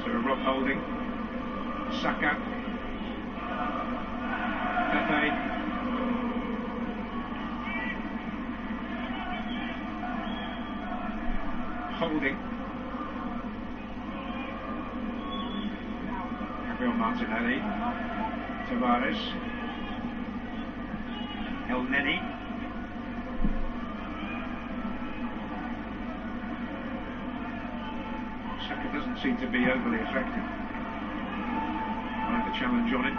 So Rob Holding. Saka. Pepe. Holding. Gabriel Martinelli. Tavares. El Neni. seem to be overly affected by the challenge on it.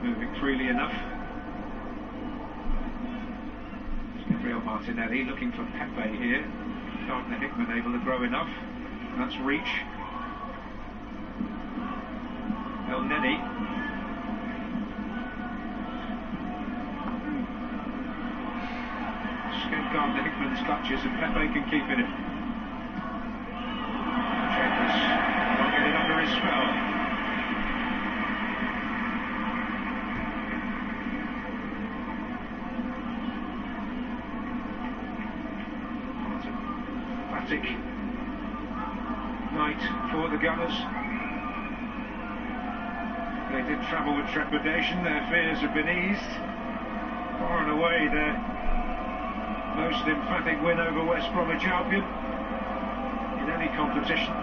Moving freely enough. Gabriel Martinelli looking for Pepe here. Gardner Hickman able to grow enough. That's reach. El Neni. Escape Gardner Hickman's clutches and Pepe can keep it in. Chambers not getting under his spell. Emphatic night for the Gunners. They did travel with trepidation, their fears have been eased. Far and away their most emphatic win over West Bromwich Albion in any competition.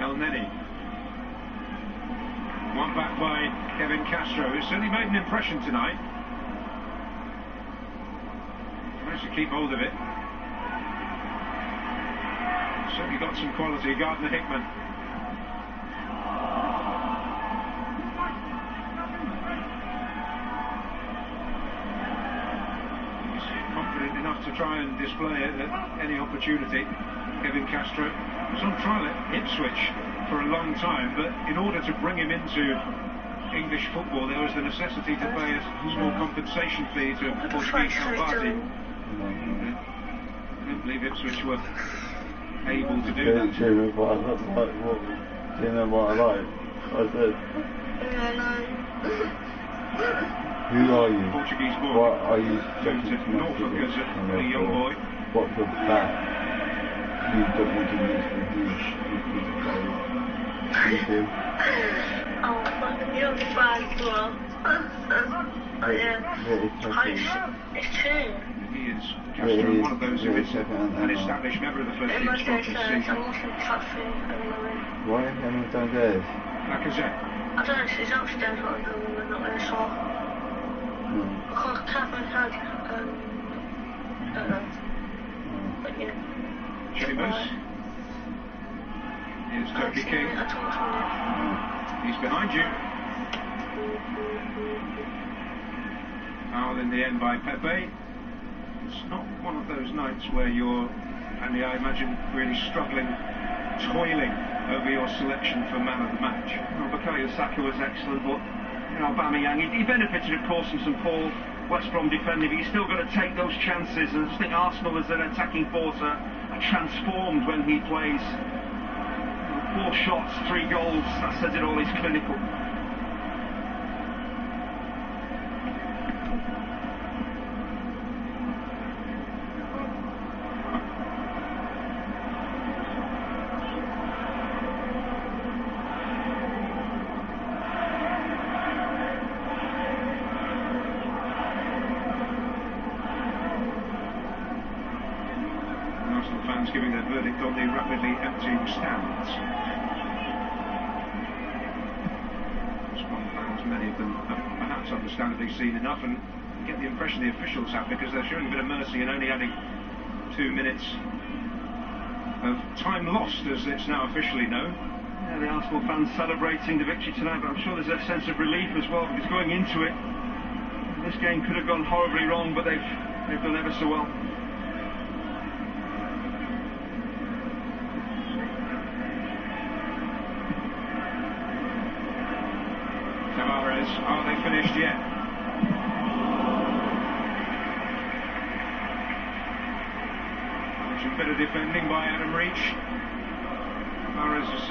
El Neni. One back by Kevin Castro, who's certainly made an impression tonight. Managed to keep hold of it. Certainly got some quality. Gardner Hickman. He's confident enough to try and display it at any opportunity. Kevin Castro was on trial at Ipswich for a long time, but in order to bring him into English football there was the necessity to pay a small compensation fee to Portuguese party. I don't believe Ipswich were able to do that. Do you know what I like? I said, who are you? Portuguese boy. What are you to Norfolk as a young boy. What's the fact? You don't want to use the douche. Oh, you're bad as well. Yeah. It's true. He is Castro, one of those who is an established member of the first team squad this season. Why haven't you done this? Lacazette. I don't know, she's upstairs right now, we're not really sure. I can't make out, don't know. But yeah. Chambers. Here's Toby King. He's behind you. Foul in the end by Pepe. It's not one of those nights where you're, Andy, I imagine, really struggling, toiling over your selection for man of the match. Well, Bukayo Saka was excellent, but you know, Aubameyang, he benefited, of course, from some poor West Brom defending, but he's still got to take those chances. And I just think Arsenal as an attacking force are transformed when he plays. 4 shots, 3 goals, that says it all, he's clinical. Arsenal fans giving their verdict on the rapidly emptying stands. Many of them have perhaps understandably seen enough and get the impression the officials have, because they're showing a bit of mercy and only adding 2 minutes of time lost, as it's now officially known. Yeah, the Arsenal fans celebrating the victory tonight, but I'm sure there's a sense of relief as well, because going into it, this game could have gone horribly wrong, but they've done ever so well. Are they finished yet? Some better defending by Adam Reach. Tavares has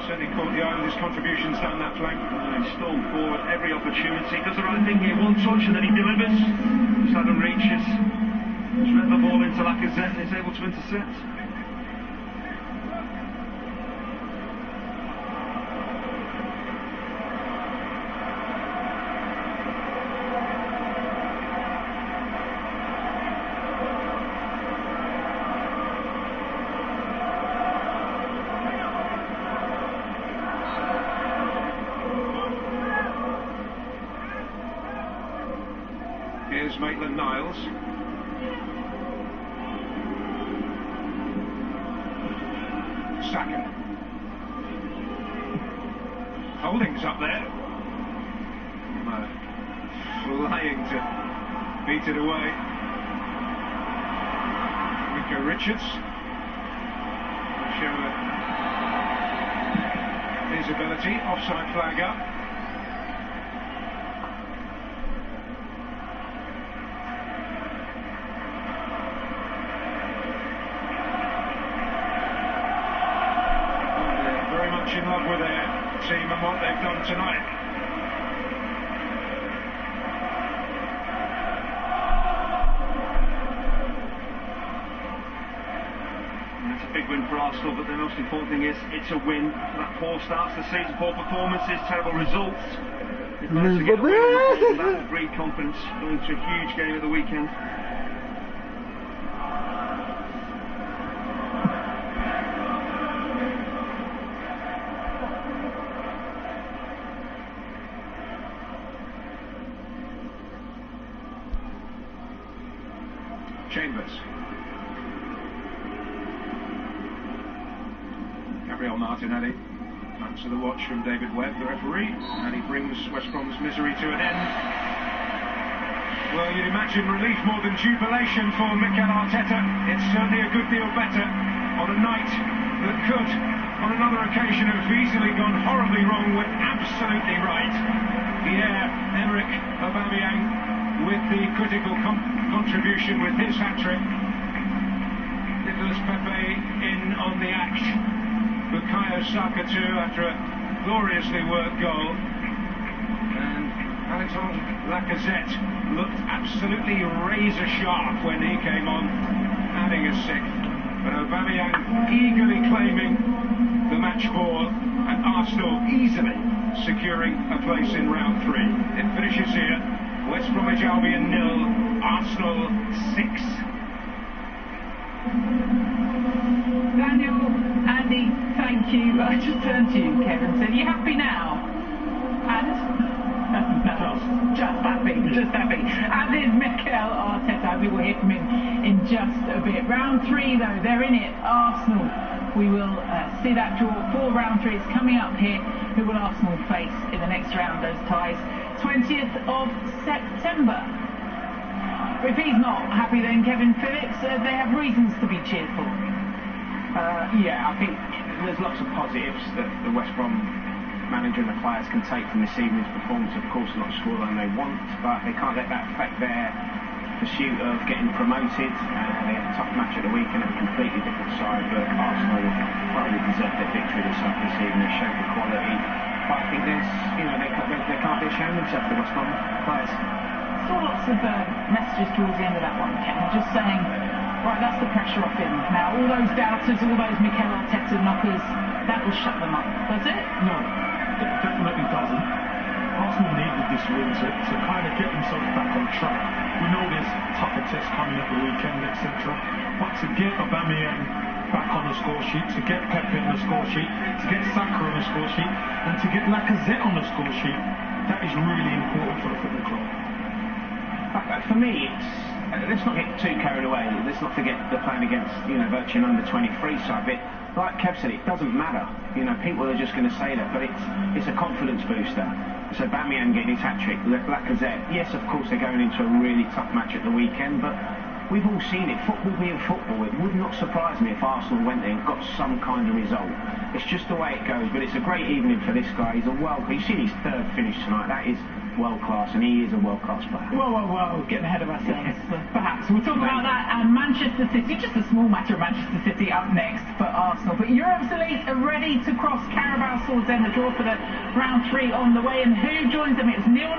certainly caught the eye with his contributions down that flank. He stormed forward every opportunity, does the right thing here, one touch and then he delivers. As Adam Reach has read the ball into Lacazette and is able to intercept. is Maitland-Niles. Saka. Holding's up there. Flying to beat it away. Rico Richards. Show his ability. Offside flag up. In love with their team and what they've done tonight. And it's a big win for Arsenal, but the most important thing is it's a win. That poor starts the season, poor performances, terrible results. They've managed to get a win, that will breed confidence going to a huge game at the weekend. Chambers. Gabriel Martinelli. Answer the watch from David Webb, the referee, and he brings West Brom's misery to an end. Well, you'd imagine relief more than jubilation for Mikel Arteta. It's certainly a good deal better on a night that could, on another occasion, have easily gone horribly wrong. Went absolutely right. Pierre-Emerick Aubameyang with the critical contribution with his hat-trick. Nicolas Pepe in on the act. Bukayo Saka too after a gloriously worked goal. And Alexandre Lacazette looked absolutely razor sharp when he came on, adding a sixth. But Aubameyang eagerly claiming the match ball, and Arsenal easily securing a place in round 3. It finishes here. West Bromwich Albion 0, Arsenal 6. Daniel, Andy, thank you. I just turned to you, Kevin, said, "You happy now?" And? No, just happy, just happy. And is Mikel Arteta. We will hear from him in just a bit. Round 3, though, they're in it. Arsenal. We will see that draw for round 3. It's coming up here. Who will Arsenal face in the next round? Those ties. 20th of September. If he's not happy, then Kevin Phillips, they have reasons to be cheerful. Yeah, I think there's lots of positives that the West Brom manager and the players can take from this evening's performance. Of course, not scoreline they want, but they can't let that affect their pursuit of getting promoted. They had a tough match at the weekend, a completely different side, but Arsenal probably deserved their victory this evening. They showed the quality. But I think there's, they can't be ashamed of themselves, the West Brom players. Saw lots of messages towards the end of that one, Ken, just saying, right, that's the pressure off him. Now, all those doubters, all those Mikel Arteta knockers, that will shut them up. Does it? No, it definitely doesn't. Arsenal needed this win to kind of get themselves back on track. We know there's tougher tests coming at the weekend, etc. But to get Aubameyang back on the score sheet, to get Pepe on the score sheet, to get Saka on the score sheet, and to get Lacazette on the score sheet, that is really important for the football club. For me, let's not get too carried away. Let's not forget they're playing against, virtually an under-23 side. But like Kev said, it doesn't matter. People are just going to say that, but it's a confidence booster. So Aubameyang getting his hat-trick, Lacazette. Yes, of course, they're going into a really tough match at the weekend, but we've all seen it. Football being football, it would not surprise me if Arsenal went there and got some kind of result. It's just the way it goes, but it's a great evening for this guy. He's a you've seen his 3rd finish tonight. That is world-class, and he is a world-class player. Whoa, getting ahead of ourselves. Perhaps we'll talk about that and Manchester City, just a small matter of Manchester City up next for Arsenal. But Europe's elite are ready to cross Carabao Swords End, the draw for the round 3 on the way, and who joins them? It's 0-0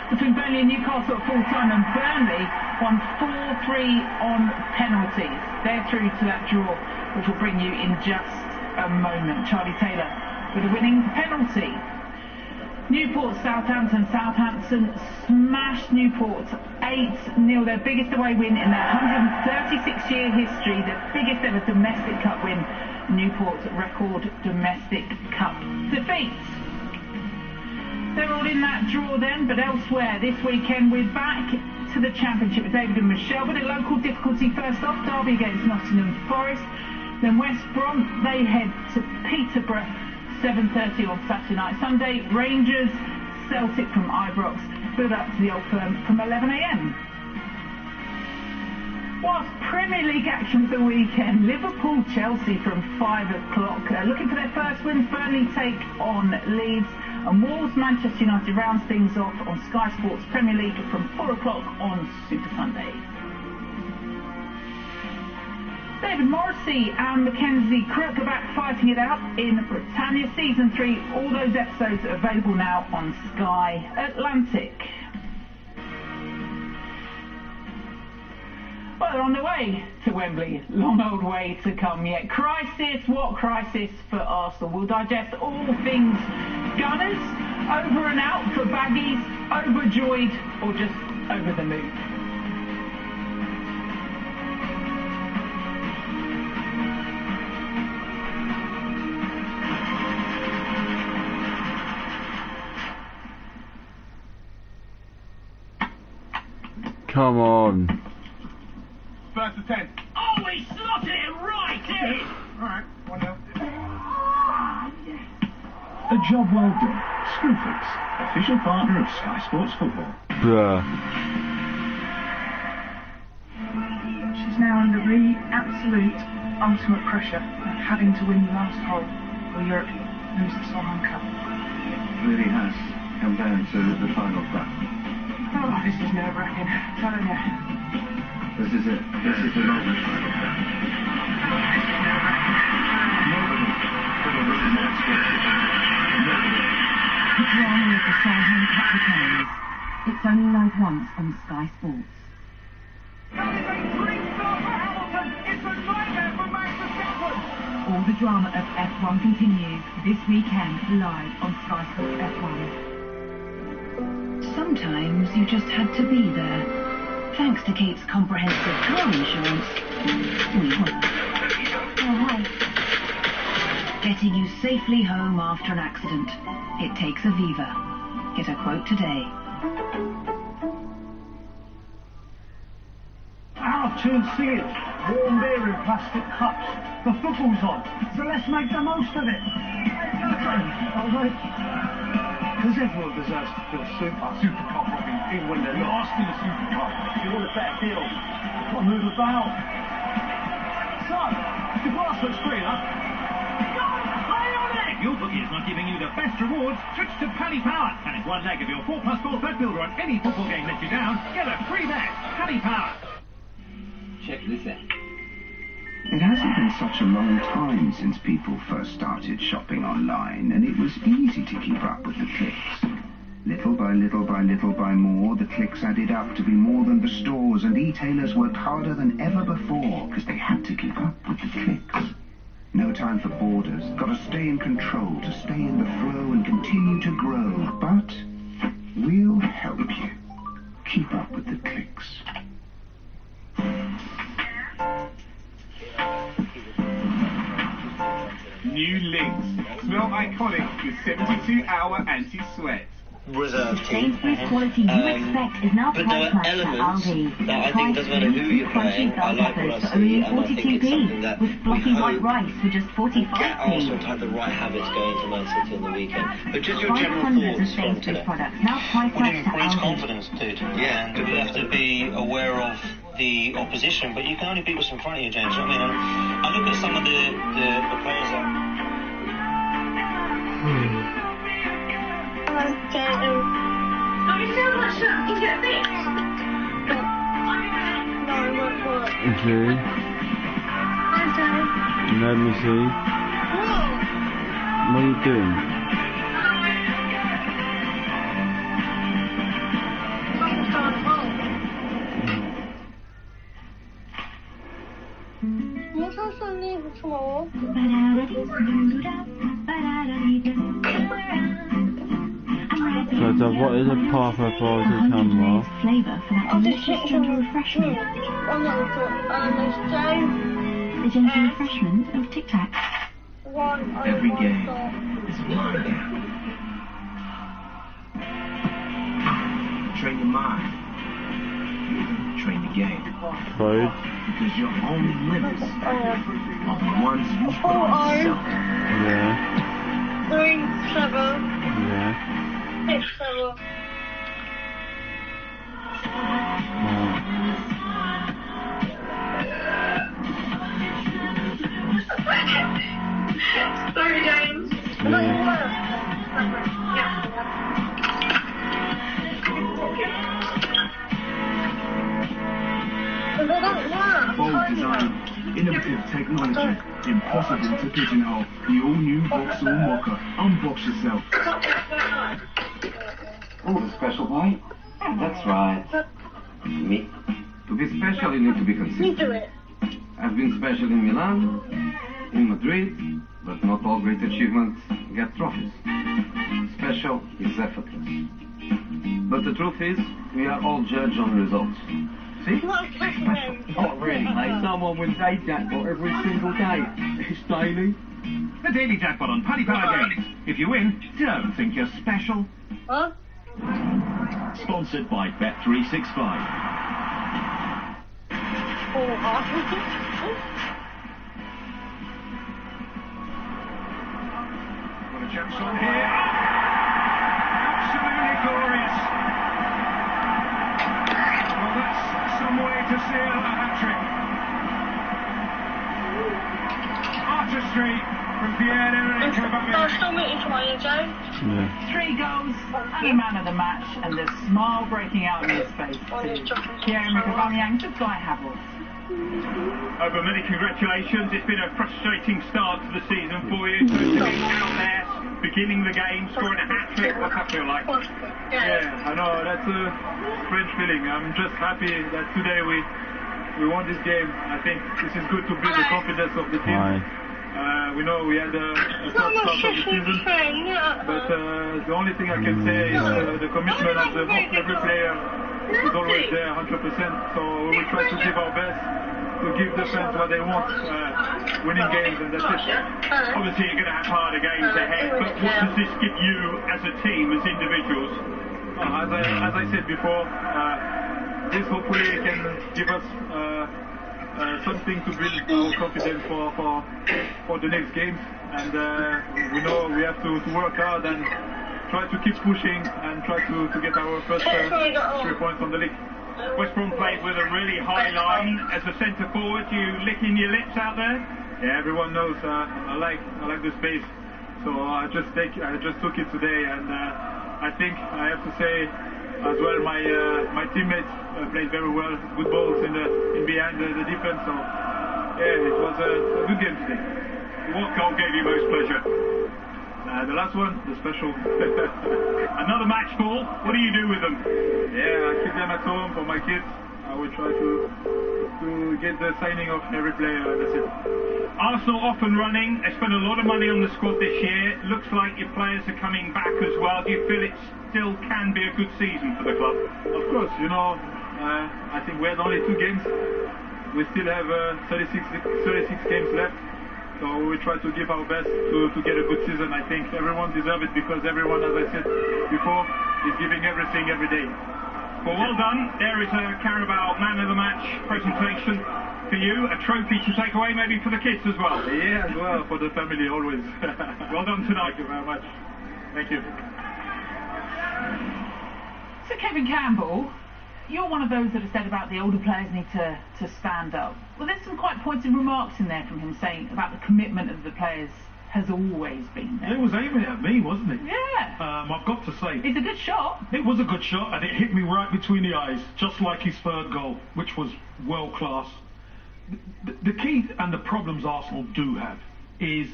between Burnley and Newcastle at full-time, and Burnley won 4-3 on penalties. They're through to that draw, which will bring you in just a moment. Charlie Taylor with a winning penalty. Newport, Southampton. Southampton smashed Newport 8-0, their biggest away win in their 136-year history, the biggest ever domestic cup win. Newport's record domestic cup defeat. Several Enfield in that draw then, but elsewhere this weekend we're back to the Championship with David and Michelle, but a local difficulty first off. Derby against Nottingham Forest, then West Brom, they head to Peterborough 7:30 on Saturday night. Sunday, Rangers Celtic from Ibrox, build up to the Old Firm from 11 a.m. Whilst Premier League action for the weekend, Liverpool-Chelsea from 5 o'clock. Looking for their first wins, Burnley take on Leeds, and Wolves-Manchester United rounds things off on Sky Sports Premier League from 4 o'clock on Super Sunday. David Morrissey and Mackenzie Crook are back fighting it out in Britannia Season 3. All those episodes are available now on Sky Atlantic. Well, they're on their way to Wembley. Long old way to come yet. Crisis, what crisis for Arsenal? We'll digest all things Gunners, over and out for Baggies, overjoyed or just over the moon. Come on. First attempt. Oh, he slotted it right in! Alright, 1-0. A job well done. Screwfix, official partner of Sky Sports Football. Bruh. She's now under the absolute ultimate pressure of having to win the last hole or Europe lose the Solheim Cup. It really has come down to the final play. Oh, this is nerve-wracking, I'm telling you. This is it. This is the moment. Nobody could have written that script. Nobody. The drama of the Solheim Cup returns. It's only live once on Sky Sports. All the drama of F1 continues this weekend live on Sky Sports F1. Sometimes you just had to be there. Thanks to Kate's comprehensive car insurance, we won. Oh, hi. Getting you safely home after an accident. It takes a Viva. Get a quote today. Our tune singing, warm beer in plastic cups. The football's on, so let's make the most of it. Alright. Because everyone deserves to feel super cup robbing, even when they're lost in the Super Cup. If you want a better deal, you've got to move about. So, the glass looks green, huh? If your bookie is not giving you the best rewards, switch to Paddy Power. And if one leg of your 4+4 bet builder on any football game lets you down, get a free bet. Paddy Power. Check this out. It hasn't been such a long time since people first started shopping online, and it was easy to keep up with the clicks. Little by little by little by more, the clicks added up to be more than the stores, and e-tailers worked harder than ever before because they had to keep up with the clicks. No time for borders. Got to stay in control, to stay in the flow and continue to grow. But we'll help you keep up with the clicks. New Lynx. Smell iconic with 72-hour anti-sweat. Reserve team. Sainsbury's quality you expect is now but there are elements that I think doesn't matter who you're playing. I like what I see, and I think it's something that we hope rice for just 45p. get Arsenal to have the right habits going to Man City on the weekend. But just your general thoughts from today. Now priced What do out you to breeds Aldi. confidence, dude? Yeah, and you have to be aware of the opposition, but you can only beat what's in front of you, James. You know what I mean? And I look at some of the players that. No, you feel that shit, you get this. No, it won't work. Okay. Okay. Let me see. What are you doing? Something's going wrong. What's also new before? So what is a pathway for the camera? Flavour for that delicious gentle refreshment. The gentle refreshment of Tic Tac. Every game is one game. train your mind. Train the game. Right. Because your only limits are the ones you put on yourself. Yeah. 3, 7. Yeah. 6, 7. Three games. Bold design, innovative technology, impossible to pigeonhole. The all-new Vauxhall Mocha. Unbox yourself. Oh, the special bite? That's right. Me. To be special, you need to be consistent. I've been special in Milan, in Madrid, but not all great achievements get trophies. Special is effortless. But the truth is, we are all judged on results. See? Special. Not really, mate. Someone wins a jackpot every single day. It's daily. The daily jackpot on Paddy Power Games. If you win, don't think you're special. Huh? Sponsored by Bet365. What a jump shot here. Absolutely glorious. Well, that's some way to seal a hat-trick. Artistry from Pierre-Emerick Aubameyang. 3 goals and a man of the match, and the smile breaking out on his face to Pierre-Emerick Aubameyang to Guy Havertz. Over many congratulations. It's been a frustrating start to the season for you. To be out there, beginning the game, scoring a hat-trick. What's that feel like? Yeah, I know, that's a strange feeling. I'm just happy that today we won this game. I think this is good to build the confidence of the team. We know we had a tough start of the season, but the only thing I can say is the commitment of every player is always there 100%, so we will try to give our best to give the fans what they want, winning games, and that's it. Obviously you're going to have harder games ahead, but what does this give you as a team, as individuals? As I said before, this hopefully can give us something to build our confidence for the next games, and we know we have to work hard and try to keep pushing and try to get our first 3 points on the league. West Brom played with a really high line as a centre forward. You licking your lips out there? Yeah, everyone knows I like the space, so I just took it today, and I think I have to say as well my teammates played very well, good balls in behind the defense. So yeah, it was a good game today. What goal gave you most pleasure? The last one, the special. Another match ball. What do you do with them? Yeah, I keep them at home for my kids. I will try to get the signing of every player. That's it. Arsenal off and running. They spent a lot of money on the squad this year. Looks like your players are coming back as well. Do you feel it still can be a good season for the club? Of course, you know, I think we had only 2 games. We still have 36 games left. So we try to give our best to get a good season. I think everyone deserves it because everyone, as I said before, is giving everything every day. Well, well done. There is a Carabao Man of the Match presentation for you. A trophy to take away maybe for the kids as well. Yeah, as well, for the family always. Well done tonight. Thank you very much. Thank you. So Kevin Campbell, you're one of those that have said about the older players need to stand up. Well, there's some quite pointed remarks in there from him saying about the commitment of the players has always been there. It was aiming at me, wasn't it? Yeah. I've got to say. It's a good shot. It was a good shot, and it hit me right between the eyes, just like his third goal, which was world class. The key and the problems Arsenal do have is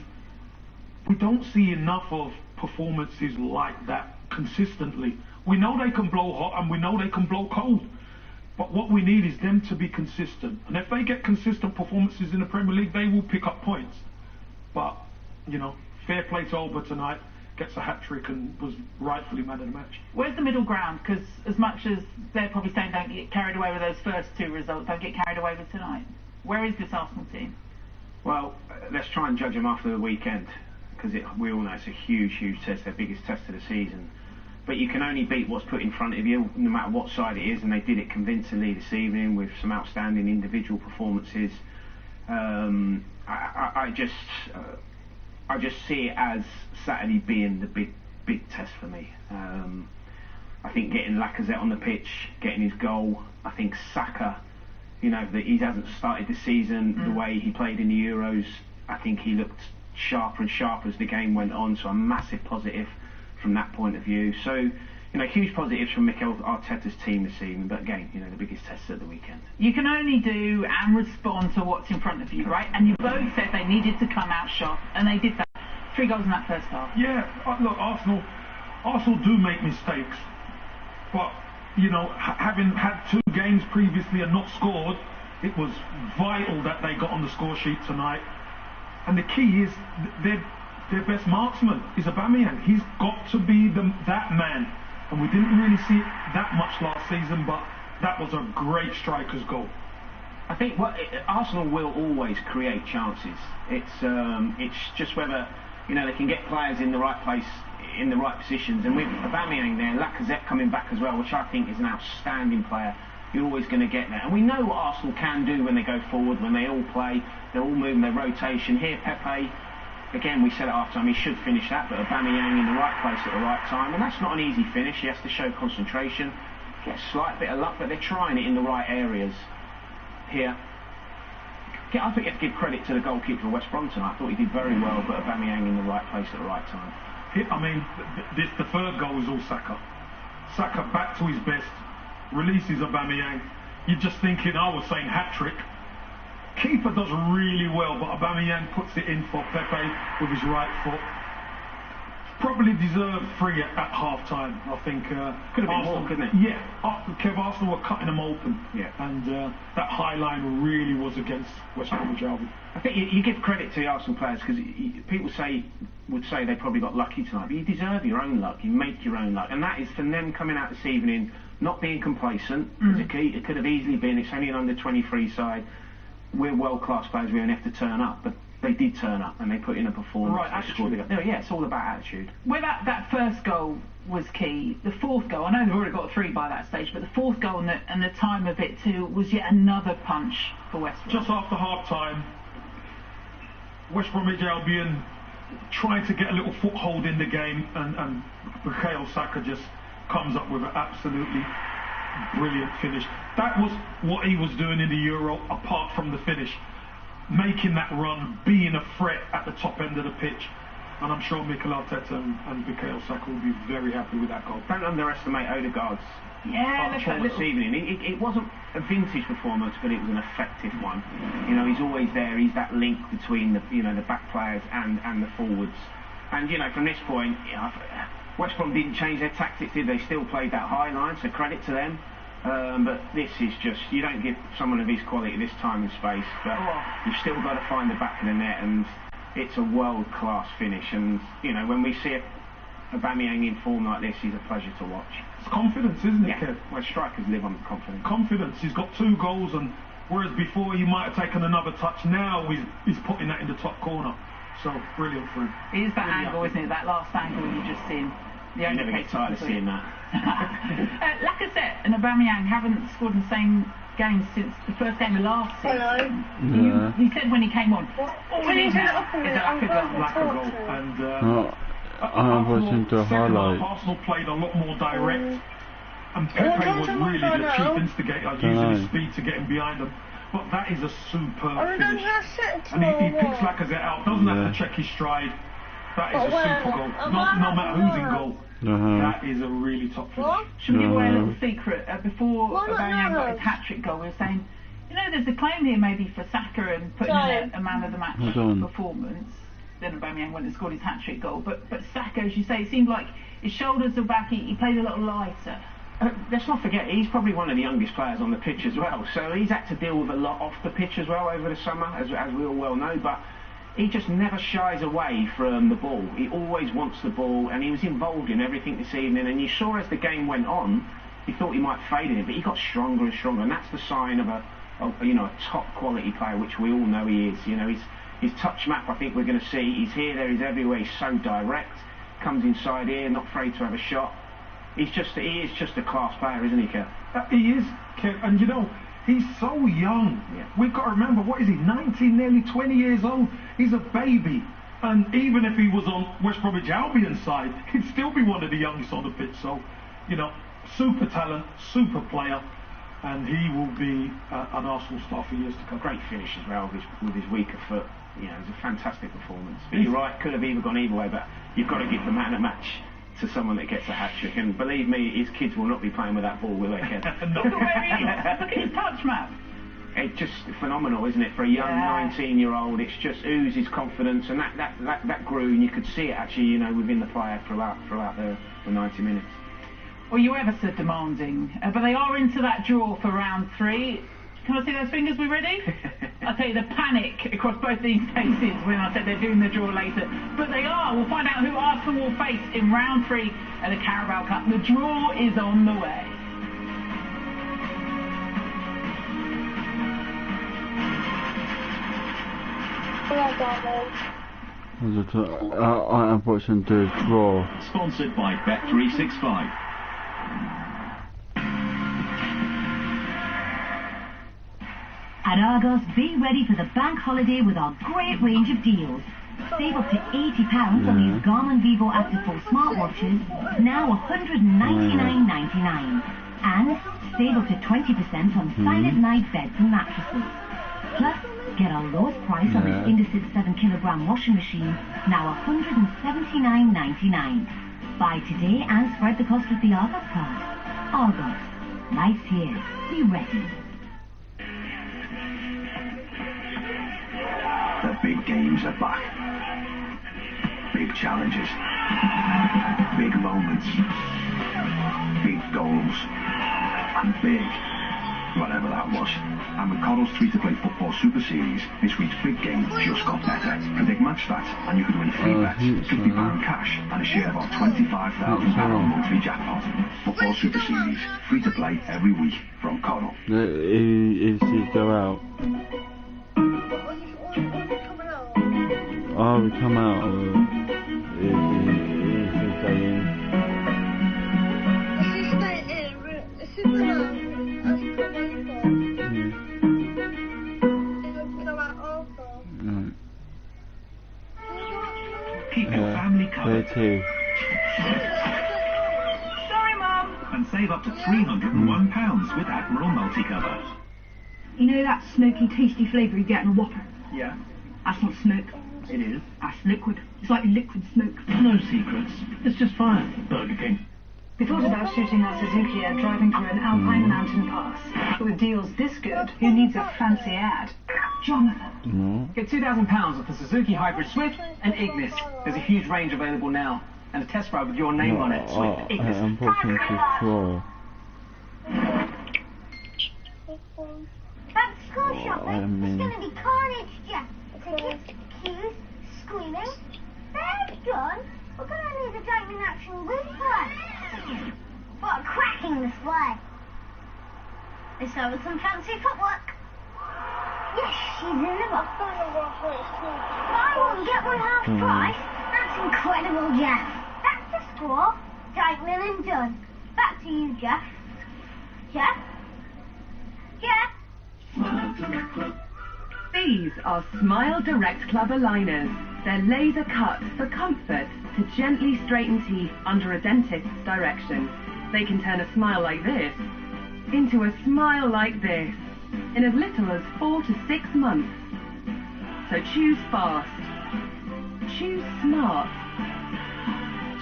we don't see enough of performances like that consistently. We know they can blow hot and we know they can blow cold. But what we need is them to be consistent. And if they get consistent performances in the Premier League, they will pick up points. But, you know, fair play to Olber tonight. Gets a hat-trick and was rightfully man of the match. Where's the middle ground? Because as much as they're probably saying don't get carried away with those first 2 results, don't get carried away with tonight. Where is this Arsenal team? Well, let's try and judge them after the weekend. Because we all know it's a huge, huge test. Their biggest test of the season. but you can only beat what's put in front of you, no matter what side it is, and they did it convincingly this evening with some outstanding individual performances. I just see it as Saturday being the big test for me. I think getting Lacazette on the pitch, getting his goal. I think Saka, you know, that he hasn't started the season the way he played in the Euros. I think he looked sharper and sharper as the game went on, so a massive positive from that point of view. So, you know, huge positives from Mikel Arteta's team this evening, but again, you know, the biggest test at the weekend. You can only do and respond to what's in front of you, right? And you both said they needed to come out sharp, and they did that. 3 goals in that first half. Yeah, look, Arsenal do make mistakes, but, you know, having had 2 games previously and not scored, it was vital that they got on the score sheet tonight. And the key is their best marksman is Aubameyang. He's got to be that man. And we didn't really see it that much last season, but that was a great striker's goal. I think Arsenal will always create chances. It's just whether, you know, they can get players in the right place, in the right positions. And with Aubameyang there, Lacazette coming back as well, which I think is an outstanding player, you're always going to get that. And we know what Arsenal can do when they go forward, when they all play, they're all moving their rotation. Here, Pepe, again, we said at half time he should finish that, but Aubameyang in the right place at the right time. And that's not an easy finish. He has to show concentration, get a slight bit of luck, but they're trying it in the right areas here. I think you have to give credit to the goalkeeper for West Brom tonight. I thought he did very well, but Aubameyang in the right place at the right time. I mean, the third goal is all Saka. Saka back to his best, releases Aubameyang. You're just thinking, I was saying hat-trick. Keeper does really well, but Aubameyang puts it in for Pepe with his right foot. Probably deserved 3 at half-time, I think. Could have been Arsenal, more, couldn't it? Yeah, Kev, Arsenal were cutting them open. Yeah. And that high line really was against West Bromwich Albion. I think you give credit to the Arsenal players, because people would say they probably got lucky tonight, but you deserve your own luck, you make your own luck, and that is from them coming out this evening, not being complacent. It could have easily been, it's only an under-23 side, we're world-class players, we only have to turn up, but they did turn up and they put in a performance. Right, attitude. Yeah, it's all about attitude. Well, that first goal was key. The fourth goal, I know they've already got 3 by that stage, but the fourth goal and the time of it too was yet another punch for West Brom. Just after half-time, West Bromwich Albion trying to get a little foothold in the game, and Bukayo Saka just comes up with an absolutely brilliant finish. That was what he was doing in the Euro, apart from the finish. Making that run, being a threat at the top end of the pitch. And I'm sure Mikel Arteta and Bukayo Saka will be very happy with that goal. Don't underestimate Odegaard's performance this evening. It wasn't a vintage performance, but it was an effective one. You know, he's always there. He's that link between the back players and the forwards. And, you know, from this point, West Brom didn't change their tactics, did they? Still played that high line, so credit to them. But this is just, you don't give someone of his quality this time and space, but you've still got to find the back of the net, and it's a world-class finish. And, you know, when we see Aubameyang in form like this, he's a pleasure to watch. It's confidence, isn't it, Kev? Well, strikers live on confidence. Confidence. He's got 2 goals, and whereas before he might have taken another touch, now he's putting that in the top corner. So, brilliant for him. It is that angle, isn't it? That last angle you just seen. You never get tired of seeing that. Lacazette and Aubameyang haven't scored in the same game since the first game of last season. Yeah. You said when he came on, all he needs now is a goal. And I was into a highlight. Arsenal played a lot more direct, and Pepe was really the chief instigator, using his speed to get him behind them. But that is a superb finish. And he picks Lacazette out, doesn't have to check his stride. That is a super goal. No matter who's in goal. That is a really top finish. Should we give away a little secret? Before Aubameyang got his hat-trick goal, we were saying, you know, there's a claim here maybe for Saka and putting in a man of the match performance. Then Aubameyang went and scored his hat-trick goal. But Saka, as you say, it seemed like his shoulders were back, he played a little lighter. Let's not forget, he's probably one of the youngest players on the pitch as well. So he's had to deal with a lot off the pitch as well over the summer, as we all well know. But he just never shies away from the ball. He always wants the ball, and he was involved in everything this evening. And you saw as the game went on, he thought he might fade in it, but he got stronger and stronger. And that's the sign of a top quality player, which we all know he is. You know, his touch map, I think we're going to see. He's here, there, he's everywhere. He's so direct. Comes inside here, not afraid to have a shot. he is just a class player, isn't he, Kev? He is, Kev, and you know, he's so young. Yeah. We've got to remember, what is he, 19, nearly 20 years old? He's a baby. And even if he was on West Bromwich Albion's side, he'd still be one of the youngest on the pitch. So, you know, super talent, super player, and he will be an Arsenal star for years to come. Great finish as well with his weaker foot. You know, it was a fantastic performance. But you're right, could have either gone either way, but you've got to give the man a match to someone that gets a hat-trick. And believe me, his kids will not be playing with that ball, will they, Ken? Look at where he is. Look at his touch map. It's just phenomenal, isn't it, for a young 19-year-old? It's just oozes confidence, and that grew, and you could see it actually, you know, within the player throughout the 90 minutes. Well, you ever said demanding, but they are into that draw for round 3. Can I see those fingers? We ready? I'll tell you, the panic across both these faces when I said they're doing the draw later. But they are. We'll find out who Arsenal will face in round 3 of the Carabao Cup. The draw is on the way. I am watching the draw. Sponsored by Bet365. At Argos, be ready for the bank holiday with our great range of deals. Save up to £80 on these Garmin Vivo Active 4 smartwatches, now $199.99. And save up to 20% on silent night beds and mattresses. Plus, get our lowest price on this Indesit 7kg washing machine, now $179.99. Buy today and spread the cost with the Argos card. Argos, life's here. Be ready. The big games are back. Big challenges. Big moments. Big goals. And big, whatever that was. And with Coddle's free-to-play football Super Series, this week's big game just got better. Predict match stats, and you could win 3 bets, £50 cash, and a share of our £25,000 monthly jackpot. Football Super Series, free-to-play every week from Coddle. If he go out. Oh, we come out, or if he stay in. Keep your family covered. Too. Sorry, Mum. And save up to £301 with Admiral Multicover. You know that smoky, tasty flavour you get in a Whopper? Yeah. That's not smoke. It is. That's liquid. It's like liquid smoke. No secrets. It's just fire. Burger King. We thought about shooting our Suzuki ad driving through an alpine mountain pass. But with deals this good, who needs a fancy ad? Jonathan. Get £2,000 off the Suzuki Hybrid Swift and Ignis. There's a huge range available now. And a test ride with your name on it. Swift Ignis. I'm watching this draw. Back to school shopping. I mean... It's going to be carnage, Jeff. Tickets, queues, screaming. They're done. We're going to need a gaming action windplay. What a cracking display. Let's go with some fancy footwork. Yes, she's in the box. Buy one, get one half price. That's incredible, Jeff. That's the score. Diamond and done. Back to you, Jeff. Jeff? Jeff? These are Smile Direct Club aligners. They're laser cut for comfort to gently straighten teeth under a dentist's direction. They can turn a smile like this into a smile like this in as little as 4 to 6 months. So choose fast. Choose smart.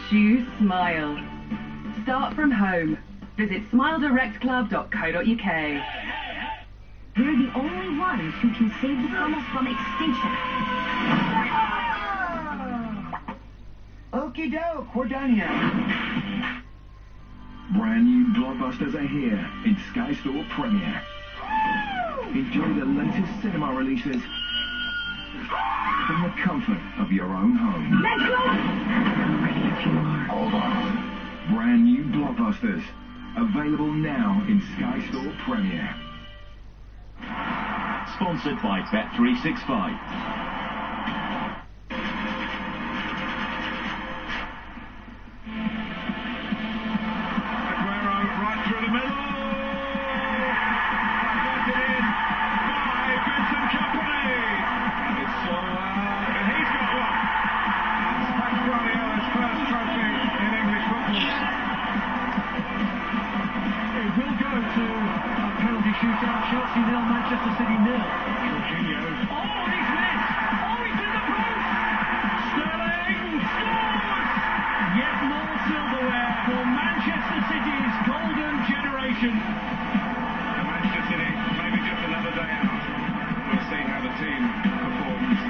Choose smile. Start from home. Visit smiledirectclub.co.uk. We're the only ones who can save the tunnels from extinction. Okie doke, we're done here. Brand new blockbusters are here in Sky Store Premiere. Enjoy the latest cinema releases from the comfort of your own home. Let's go! Ready if you are. Hold on. Brand new blockbusters available now in Sky Store Premiere. Sponsored by Bet365. will go to a penalty shootout. Chelsea 0, Manchester City 0. Jorginho. Oh, and he's missed! Oh, he's in the post! Sterling scores! Yet more silverware for Manchester City's golden generation. And Manchester City, maybe just another day out. We'll see how the team performs.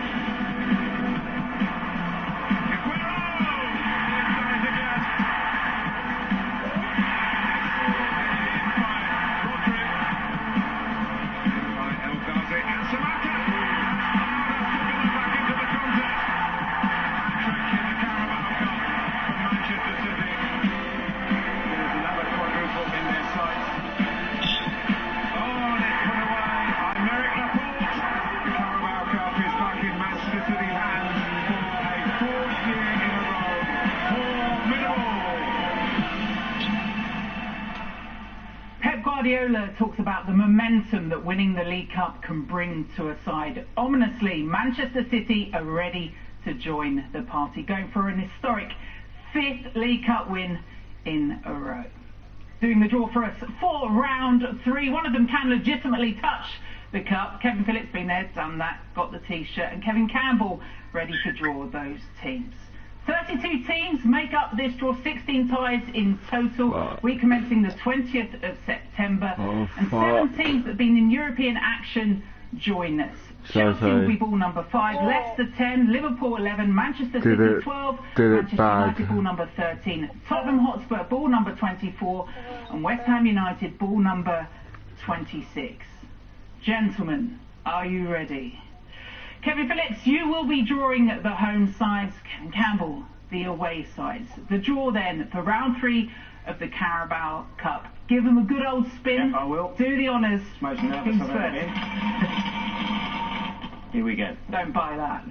Guardiola talks about the momentum that winning the League Cup can bring to a side. Ominously, Manchester City are ready to join the party, going for an historic 5th League Cup win in a row. Doing the draw for us for round 3. One of them can legitimately touch the cup. Kevin Phillips been there, done that, got the t-shirt, and Kevin Campbell ready to draw those teams. 32 teams make up this draw, 16 ties in total. Wow. We're commencing the 20th of September. And 7 teams that have been in European action join us. Chelsea will be ball number 5, Leicester 10, Liverpool 11, Manchester City 12, Manchester United ball number 13, Tottenham Hotspur ball number 24, and West Ham United ball number 26. Gentlemen, are you ready? Kevin Phillips, you will be drawing the home sides, Kevin Campbell the away sides. The draw then for round 3 of the Carabao Cup. Give them a good old spin. Yep, I will. Do the honours. Most nervous I've ever been. Here we go. Don't buy that.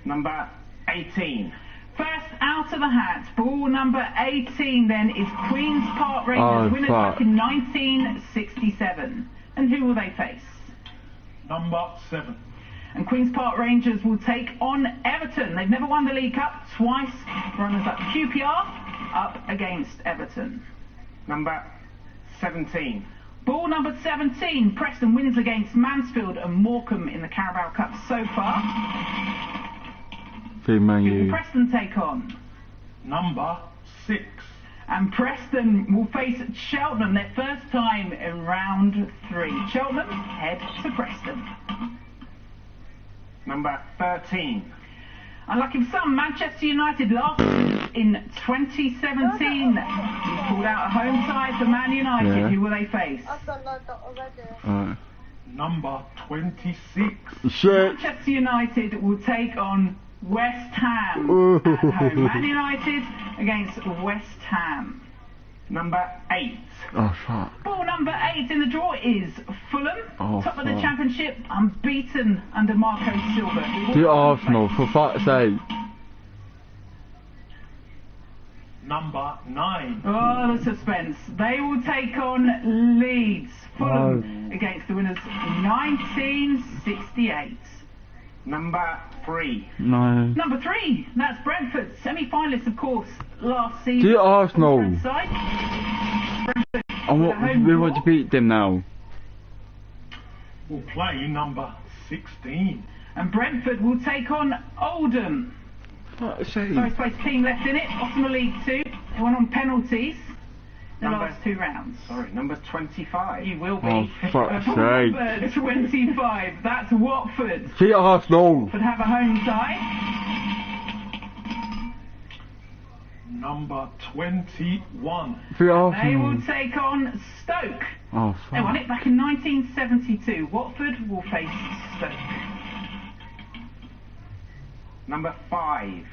Number 18. First out of the hat, ball number 18 then is Queen's Park Rangers, winners back in 1967. And who will they face? Number 7. And Queen's Park Rangers will take on Everton. They've never won the League Cup, twice. Runners up QPR, up against Everton. Number 17. Ball number 17. Preston wins against Mansfield and Morecambe in the Carabao Cup so far. Who will Preston take on? Number 6. And Preston will face Cheltenham, their first time in round 3. Cheltenham head to Preston. Number 13. Unlucky for some, Manchester United last in 2017. He's pulled out a home side for Man United. Yeah. Who will they face? Number 26. Manchester United will take on West Ham at home. Man United against West Ham. Number 8. Oh, fuck. Ball number 8 in the draw is Fulham. Top of the Championship, unbeaten under Marco Silva. Do Arsenal, for fuck's sake. Number 9. Oh, the suspense. They will take on Leeds. Fulham against the winners 1968. Number 3. No. Number 3, that's Brentford. Semi-finalists, of course, last season. Do Arsenal. We want to beat them now. We'll play number 16. And Brentford will take on Oldham. First place team left in it, bottom of League 2. They went on penalties the last 2 rounds. Sorry, number 25. You will be. Oh, fuck's sake. Number 25, that's Watford. See Arsenal. Watford have a home side. Number 21. They will take on Stoke. Oh, fuck. They won it back in 1972. Watford will face Stoke. Number 5.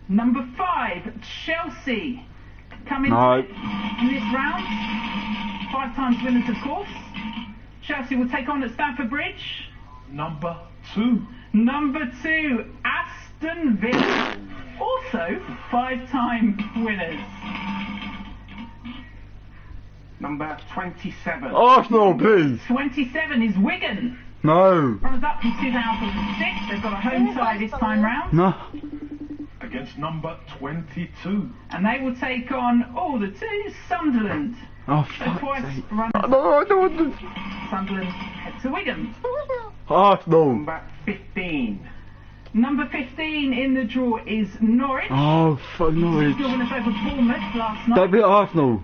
Number 5, Chelsea. Coming in this round. 5 times winners, of course. Chelsea will take on at Stamford Bridge. Number 2. Number 2, Aston Villa. Also 5-time winners. Number 27. Arsenal, please. 27 is Wigan. No. Runners up from 2006. They've got a home side this time round. No. Against number 22. And they will take on, the 2, Sunderland. Oh, So fuck. twice runners. No, I don't want to. Sunderland head to Wigan. Arsenal. Number 15. Number 15 in the draw is Norwich. Oh, fuck Norwich. Still winners over Bournemouth last night. Don't be Arsenal.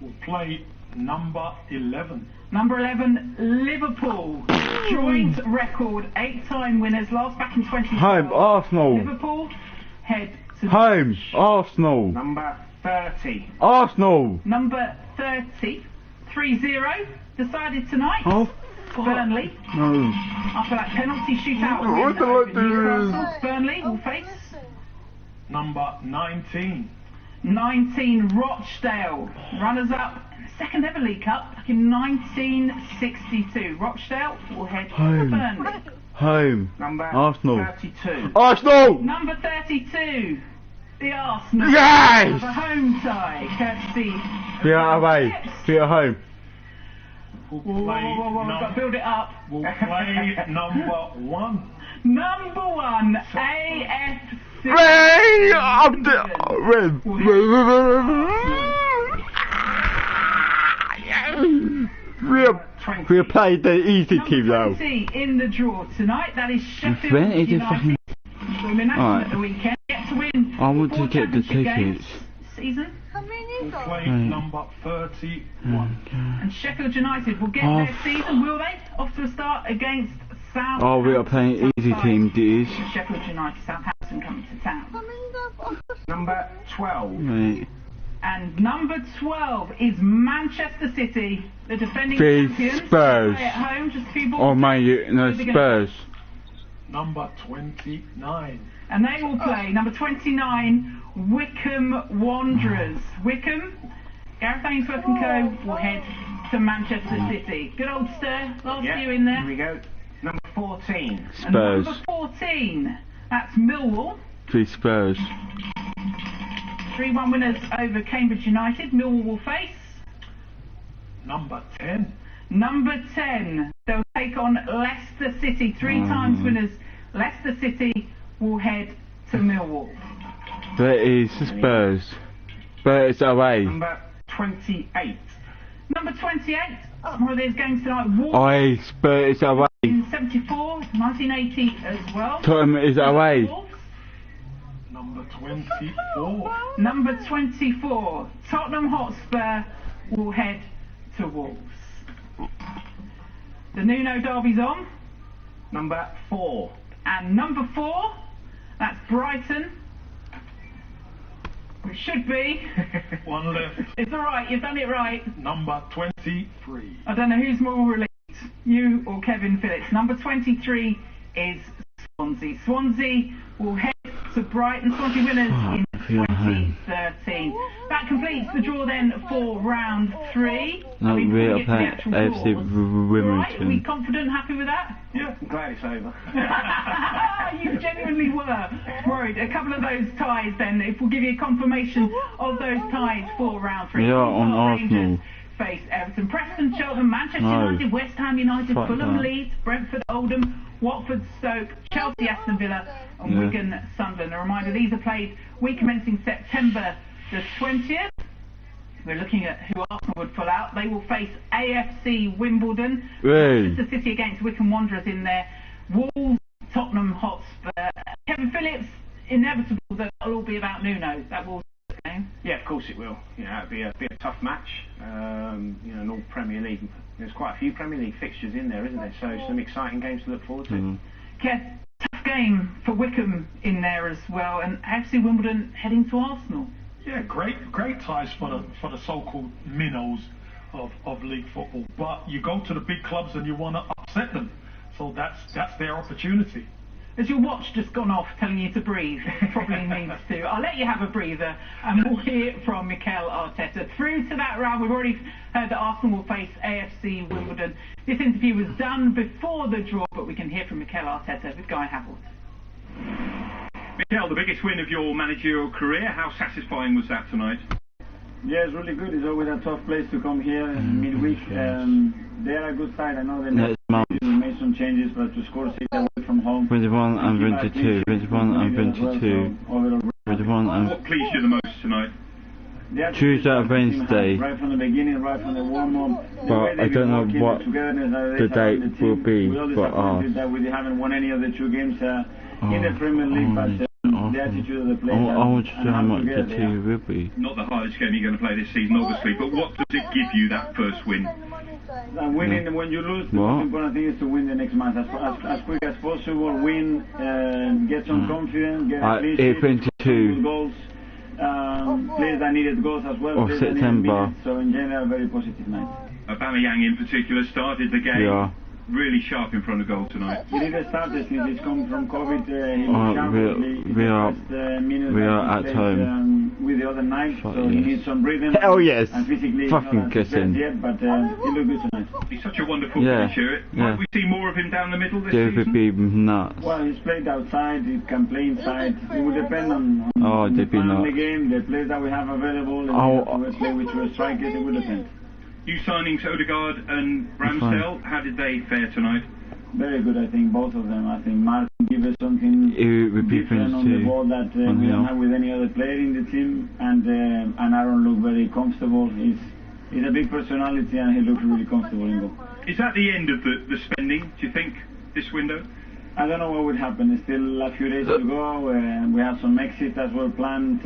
We'll play number 11. Number 11, Liverpool. Joint record, 8-time winners, last back in 2012. Home, Arsenal. Liverpool head to Home, Arsenal. Number 30. Arsenal. Number 30, 3-0, decided tonight. Oh, fuck. Burnley. No. After that penalty shootout What win do I over do? Newcastle, Burnley will face Number 19. 19, Rochdale. Runners up, second ever League Cup back in 1962. Rochdale will head to Home. Burnley. Home. Number Arsenal. 32. Arsenal. Number 32, the Arsenal. Yes! The home tie, courtesy. Be at away. Be at home. We'll Whoa, play whoa, whoa, whoa, we've got to build it up. We'll play number 1. Number 1, AFC. Ray! I'm the red. We played the easy team now. Number 20 in the draw tonight, that is Sheffield When is it United. fucking... We're in action Alright. at the weekend. Get to win. I want to 4 get the championship games tickets. Season. We'll play Right. number 31. And Sheffield United will get Oh, their season, will they? Off to a start against Southampton. Oh, we are playing easy team, this. Sheffield United, Southampton coming to town. Number 12. Right. And number 12 is Manchester City, the defending The champions. Spurs. Play at home, just a few balls. Oh, man, no, Who are they Spurs. Number 29. And they will play number 29, Wycombe Wanderers. Wycombe, Gareth Ainsworth and co. will head to Manchester City. Good old stir, last Yeah, year in there. here we go. Number 14. And Spurs. number 14, that's Millwall. The Spurs. 3-1 winners over Cambridge United. Millwall will face Number 10. number 10. They'll take on Leicester City. 3 times winners. Leicester City will head to Millwall. That is the Spurs. Spurs away. Number 28. Number 28, one of these games tonight. Wolves Aye, Spurs away. in 74, 1980 as well. Tottenham is away. Wolves. Number 24. Number 24, Tottenham Hotspur will head to Wolves. The Nuno derby's on. Number 4. And number 4, that's Brighton. It should be. One left. It's alright, you've done it right. Number 23. I don't know who's more relieved, you or Kevin Phillips. Number 23 is Swansea. Swansea will head to Brighton. Swansea winners in 2013. That completes the draw then for round 3. No, before we are get to the playing actual AFC draws. Right, are we Wimbledon. confident, happy with that? Yeah, I'm glad it's over. You genuinely were worried. A couple of those ties then, if we'll give you a confirmation of those ties for round 3. We are on Rangers Arsenal. face Everton, Preston, Cheltenham, Manchester No. United, West Ham United, Fuck Fulham, that. Leeds, Brentford, Oldham, Watford, Stoke, Chelsea, Aston Villa and Yeah. Wigan, Sunderland. A reminder, these are played week commencing September the 20th. We're looking at who Arsenal would pull out. They will face AFC Wimbledon, Hey. Manchester City against Wycombe Wanderers in there, Wolves, Tottenham Hotspur. Kevin Phillips, inevitable that it'll all be about Nuno. That will game. Yeah, of course it will. You know, it'll be a tough match. You know, an all Premier League. There's quite a few Premier League fixtures in there, isn't there? So some exciting games to look forward to. Kev, tough game for Wycombe in there as well, and AFC Wimbledon heading to Arsenal. Yeah, great ties for the so-called minnows of league football. But you go to the big clubs and you want to upset them, so that's their opportunity. Has your watch just gone off telling you to breathe? Probably needs to. I'll let you have a breather and we'll hear from Mikel Arteta. Through to that round, we've already heard that Arsenal will face AFC Wimbledon. This interview was done before the draw, but we can hear from Mikel Arteta with Guy Havertz. Mikel, the biggest win of your managerial career, how satisfying was that tonight? Yeah, it's really good. It's always a tough place to come here in midweek. They are a good side. I know they made some changes, but to score 6 away from home. 21 and 22. 21 and 22. 21 and... What pleased you the most tonight? Tuesday and Wednesday. Right from the beginning, right from the warm-up. But I don't know what the date will be for us. That we haven't won any of the 2 games in the Premier League, but the attitude of the players. I want to see how much the tea will be. Not the hardest game you're going to play this season, obviously, but what does it give you, that first win? Winning, when you lose, the most important thing is to win the next match as quick as possible. Win, get some confidence, get a clean sheet, goals. Players that needed goals as well. Of September. So in general, very positive night. Aubameyang in particular started the game really sharp in front of goal tonight. He didn't start since he's come from COVID. We are at home with the other night, so he needs some breathing. Oh yes, and physically fucking kissing. Yet, but he looked good tonight. He's such a wonderful finisher. Might we see more of him down the middle this season? Would be nuts. Well, he's played outside. He can play inside. It will depend on the game, the players that we have available. We play with 2 strikers. It will depend. New signings Odegaard and Ramsdale, how did they fare tonight? Very good, I think, both of them. I think Martin gave us something different on the ball that we don't have with any other player in the team, and Aaron looked very comfortable. He's a big personality and he looked really comfortable in goal. Is that the end of the spending, do you think, this window? I don't know what would happen. There's still a few days to go. We have some exits as well planned,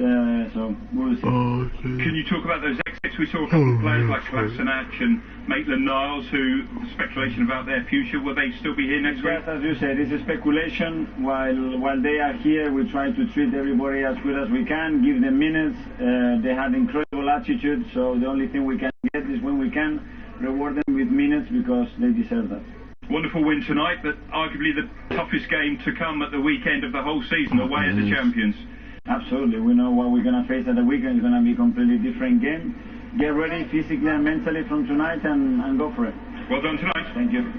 so we'll see. Can you talk about those exits? We saw a couple of players like Kolasinac and Maitland-Niles, who speculation about their future. Will they still be here next week? Yes, as you said, it's a speculation. While they are here, we try to treat everybody as good as we can, give them minutes. They have incredible attitude, so the only thing we can get is when we can reward them with minutes because they deserve that. Wonderful win tonight, but arguably the toughest game to come at the weekend of the whole season, away as the champions. Absolutely, we know what we're going to face at the weekend. It's going to be a completely different game. Get ready physically and mentally from tonight and go for it. Well done tonight. Thank you.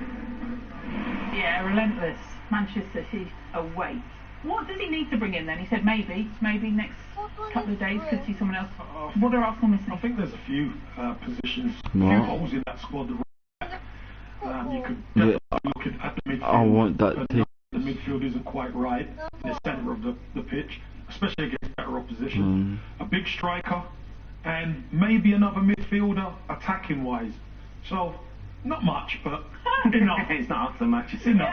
Yeah, relentless. Manchester City away. What does he need to bring in then? He said maybe next couple of days could see someone else. What are Arsenal missing? I think there's a few positions, a few holes in that squad. You could look at the midfield. I want that team. The midfield isn't quite right in the centre of the pitch, especially against better opposition. A big striker and maybe another midfielder attacking wise. So not much, but enough. It's not so much. It's enough.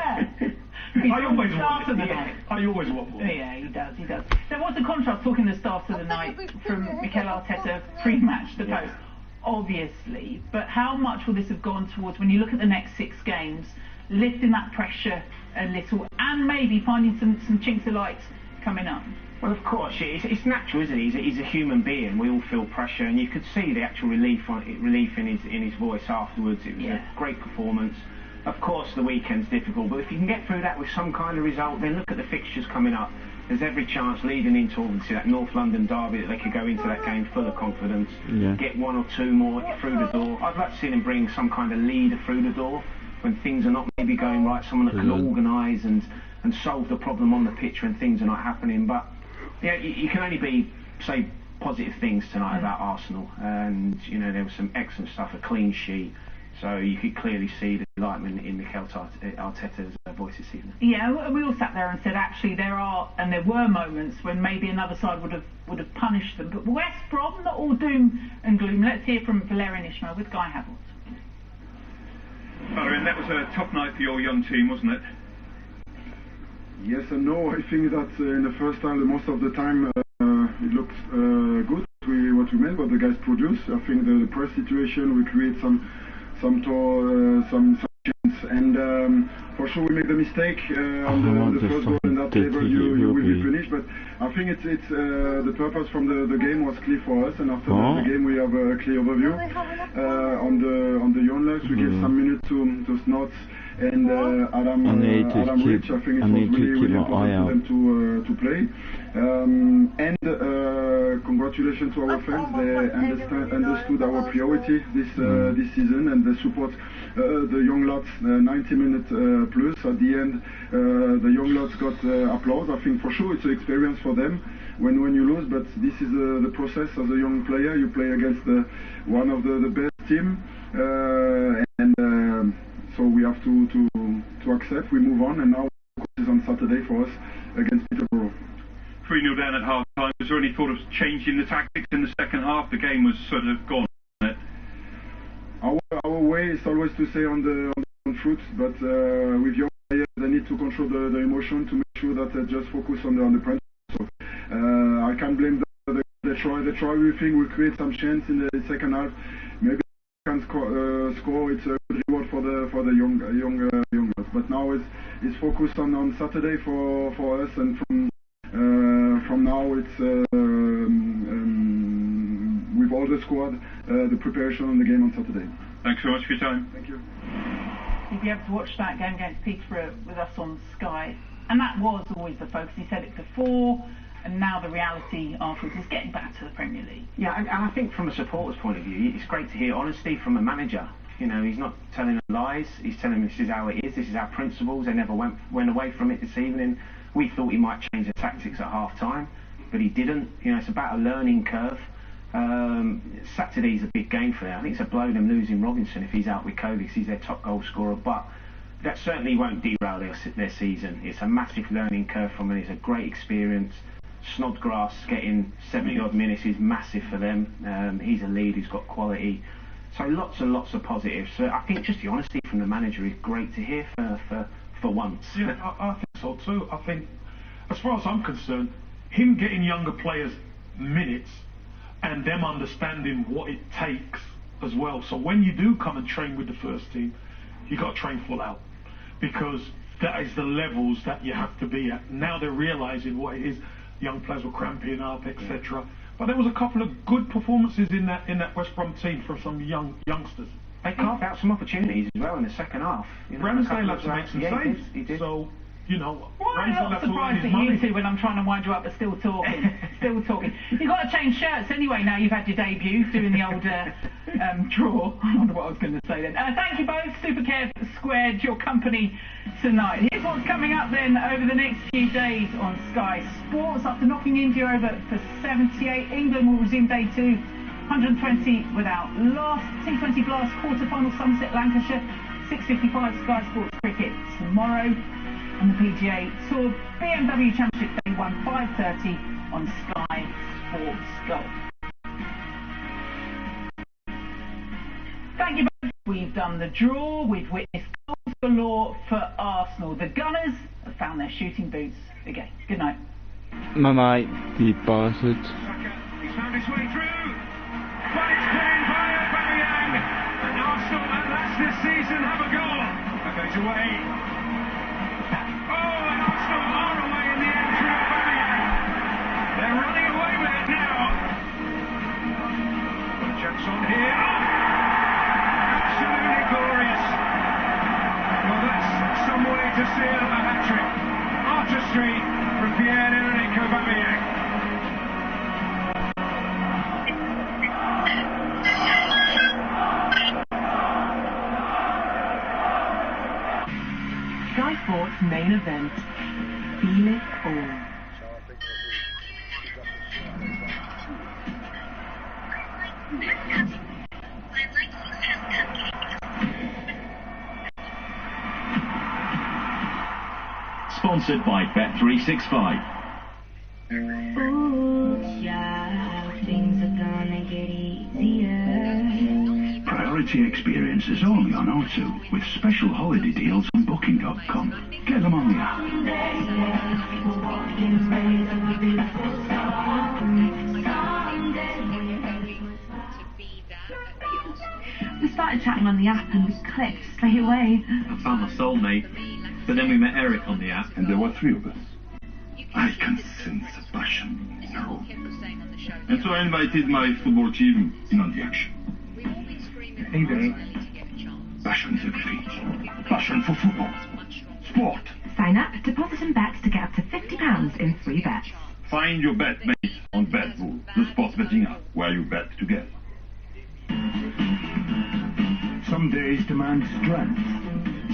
I always want more. Yeah, he does. So what's the contrast, talking the start of the night, from Mikel Arteta pre-match to post? Obviously, but how much will this have gone towards, when you look at the next 6 games, lifting that pressure a little and maybe finding some chinks of light coming up? Well, of course, it's natural, isn't it? He's a human being. We all feel pressure, and you could see the actual relief in his voice afterwards. It was a great performance. Of course, the weekend's difficult, but if you can get through that with some kind of result, then look at the fixtures coming up. There's every chance leading into obviously that North London derby that they could go into that game full of confidence, get 1 or 2 more through the door. I'd like to see them bring some kind of leader through the door when things are not maybe going right, someone that can organise and solve the problem on the pitch when things are not happening. But you can only say positive things tonight about Arsenal, and there was some excellent stuff, a clean sheet. So you could clearly see the enlightenment in Mikel Arteta's voice this evening. Yeah, we all sat there and said actually there were moments when maybe another side would have punished them. But West Brom, not all doom and gloom. Let's hear from Valérien Ismaël with Guy Havertz. Valérien, that was a tough night for your young team, wasn't it? Yes and no. I think that in the first time, most of the time, it looked good. What we meant, what the guys produced. I think the press situation, we create some chance, and for sure we make the mistake on the first goal, and that table you will be finished. But I think it's the purpose from the game was clear for us, and after the game we have a clear overview on the young lads. We give some minutes to Snots and Adam Rich. I think it was really important for them to play. And congratulations to our fans. They understood our priority this season, and they support the young lads 90 minutes plus. At the end, the young lads got applause. I think for sure it's an experience for them when you lose, but this is the process. As a young player, you play against one of the best team, and so we have to accept. We move on, and now is on Saturday for us against Peterborough. 3-0 down at half time. Was there any thought of changing the tactics in the second half? The game was sort of gone. Our way is always to stay on the foot, but with young players, they need to control the emotion to make sure that they just focus on the principle. So I can't blame them. They try everything. We create some chance in the second half. Maybe they can score. It's a good reward for the youngers. But now it's focused on Saturday for us, and from now it's with all the squad, the preparation on the game on Saturday. Thanks very much for your time. Thank you. You'll be able to watch that game against Peterborough with us on Sky, and that was always the focus. He said it before, and now the reality afterwards is getting back to the Premier League. Yeah, and I think from a supporter's point of view, it's great to hear honesty from a manager. You know, he's not telling them lies. He's telling them this is how it is. This is our principles. They never went away from it this evening. We thought he might change the tactics at half-time, but he didn't. You know, it's about a learning curve. Saturday's a big game for them. I think it's a blow them losing Robinson if he's out with COVID, because he's their top goal scorer, but that certainly won't derail their season. It's a massive learning curve for them. It's a great experience. Snodgrass getting 70-odd minutes is massive for them. He's a lead who's got quality. So lots and lots of positives. So I think just the honesty from the manager is great to hear for once. Yeah, I think so too. I think, as far as I'm concerned, him getting younger players minutes and them understanding what it takes as well. So when you do come and train with the first team, you got to train full out, because that is the levels that you have to be at. Now they're realising what it is. Young players were cramping up, etc. But there was a couple of good performances in that West Brom team from some youngsters. They carved out some opportunities as well in the second half. You know, Ramsdale had to make some saves. He did. So, you know, Why am I not surprised at you two when I'm trying to wind you up but still talking? Still talking. You've got to change shirts anyway now you've had your debut doing the old draw. I wonder what I was going to say then. Thank you both, Supercare Squared, your company tonight. Here's what's coming up then over the next few days on Sky Sports. After knocking India over for 78, England will resume day 2, 120 without loss. T20 Blast quarter-final, Somerset, Lancashire, 6:55 Sky Sports Cricket tomorrow. And the PGA Tour BMW Championship Day 1, 5:30 on Sky Sports Golf. Thank you both. We've done the draw. We've witnessed goals galore for Arsenal. The Gunners have found their shooting boots again. Good night. Bye-bye, the bastard. He's found his way through, but it's put in by Aubameyang. And Arsenal at last this season have a goal. That goes away. On here. Absolutely glorious. Well, that's some way to seal a hat-trick. Artistry from Pierre-Emerick Aubameyang. Sky Sports main event. Feel it all. Sponsored by Bet365. Ooh, child, things are gonna get easier. Priority experiences only on O2 with special holiday deals on Booking.com. Get them on the app. We started chatting on the app and we clicked straight away. I found my soulmate, but then we met Eric on the app. And there were 3 of us. I can sense a passion in the room. And so I invited my football team in on the action. Hey there. Passion is everything. Passion for football. Sport. Sign up, deposit and bet to get up to £50 in 3 bets. Find your bet mate on BetRule, the sports betting app, where you bet together. Some days demand strength.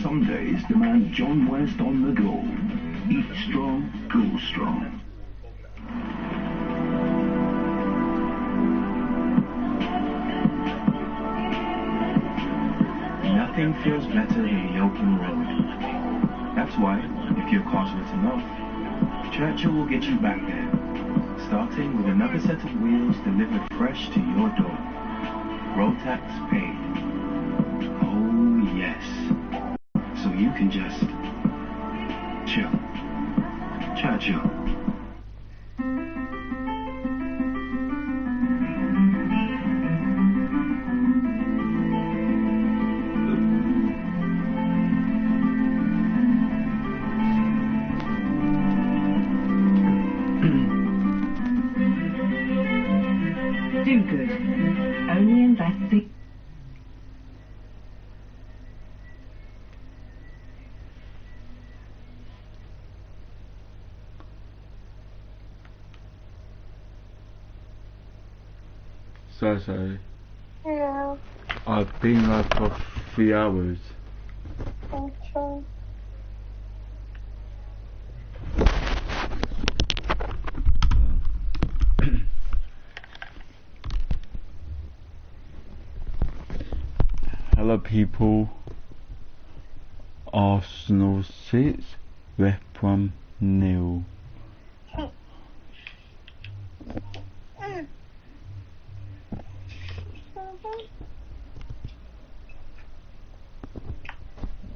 Some days demand John West on the go. Eat strong, go strong. Nothing feels better than the open road. That's why, if you're confident enough, Churchill will get you back there. starting with another set of wheels delivered fresh to your door. Road tax paid. Oh yes. So you can just chill. Chill. Do good. Only invest big. So. Hello. I've been like for 3 hours. Okay. Hello people. Arsenal 6, West Brom 0.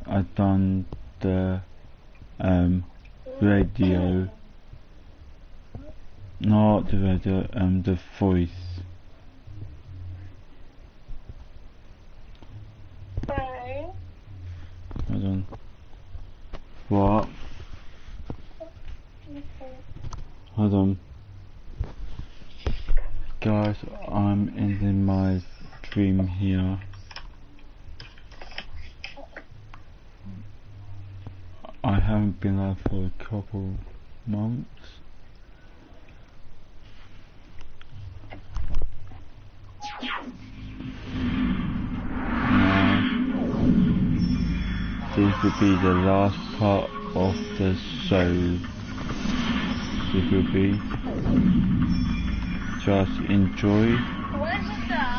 I've done the radio, not the radio, the voice. Hold on. What? Hold on. Guys, I'm ending my stream here. I haven't been live for a couple months. This will be the last part of the show. This will be. Just enjoy. What's up?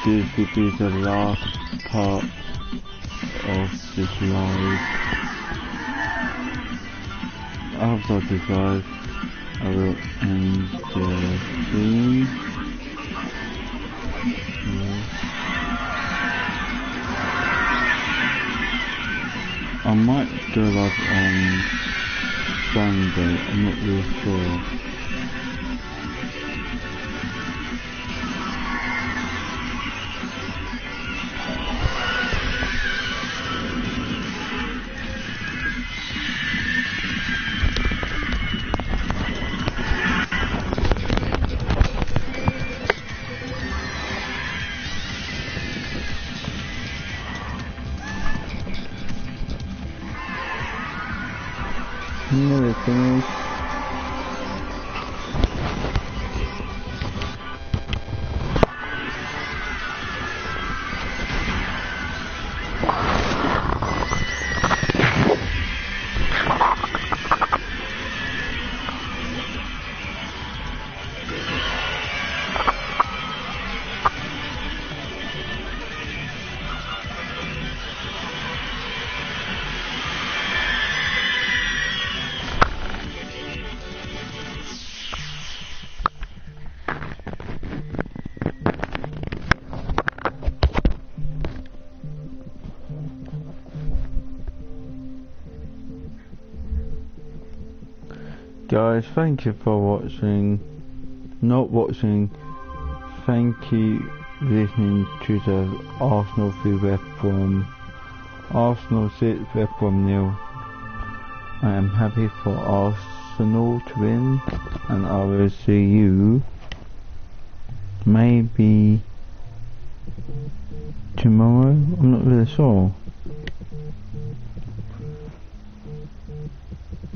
This will be the last part of this live. After this live, I will end the stream. I might go live on Sunday, I'm not really sure. Nearly finished. guys, thank you for watching. Not watching, thank you for listening to the Arsenal 3 West Brom. Arsenal 6, West Brom 0. I am happy for Arsenal to win, and I will see you maybe tomorrow. I'm not really sure.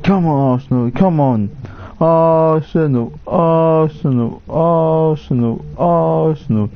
Come on, Arsenal, come on! Arsenal, Arsenal, Arsenal, Arsenal.